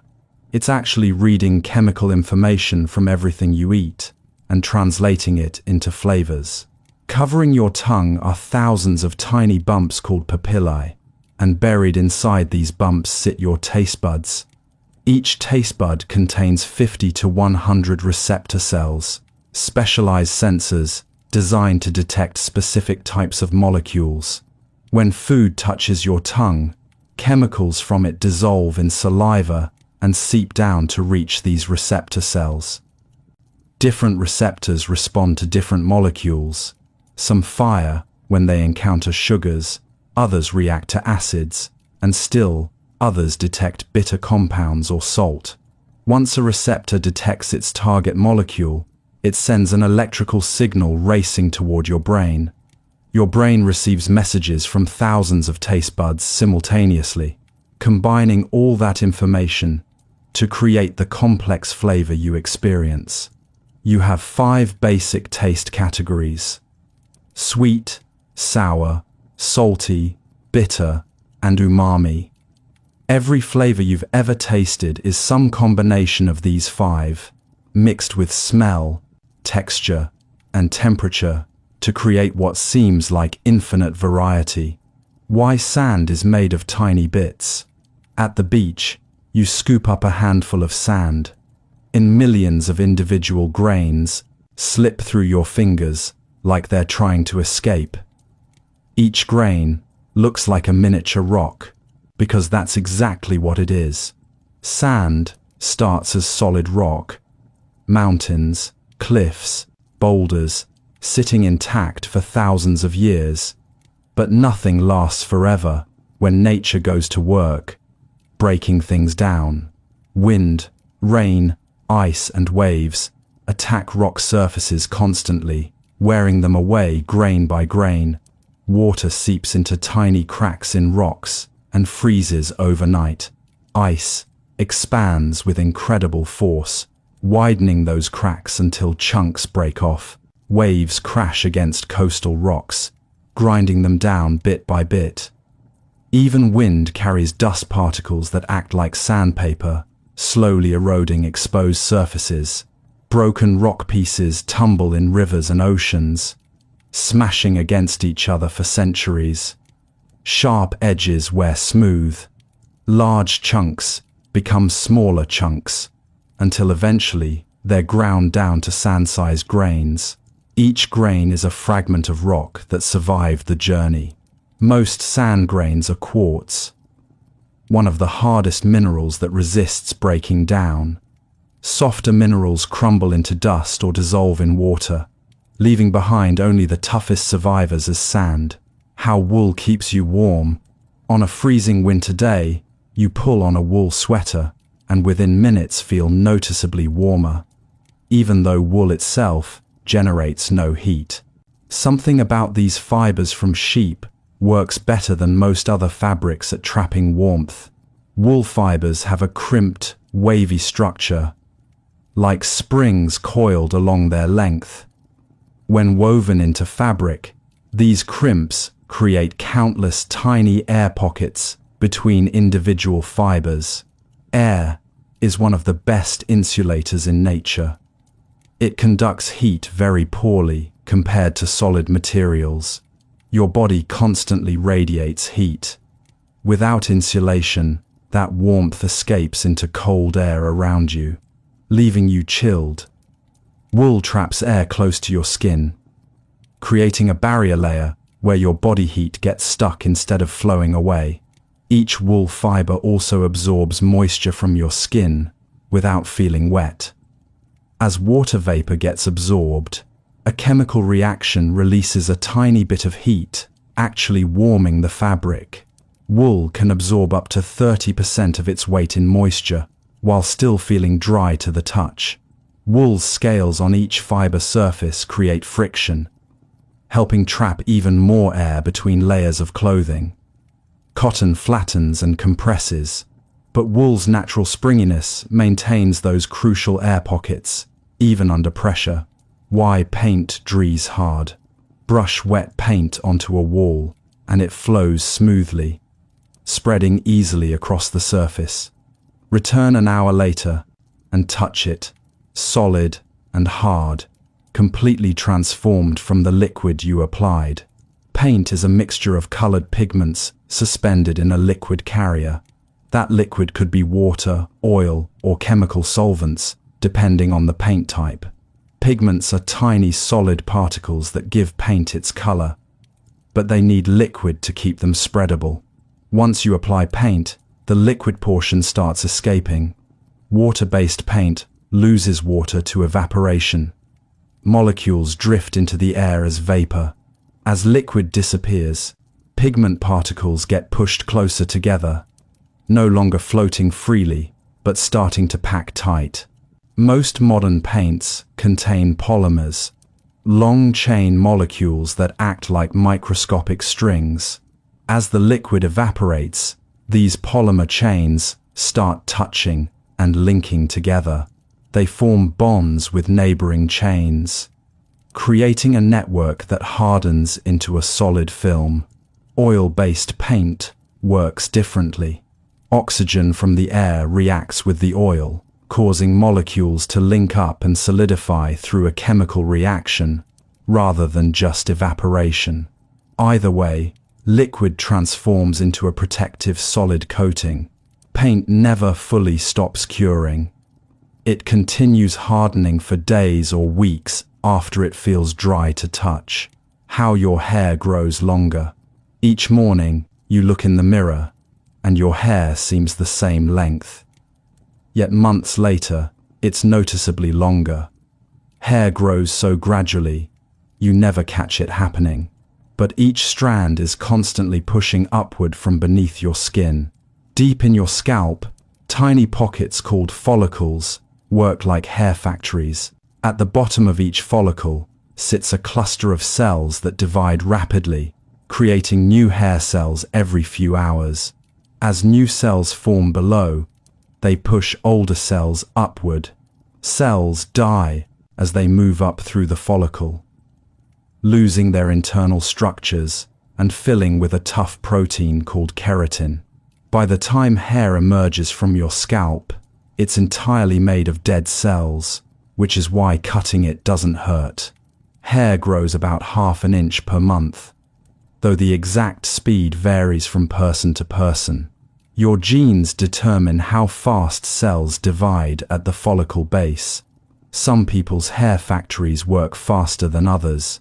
It's actually reading chemical information from everything you eat and translating it into flavors. Covering your tongue are thousands of tiny bumps called papillae, and buried inside these bumps sit your taste buds. Each taste bud contains 50 to 100 receptor cells, specialized sensors designed to detect specific types of molecules. When food touches your tongue, chemicals from it dissolve in saliva and seep down to reach these receptor cells. Different receptors respond to different molecules. Some fire when they encounter sugars, others react to acids, and still others detect bitter compounds or salt. Once a receptor detects its target molecule, it sends an electrical signal racing toward your brain. Your brain receives messages from thousands of taste buds simultaneously, combining all that information to create the complex flavor you experience. You have 5 basic taste categories: sweet, sour, salty, bitter, and umami. Every flavor you've ever tasted is some combination of these 5, mixed with smell, texture, and temperature to create what seems like infinite variety. Why sand is made of tiny bits. At the beach, you scoop up a handful of sand. In millions of individual grains, slip through your fingers like they're trying to escape. Each grain looks like a miniature rock, because that's exactly what it is. Sand starts as solid rock. Mountains, cliffs, boulders, sitting intact for thousands of years. But nothing lasts forever when nature goes to work, breaking things down. Wind, rain, ice, and waves attack rock surfaces constantly, wearing them away grain by grain. Water seeps into tiny cracks in rocks and freezes overnight. Ice expands with incredible force, widening those cracks until chunks break off. Waves crash against coastal rocks, grinding them down bit by bit. Even wind carries dust particles that act like sandpaper, slowly eroding exposed surfaces. Broken rock pieces tumble in rivers and oceans, smashing against each other for centuries. Sharp edges wear smooth. Large chunks become smaller chunks, until eventually they're ground down to sand-sized grains. Each grain is a fragment of rock that survived the journey. Most sand grains are quartz, one of the hardest minerals that resists breaking down. Softer minerals crumble into dust or dissolve in water, leaving behind only the toughest survivors as sand. How wool keeps you warm. On a freezing winter day, you pull on a wool sweater and within minutes feel noticeably warmer, even though wool itself generates no heat. Something about these fibers from sheep works better than most other fabrics at trapping warmth. Wool fibers have a crimped, wavy structure, like springs coiled along their length. When woven into fabric, these crimps create countless tiny air pockets between individual fibers. Air is one of the best insulators in nature. It conducts heat very poorly compared to solid materials. Your body constantly radiates heat. Without insulation, that warmth escapes into cold air around you, leaving you chilled. Wool traps air close to your skin, creating a barrier layer where your body heat gets stuck instead of flowing away. Each wool fiber also absorbs moisture from your skin without feeling wet. As water vapor gets absorbed, a chemical reaction releases a tiny bit of heat, actually warming the fabric. Wool can absorb up to 30% of its weight in moisture while still feeling dry to the touch. Wool's scales on each fiber surface create friction, helping trap even more air between layers of clothing. Cotton flattens and compresses, but wool's natural springiness maintains those crucial air pockets, even under pressure. Why paint dries hard? Brush wet paint onto a wall, and it flows smoothly, spreading easily across the surface. Return an hour later and touch it, solid and hard, completely transformed from the liquid you applied. Paint is a mixture of colored pigments suspended in a liquid carrier. That liquid could be water, oil, or chemical solvents, depending on the paint type. Pigments are tiny solid particles that give paint its color, but they need liquid to keep them spreadable. Once you apply paint, the liquid portion starts escaping. Water-based paint loses water to evaporation. Molecules drift into the air as vapor. As liquid disappears, pigment particles get pushed closer together, no longer floating freely, but starting to pack tight. Most modern paints contain polymers, long-chain molecules that act like microscopic strings. As the liquid evaporates, these polymer chains start touching and linking together. They form bonds with neighboring chains, creating a network that hardens into a solid film. Oil-based paint works differently. Oxygen from the air reacts with the oil, causing molecules to link up and solidify through a chemical reaction, rather than just evaporation. Either way, liquid transforms into a protective solid coating. Paint never fully stops curing. It continues hardening for days or weeks after it feels dry to touch. How your hair grows longer. Each morning, you look in the mirror, and your hair seems the same length. Yet months later, it's noticeably longer. Hair grows so gradually, you never catch it happening. But each strand is constantly pushing upward from beneath your skin. Deep in your scalp, tiny pockets called follicles work like hair factories. At the bottom of each follicle sits a cluster of cells that divide rapidly, creating new hair cells every few hours. As new cells form below, they push older cells upward. Cells die as they move up through the follicle, losing their internal structures and filling with a tough protein called keratin. By the time hair emerges from your scalp, it's entirely made of dead cells, which is why cutting it doesn't hurt. Hair grows about 1/2 inch per month, though the exact speed varies from person to person. Your genes determine how fast cells divide at the follicle base. Some people's hair factories work faster than others.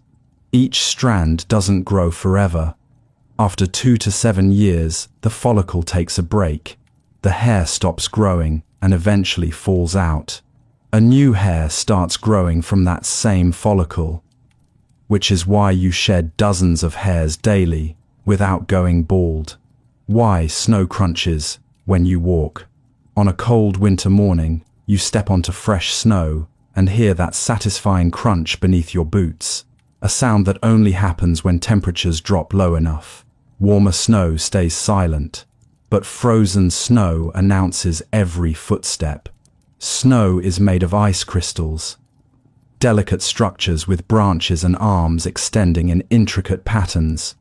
Each strand doesn't grow forever. After 2 to 7 years, the follicle takes a break. The hair stops growing and eventually falls out. A new hair starts growing from that same follicle, which is why you shed dozens of hairs daily without going bald. Why snow crunches when you walk. On a cold winter morning, you step onto fresh snow and hear that satisfying crunch beneath your boots, a sound that only happens when temperatures drop low enough. Warmer snow stays silent, but frozen snow announces every footstep. Snow is made of ice crystals, delicate structures with branches and arms extending in intricate patterns.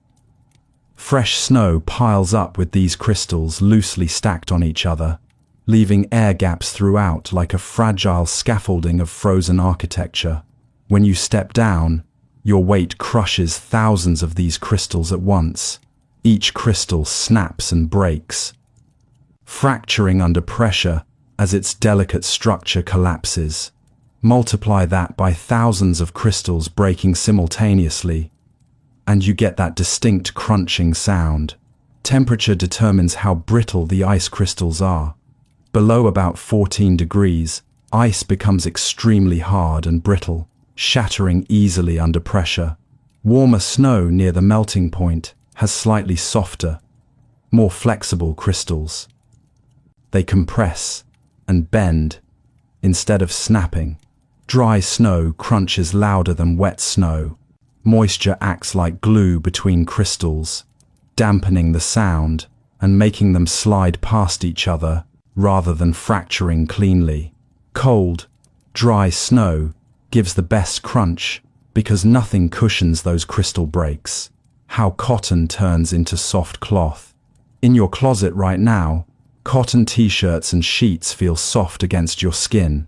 Fresh snow piles up with these crystals loosely stacked on each other. leaving air gaps throughout like a fragile scaffolding of frozen architecture. When you step down, your weight crushes thousands of these crystals at once. Each crystal snaps and breaks, fracturing under pressure as its delicate structure collapses. Multiply that by thousands of crystals breaking simultaneously, and you get that distinct crunching sound. Temperature determines how brittle the ice crystals are. Below about 14 degrees, ice becomes extremely hard and brittle, shattering easily under pressure. Warmer snow near the melting point has slightly softer, more flexible crystals. They compress and bend instead of snapping. Dry snow crunches louder than wet snow. Moisture acts like glue between crystals, dampening the sound and making them slide past each other rather than fracturing cleanly. Cold, dry snow gives the best crunch because nothing cushions those crystal breaks. How cotton turns into soft cloth. In your closet right now, cotton t-shirts and sheets feel soft against your skin.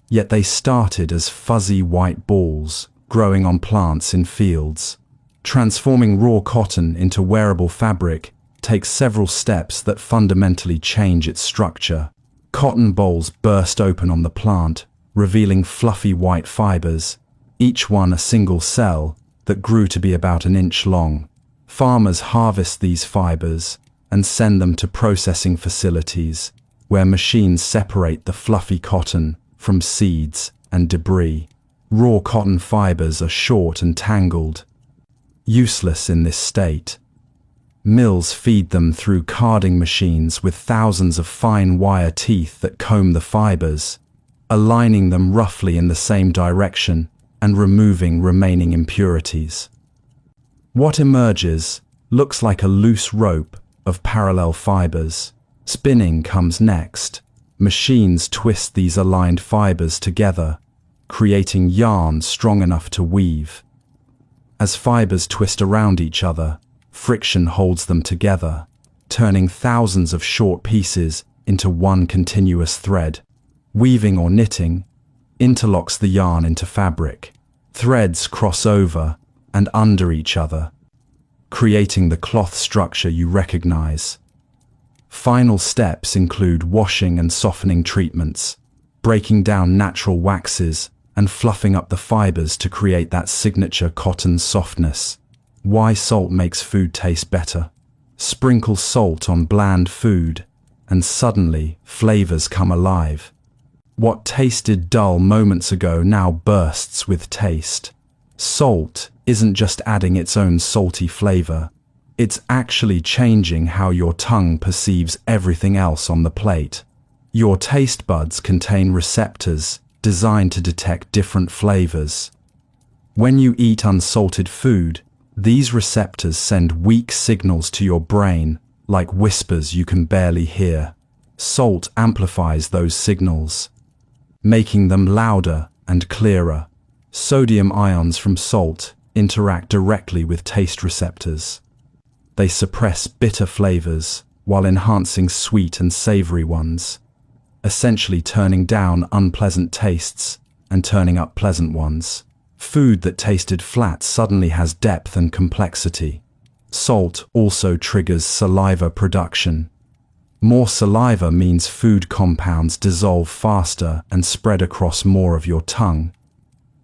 Yet they started as fuzzy white balls growing on plants in fields. Transforming raw cotton into wearable fabric takes several steps that fundamentally change its structure. Cotton bolls burst open on the plant, revealing fluffy white fibers, each one a single cell that grew to be about an inch long. Farmers harvest these fibers and send them to processing facilities, where machines separate the fluffy cotton from seeds and debris. Raw cotton fibers are short and tangled, useless in this state. Mills feed them through carding machines with thousands of fine wire teeth that comb the fibers, aligning them roughly in the same direction and removing remaining impurities. What emerges looks like a loose rope of parallel fibers. Spinning comes next. Machines twist these aligned fibers together, creating yarn strong enough to weave. As fibers twist around each other, friction holds them together, turning thousands of short pieces into one continuous thread. Weaving or knitting interlocks the yarn into fabric. Threads cross over and under each other, creating the cloth structure you recognize. Final steps include washing and softening treatments, breaking down natural waxes and fluffing up the fibers to create that signature cotton softness. Why salt makes food taste better. Sprinkle salt on bland food, and suddenly flavors come alive. What tasted dull moments ago now bursts with taste. Salt isn't just adding its own salty flavor. It's actually changing how your tongue perceives everything else on the plate. Your taste buds contain receptors designed to detect different flavors. When you eat unsalted food, these receptors send weak signals to your brain, like whispers you can barely hear. Salt amplifies those signals, making them louder and clearer. Sodium ions from salt interact directly with taste receptors. They suppress bitter flavors while enhancing sweet and savory ones, essentially turning down unpleasant tastes and turning up pleasant ones. Food that tasted flat suddenly has depth and complexity. Salt also triggers saliva production. More saliva means food compounds dissolve faster and spread across more of your tongue,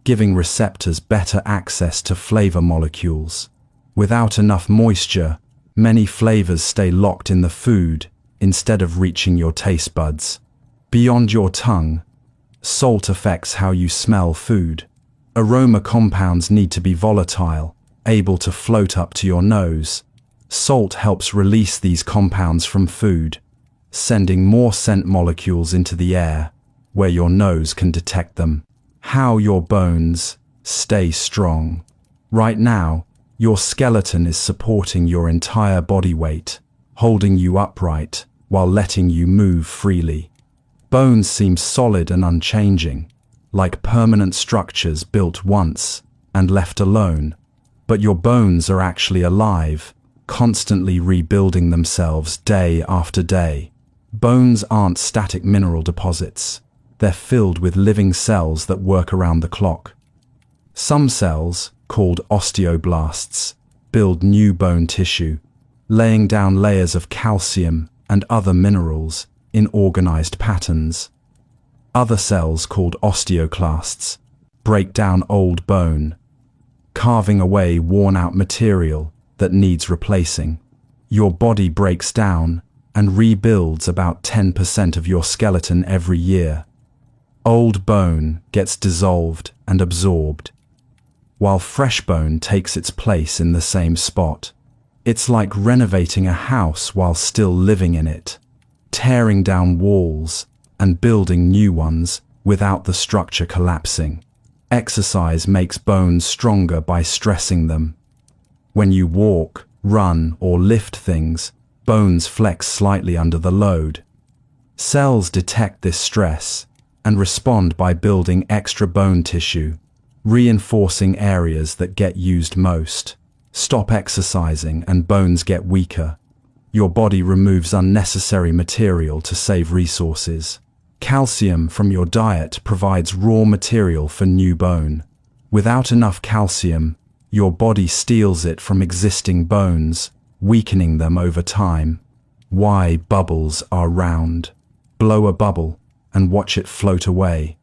giving receptors better access to flavor molecules. Without enough moisture, many flavors stay locked in the food instead of reaching your taste buds. Beyond your tongue, salt affects how you smell food. Aroma compounds need to be volatile, able to float up to your nose. Salt helps release these compounds from food, sending more scent molecules into the air, where your nose can detect them. How your bones stay strong. Right now, your skeleton is supporting your entire body weight, holding you upright while letting you move freely. Bones seem solid and unchanging, like permanent structures built once and left alone. But your bones are actually alive, constantly rebuilding themselves day after day. Bones aren't static mineral deposits. They're filled with living cells that work around the clock. Some cells, called osteoblasts, build new bone tissue, laying down layers of calcium and other minerals in organized patterns. Other cells, called osteoclasts, break down old bone, carving away worn-out material that needs replacing. Your body breaks down and rebuilds about 10% of your skeleton every year. Old bone gets dissolved and absorbed, while fresh bone takes its place in the same spot. It's like renovating a house while still living in it, tearing down walls and building new ones without the structure collapsing. Exercise makes bones stronger by stressing them. When you walk, run, or lift things, bones flex slightly under the load. Cells detect this stress and respond by building extra bone tissue, reinforcing areas that get used most. Stop exercising and bones get weaker. Your body removes unnecessary material to save resources. Calcium from your diet provides raw material for new bone. Without enough calcium, your body steals it from existing bones, weakening them over time. Why bubbles are round. Blow a bubble and watch it float away.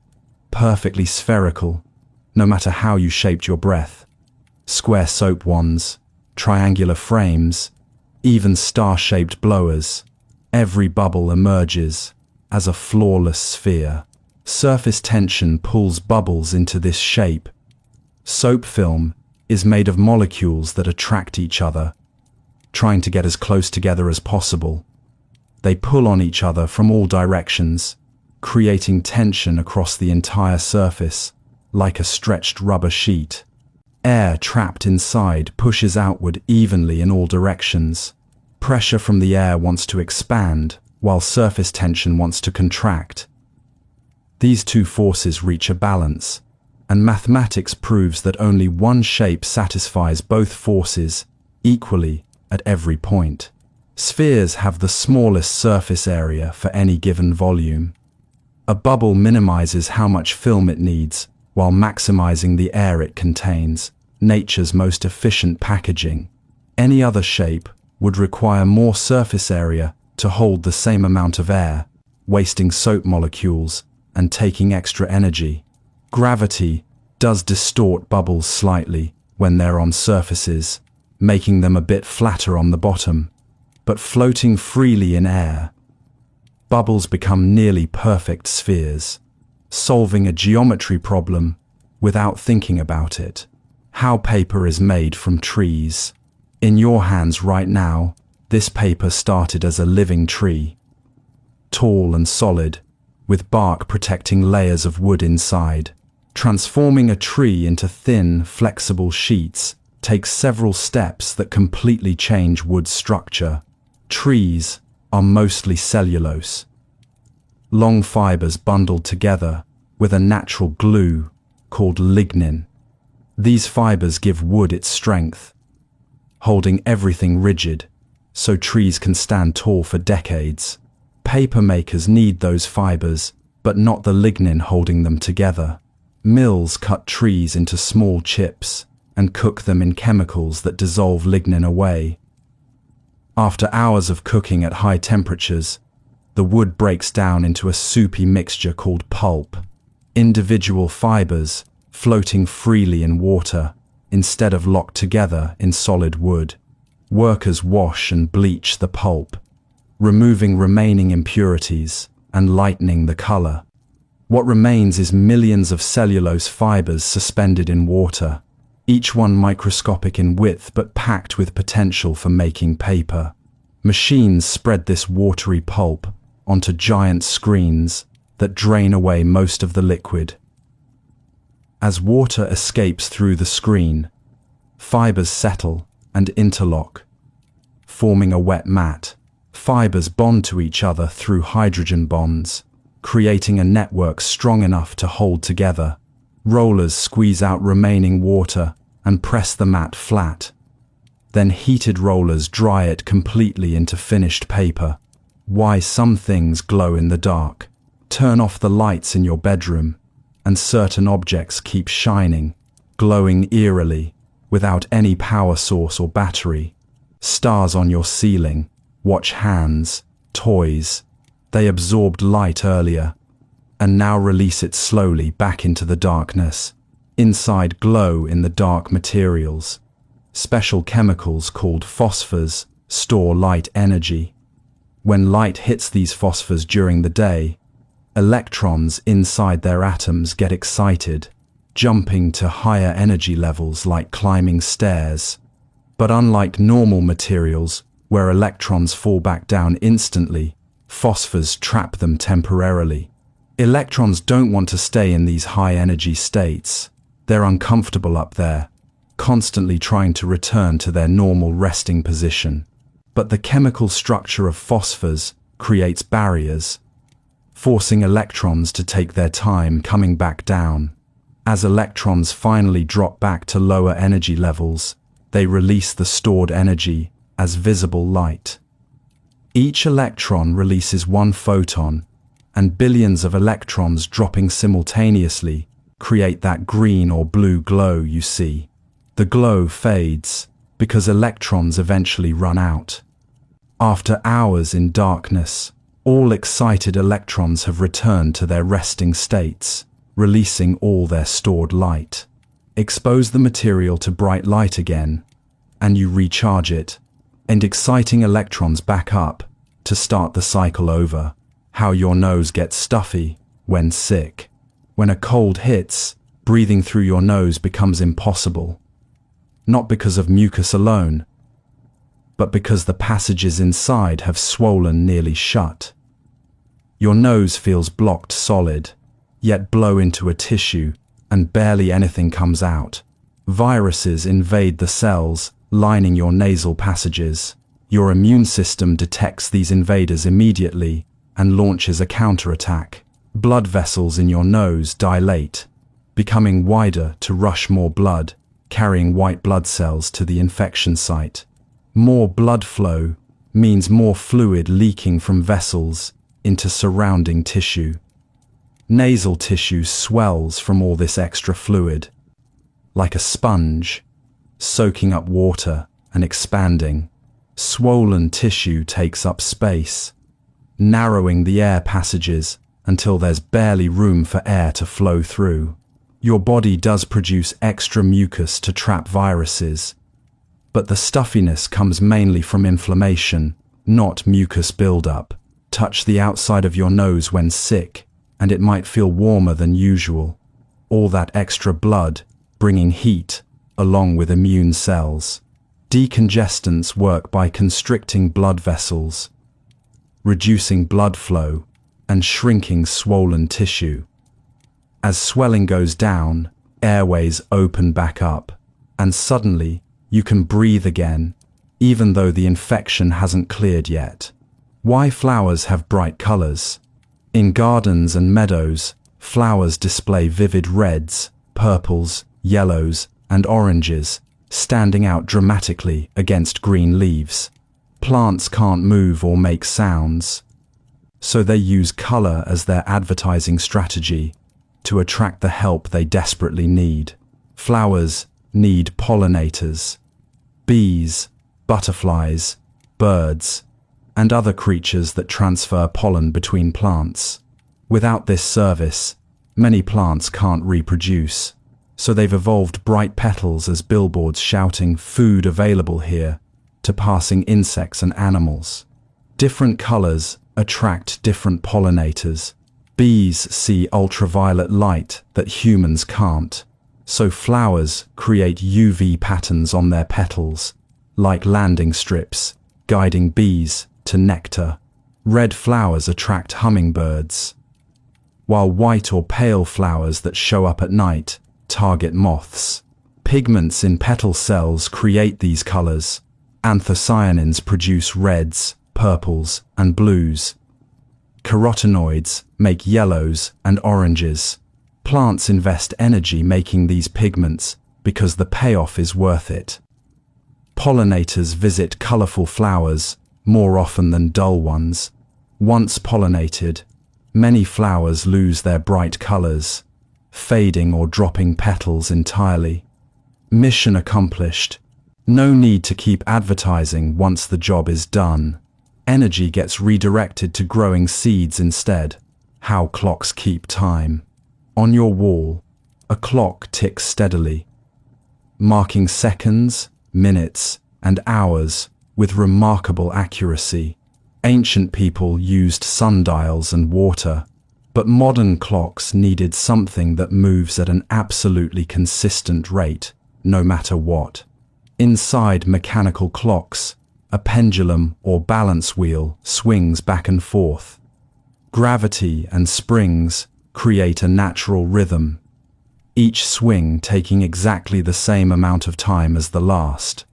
Perfectly spherical, no matter how you shaped your breath. Square soap wands, triangular frames, even star-shaped blowers. Every bubble emerges as a flawless sphere. Surface tension pulls bubbles into this shape. Soap film is made of molecules that attract each other, trying to get as close together as possible. They pull on each other from all directions, creating tension across the entire surface, like a stretched rubber sheet. Air trapped inside pushes outward evenly in all directions. Pressure from the air wants to expand, while surface tension wants to contract. These two forces reach a balance, and mathematics proves that only one shape satisfies both forces equally at every point. Spheres have the smallest surface area for any given volume. A bubble minimizes how much film it needs, while maximizing the air it contains, nature's most efficient packaging. Any other shape would require more surface area to hold the same amount of air, wasting soap molecules and taking extra energy. Gravity does distort bubbles slightly when they're on surfaces, making them a bit flatter on the bottom, but floating freely in air, bubbles become nearly perfect spheres, solving a geometry problem without thinking about it. How paper is made from trees. In your hands right now, this paper started as a living tree, tall and solid, with bark protecting layers of wood inside. Transforming a tree into thin, flexible sheets takes several steps that completely change wood's structure. Trees are mostly cellulose, long fibers bundled together with a natural glue called lignin. These fibers give wood its strength, holding everything rigid so trees can stand tall for decades. Paper makers need those fibers, but not the lignin holding them together. Mills cut trees into small chips and cook them in chemicals that dissolve lignin away. After hours of cooking at high temperatures, the wood breaks down into a soupy mixture called pulp. Individual fibers floating freely in water instead of locked together in solid wood. Workers wash and bleach the pulp, removing remaining impurities and lightening the color. What remains is millions of cellulose fibers suspended in water, each one microscopic in width but packed with potential for making paper. Machines spread this watery pulp onto giant screens that drain away most of the liquid. As water escapes through the screen, fibers settle and interlock, forming a wet mat. Fibers bond to each other through hydrogen bonds, creating a network strong enough to hold together. Rollers squeeze out remaining water and press the mat flat. Then heated rollers dry it completely into finished paper. why some things glow in the dark. Turn off the lights in your bedroom, and certain objects keep shining, glowing eerily, without any power source or battery. Stars on your ceiling, watch hands, toys. They absorbed light earlier, and now release it slowly back into the darkness. Inside glow in the dark materials. Special chemicals called phosphors store light energy. When light hits these phosphors during the day, electrons inside their atoms get excited, jumping to higher energy levels like climbing stairs. But unlike normal materials, where electrons fall back down instantly, phosphors trap them temporarily. Electrons don't want to stay in these high energy states. They're uncomfortable up there, constantly trying to return to their normal resting position. But the chemical structure of phosphors creates barriers, forcing electrons to take their time coming back down. As electrons finally drop back to lower energy levels, they release the stored energy as visible light. Each electron releases one photon, and billions of electrons dropping simultaneously create that green or blue glow you see. The glow fades because electrons eventually run out. After hours in darkness, all excited electrons have returned to their resting states, releasing all their stored light. Expose the material to bright light again, and you recharge it, and exciting electrons back up to start the cycle over. How your nose gets stuffy when sick. When a cold hits, breathing through your nose becomes impossible. Not because of mucus alone, but because the passages inside have swollen nearly shut. Your nose feels blocked solid, yet blow into a tissue and barely anything comes out. Viruses invade the cells lining your nasal passages. Your immune system detects these invaders immediately and launches a counterattack. Blood vessels in your nose dilate, becoming wider to rush more blood, carrying white blood cells to the infection site. More blood flow means more fluid leaking from vessels into surrounding tissue. Nasal tissue swells from all this extra fluid, like a sponge, soaking up water and expanding. Swollen tissue takes up space, narrowing the air passages until there's barely room for air to flow through. Your body does produce extra mucus to trap viruses, but the stuffiness comes mainly from inflammation, not mucus buildup. Touch the outside of your nose when sick, and it might feel warmer than usual. All that extra blood, bringing heat, along with immune cells. Decongestants work by constricting blood vessels, reducing blood flow, and shrinking swollen tissue. As swelling goes down, airways open back up, and suddenly you can breathe again, even though the infection hasn't cleared yet. Why flowers have bright colors? In gardens and meadows, flowers display vivid reds, purples, yellows, and oranges, standing out dramatically against green leaves. Plants can't move or make sounds, so they use color as their advertising strategy to attract the help they desperately need. Flowers need pollinators, bees, butterflies, birds, and other creatures that transfer pollen between plants. Without this service, many plants can't reproduce, so they've evolved bright petals as billboards shouting "food available here" to passing insects and animals. Different colors attract different pollinators. Bees see ultraviolet light that humans can't, so flowers create UV patterns on their petals, like landing strips, guiding bees to nectar. Red flowers attract hummingbirds, while white or pale flowers that show up at night target moths. Pigments in petal cells create these colors. Anthocyanins produce reds, purples, and blues. Carotenoids make yellows and oranges. Plants invest energy making these pigments because the payoff is worth it. Pollinators visit colorful flowers more often than dull ones, Once pollinated, many flowers lose their bright colors, fading or dropping petals entirely. Mission accomplished. No need to keep advertising once the job is done. Energy gets redirected to growing seeds instead. How clocks keep time. On your wall, a clock ticks steadily, marking seconds, minutes, and hours with remarkable accuracy. Ancient people used sundials and water, but modern clocks needed something that moves at an absolutely consistent rate, no matter what. Inside mechanical clocks, a pendulum or balance wheel swings back and forth. Gravity and springs create a natural rhythm, each swing taking exactly the same amount of time as the last.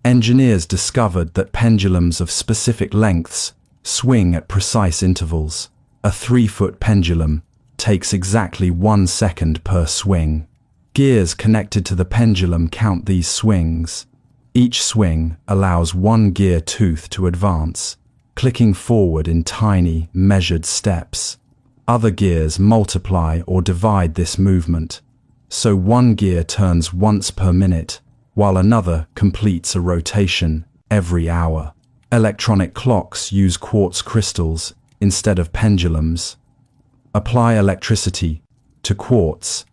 Engineers discovered that pendulums of specific lengths swing at precise intervals. A 3-foot pendulum takes exactly 1 second per swing. Gears connected to the pendulum count these swings. Each swing allows one gear tooth to advance, clicking forward in tiny, measured steps. Other gears multiply or divide this movement, so one gear turns once per minute, while another completes a rotation every hour. Electronic clocks use quartz crystals instead of pendulums. Apply electricity to quartz,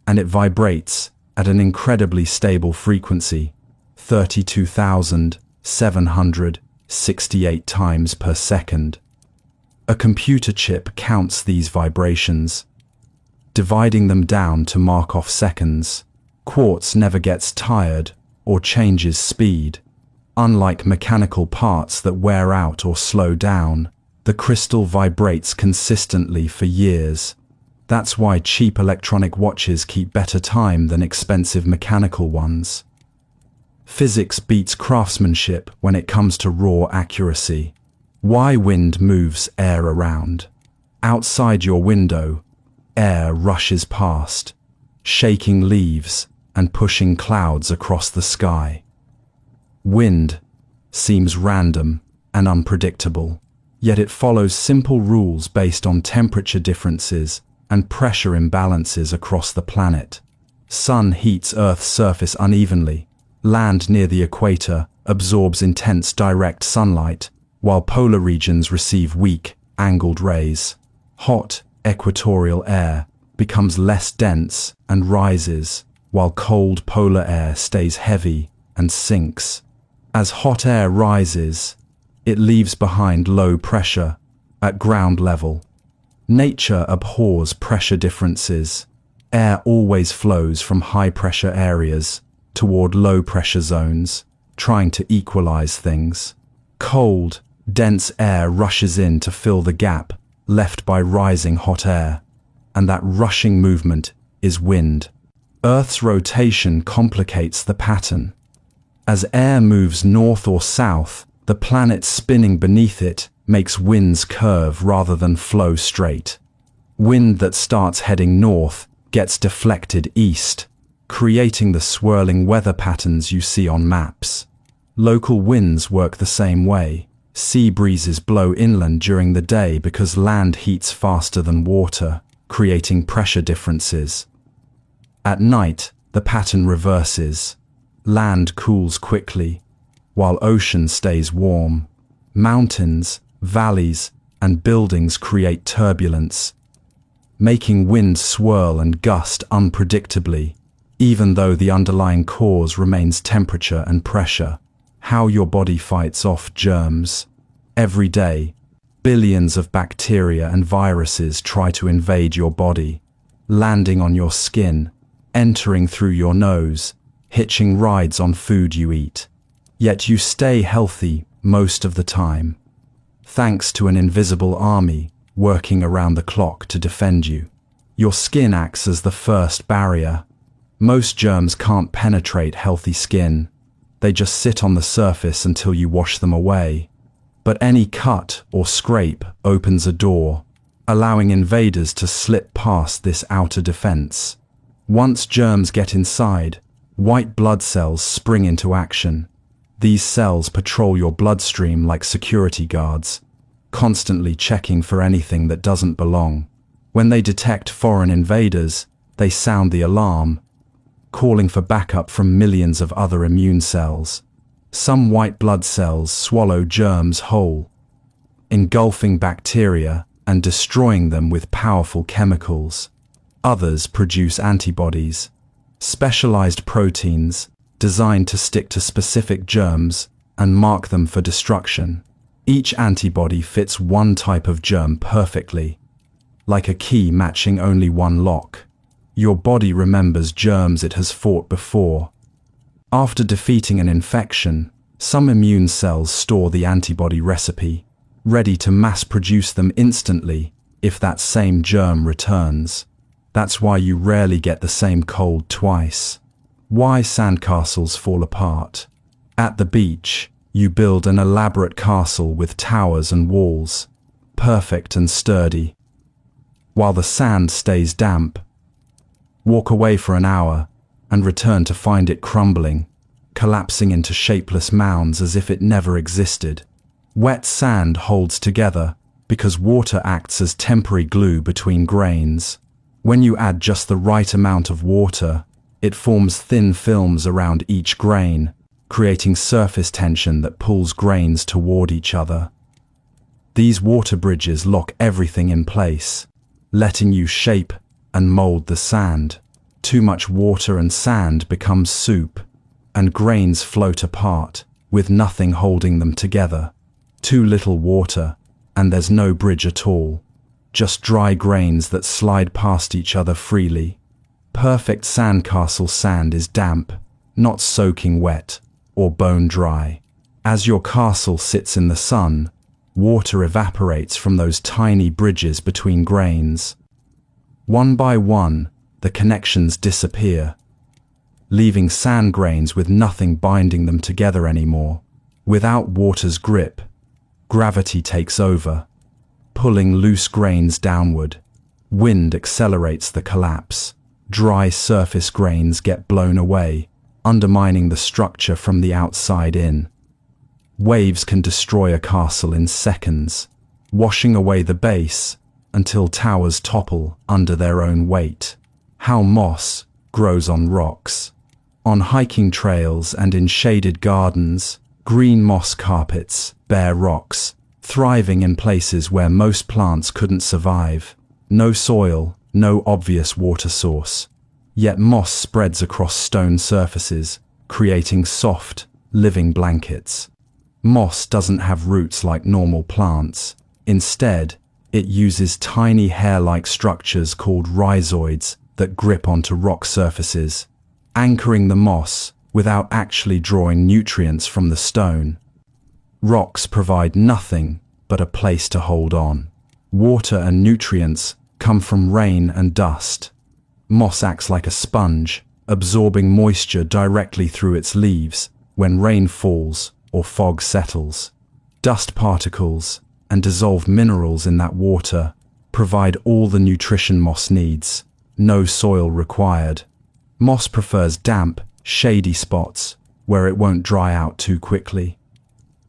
and it vibrates at an incredibly stable frequency, 32,768 times per second. A computer chip counts these vibrations, dividing them down to mark off seconds. Quartz never gets tired or changes speed. Unlike mechanical parts that wear out or slow down, the crystal vibrates consistently for years. That's why cheap electronic watches keep better time than expensive mechanical ones. Physics beats craftsmanship when it comes to raw accuracy. Why wind moves air around? Outside your window, air rushes past, shaking leaves and pushing clouds across the sky. Wind seems random and unpredictable, yet it follows simple rules based on temperature differences and pressure imbalances across the planet. Sun heats Earth's surface unevenly. Land near the equator absorbs intense direct sunlight, while polar regions receive weak, angled rays. Hot, equatorial air becomes less dense and rises, while cold polar air stays heavy and sinks. As hot air rises, it leaves behind low pressure at ground level. Nature abhors pressure differences. Air always flows from high-pressure areas toward low-pressure zones, trying to equalize things. Cold, dense air rushes in to fill the gap left by rising hot air, and that rushing movement is wind. Earth's rotation complicates the pattern. As air moves north or south, the planet spinning beneath it makes winds curve rather than flow straight. Wind that starts heading north gets deflected east, creating the swirling weather patterns you see on maps. Local winds work the same way. Sea breezes blow inland during the day because land heats faster than water, creating pressure differences. At night, the pattern reverses. Land cools quickly, while ocean stays warm. Mountains, valleys, and buildings create turbulence, making winds swirl and gust unpredictably, even though the underlying cause remains temperature and pressure. How your body fights off germs. Every day, billions of bacteria and viruses try to invade your body, landing on your skin, entering through your nose, hitching rides on food you eat. Yet you stay healthy most of the time, thanks to an invisible army working around the clock to defend you. Your skin acts as the first barrier. Most germs can't penetrate healthy skin. They just sit on the surface until you wash them away. But any cut or scrape opens a door, allowing invaders to slip past this outer defense. Once germs get inside, white blood cells spring into action. These cells patrol your bloodstream like security guards, constantly checking for anything that doesn't belong. When they detect foreign invaders, they sound the alarm, calling for backup from millions of other immune cells. Some white blood cells swallow germs whole, engulfing bacteria and destroying them with powerful chemicals. Others produce antibodies, specialized proteins designed to stick to specific germs and mark them for destruction. Each antibody fits one type of germ perfectly, like a key matching only one lock. Your body remembers germs it has fought before. After defeating an infection, some immune cells store the antibody recipe, ready to mass produce them instantly if that same germ returns. That's why you rarely get the same cold twice. Why sandcastles fall apart. At the beach, you build an elaborate castle with towers and walls, perfect and sturdy, while the sand stays damp. Walk away for an hour and return to find it crumbling, collapsing into shapeless mounds as if it never existed. Wet sand holds together because water acts as temporary glue between grains. When you add just the right amount of water, it forms thin films around each grain, creating surface tension that pulls grains toward each other. These water bridges lock everything in place, letting you shape and mold the sand. Too much water and sand becomes soup, and grains float apart, with nothing holding them together. Too little water, and there's no bridge at all. Just dry grains that slide past each other freely. Perfect sandcastle sand is damp, not soaking wet or bone dry. As your castle sits in the sun, water evaporates from those tiny bridges between grains. One by one, the connections disappear, leaving sand grains with nothing binding them together anymore. Without water's grip, gravity takes over, pulling loose grains downward. Wind accelerates the collapse. Dry surface grains get blown away, undermining the structure from the outside in. Waves can destroy a castle in seconds, washing away the base until towers topple under their own weight. How moss grows on rocks. On hiking trails and in shaded gardens, green moss carpets bare rocks, thriving in places where most plants couldn't survive. No soil, no obvious water source. Yet moss spreads across stone surfaces, creating soft, living blankets. Moss doesn't have roots like normal plants. Instead, it uses tiny hair-like structures called rhizoids that grip onto rock surfaces, anchoring the moss without actually drawing nutrients from the stone. Rocks provide nothing but a place to hold on. Water and nutrients come from rain and dust. Moss acts like a sponge, absorbing moisture directly through its leaves when rain falls or fog settles. Dust particles and dissolved minerals in that water provide all the nutrition moss needs. No soil required. Moss prefers damp, shady spots where it won't dry out too quickly.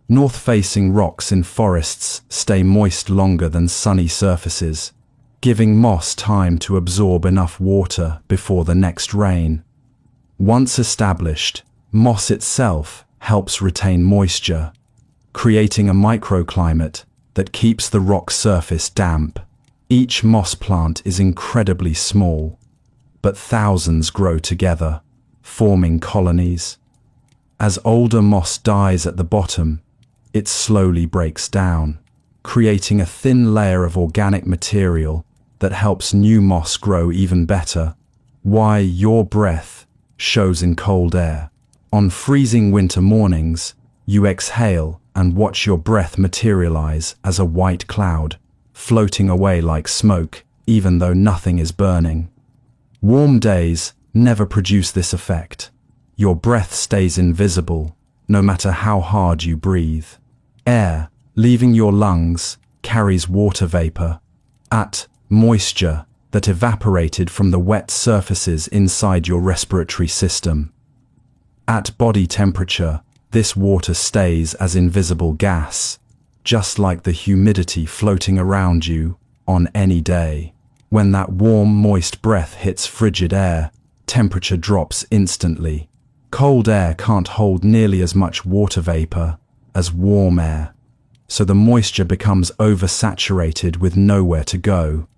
North-facing rocks in forests stay moist longer than sunny surfaces, giving moss time to absorb enough water before the next rain. Once established, moss itself helps retain moisture, creating a microclimate that keeps the rock surface damp. Each moss plant is incredibly small, but thousands grow together, forming colonies. As older moss dies at the bottom, it slowly breaks down, creating a thin layer of organic material that helps new moss grow even better. Why your breath shows in cold air. On freezing winter mornings, you exhale and watch your breath materialize as a white cloud, floating away like smoke, even though nothing is burning. Warm days never produce this effect. Your breath stays invisible, no matter how hard you breathe. Air, leaving your lungs, carries water vapor, moisture that evaporated from the wet surfaces inside your respiratory system. At body temperature, this water stays as invisible gas, just like the humidity floating around you on any day. When that warm, moist breath hits frigid air, temperature drops instantly. Cold air can't hold nearly as much water vapor as warm air, so the moisture becomes oversaturated with nowhere to go.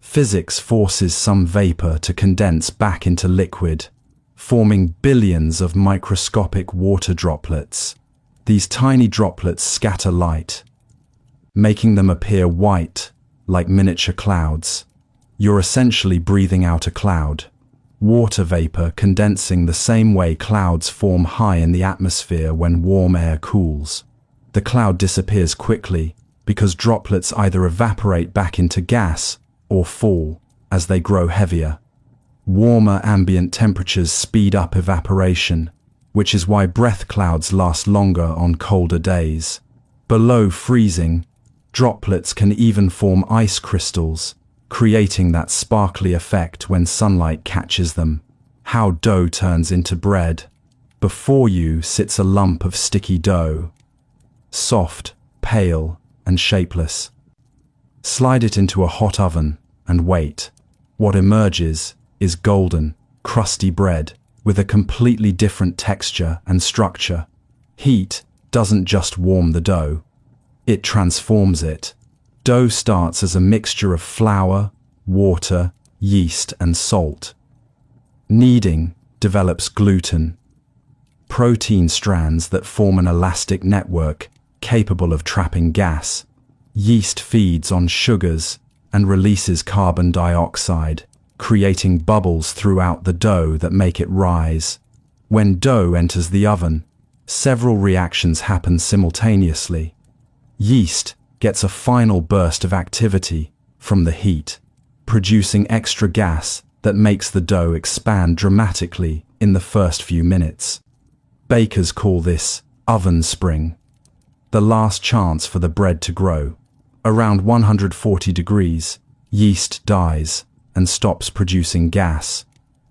Physics forces some vapor to condense back into liquid, forming billions of microscopic water droplets. These tiny droplets scatter light, making them appear white, like miniature clouds. You're essentially breathing out a cloud. Water vapor condensing the same way clouds form high in the atmosphere when warm air cools. The cloud disappears quickly because droplets either evaporate back into gas or fall as they grow heavier. Warmer ambient temperatures speed up evaporation, which is why breath clouds last longer on colder days. Below freezing, droplets can even form ice crystals, creating that sparkly effect when sunlight catches them. How dough turns into bread. Before you sits a lump of sticky dough, soft, pale, and shapeless. Slide it into a hot oven and wait. What emerges is golden, crusty bread with a completely different texture and structure. Heat doesn't just warm the dough, it transforms it. Dough starts as a mixture of flour, water, yeast, and salt. Kneading develops gluten, protein strands that form an elastic network capable of trapping gas. Yeast feeds on sugars and releases carbon dioxide, creating bubbles throughout the dough that make it rise. When dough enters the oven, several reactions happen simultaneously. Yeast gets a final burst of activity from the heat, producing extra gas that makes the dough expand dramatically in the first few minutes. Bakers call this oven spring, the last chance for the bread to grow. Around 140 degrees, yeast dies and stops producing gas,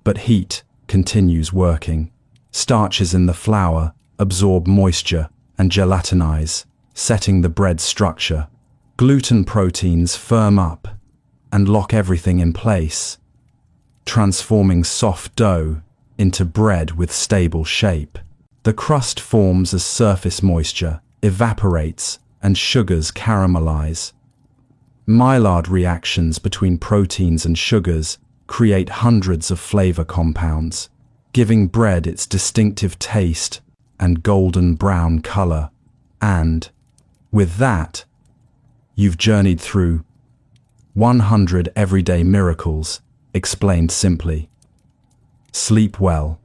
but heat continues working. Starches in the flour absorb moisture and gelatinize, setting the bread's structure. Gluten proteins firm up and lock everything in place, transforming soft dough into bread with stable shape. The crust forms as surface moisture evaporates and sugars caramelize. Maillard reactions between proteins and sugars create hundreds of flavor compounds, giving bread its distinctive taste and golden brown color. And, with that, you've journeyed through 100 everyday miracles, explained simply. Sleep well.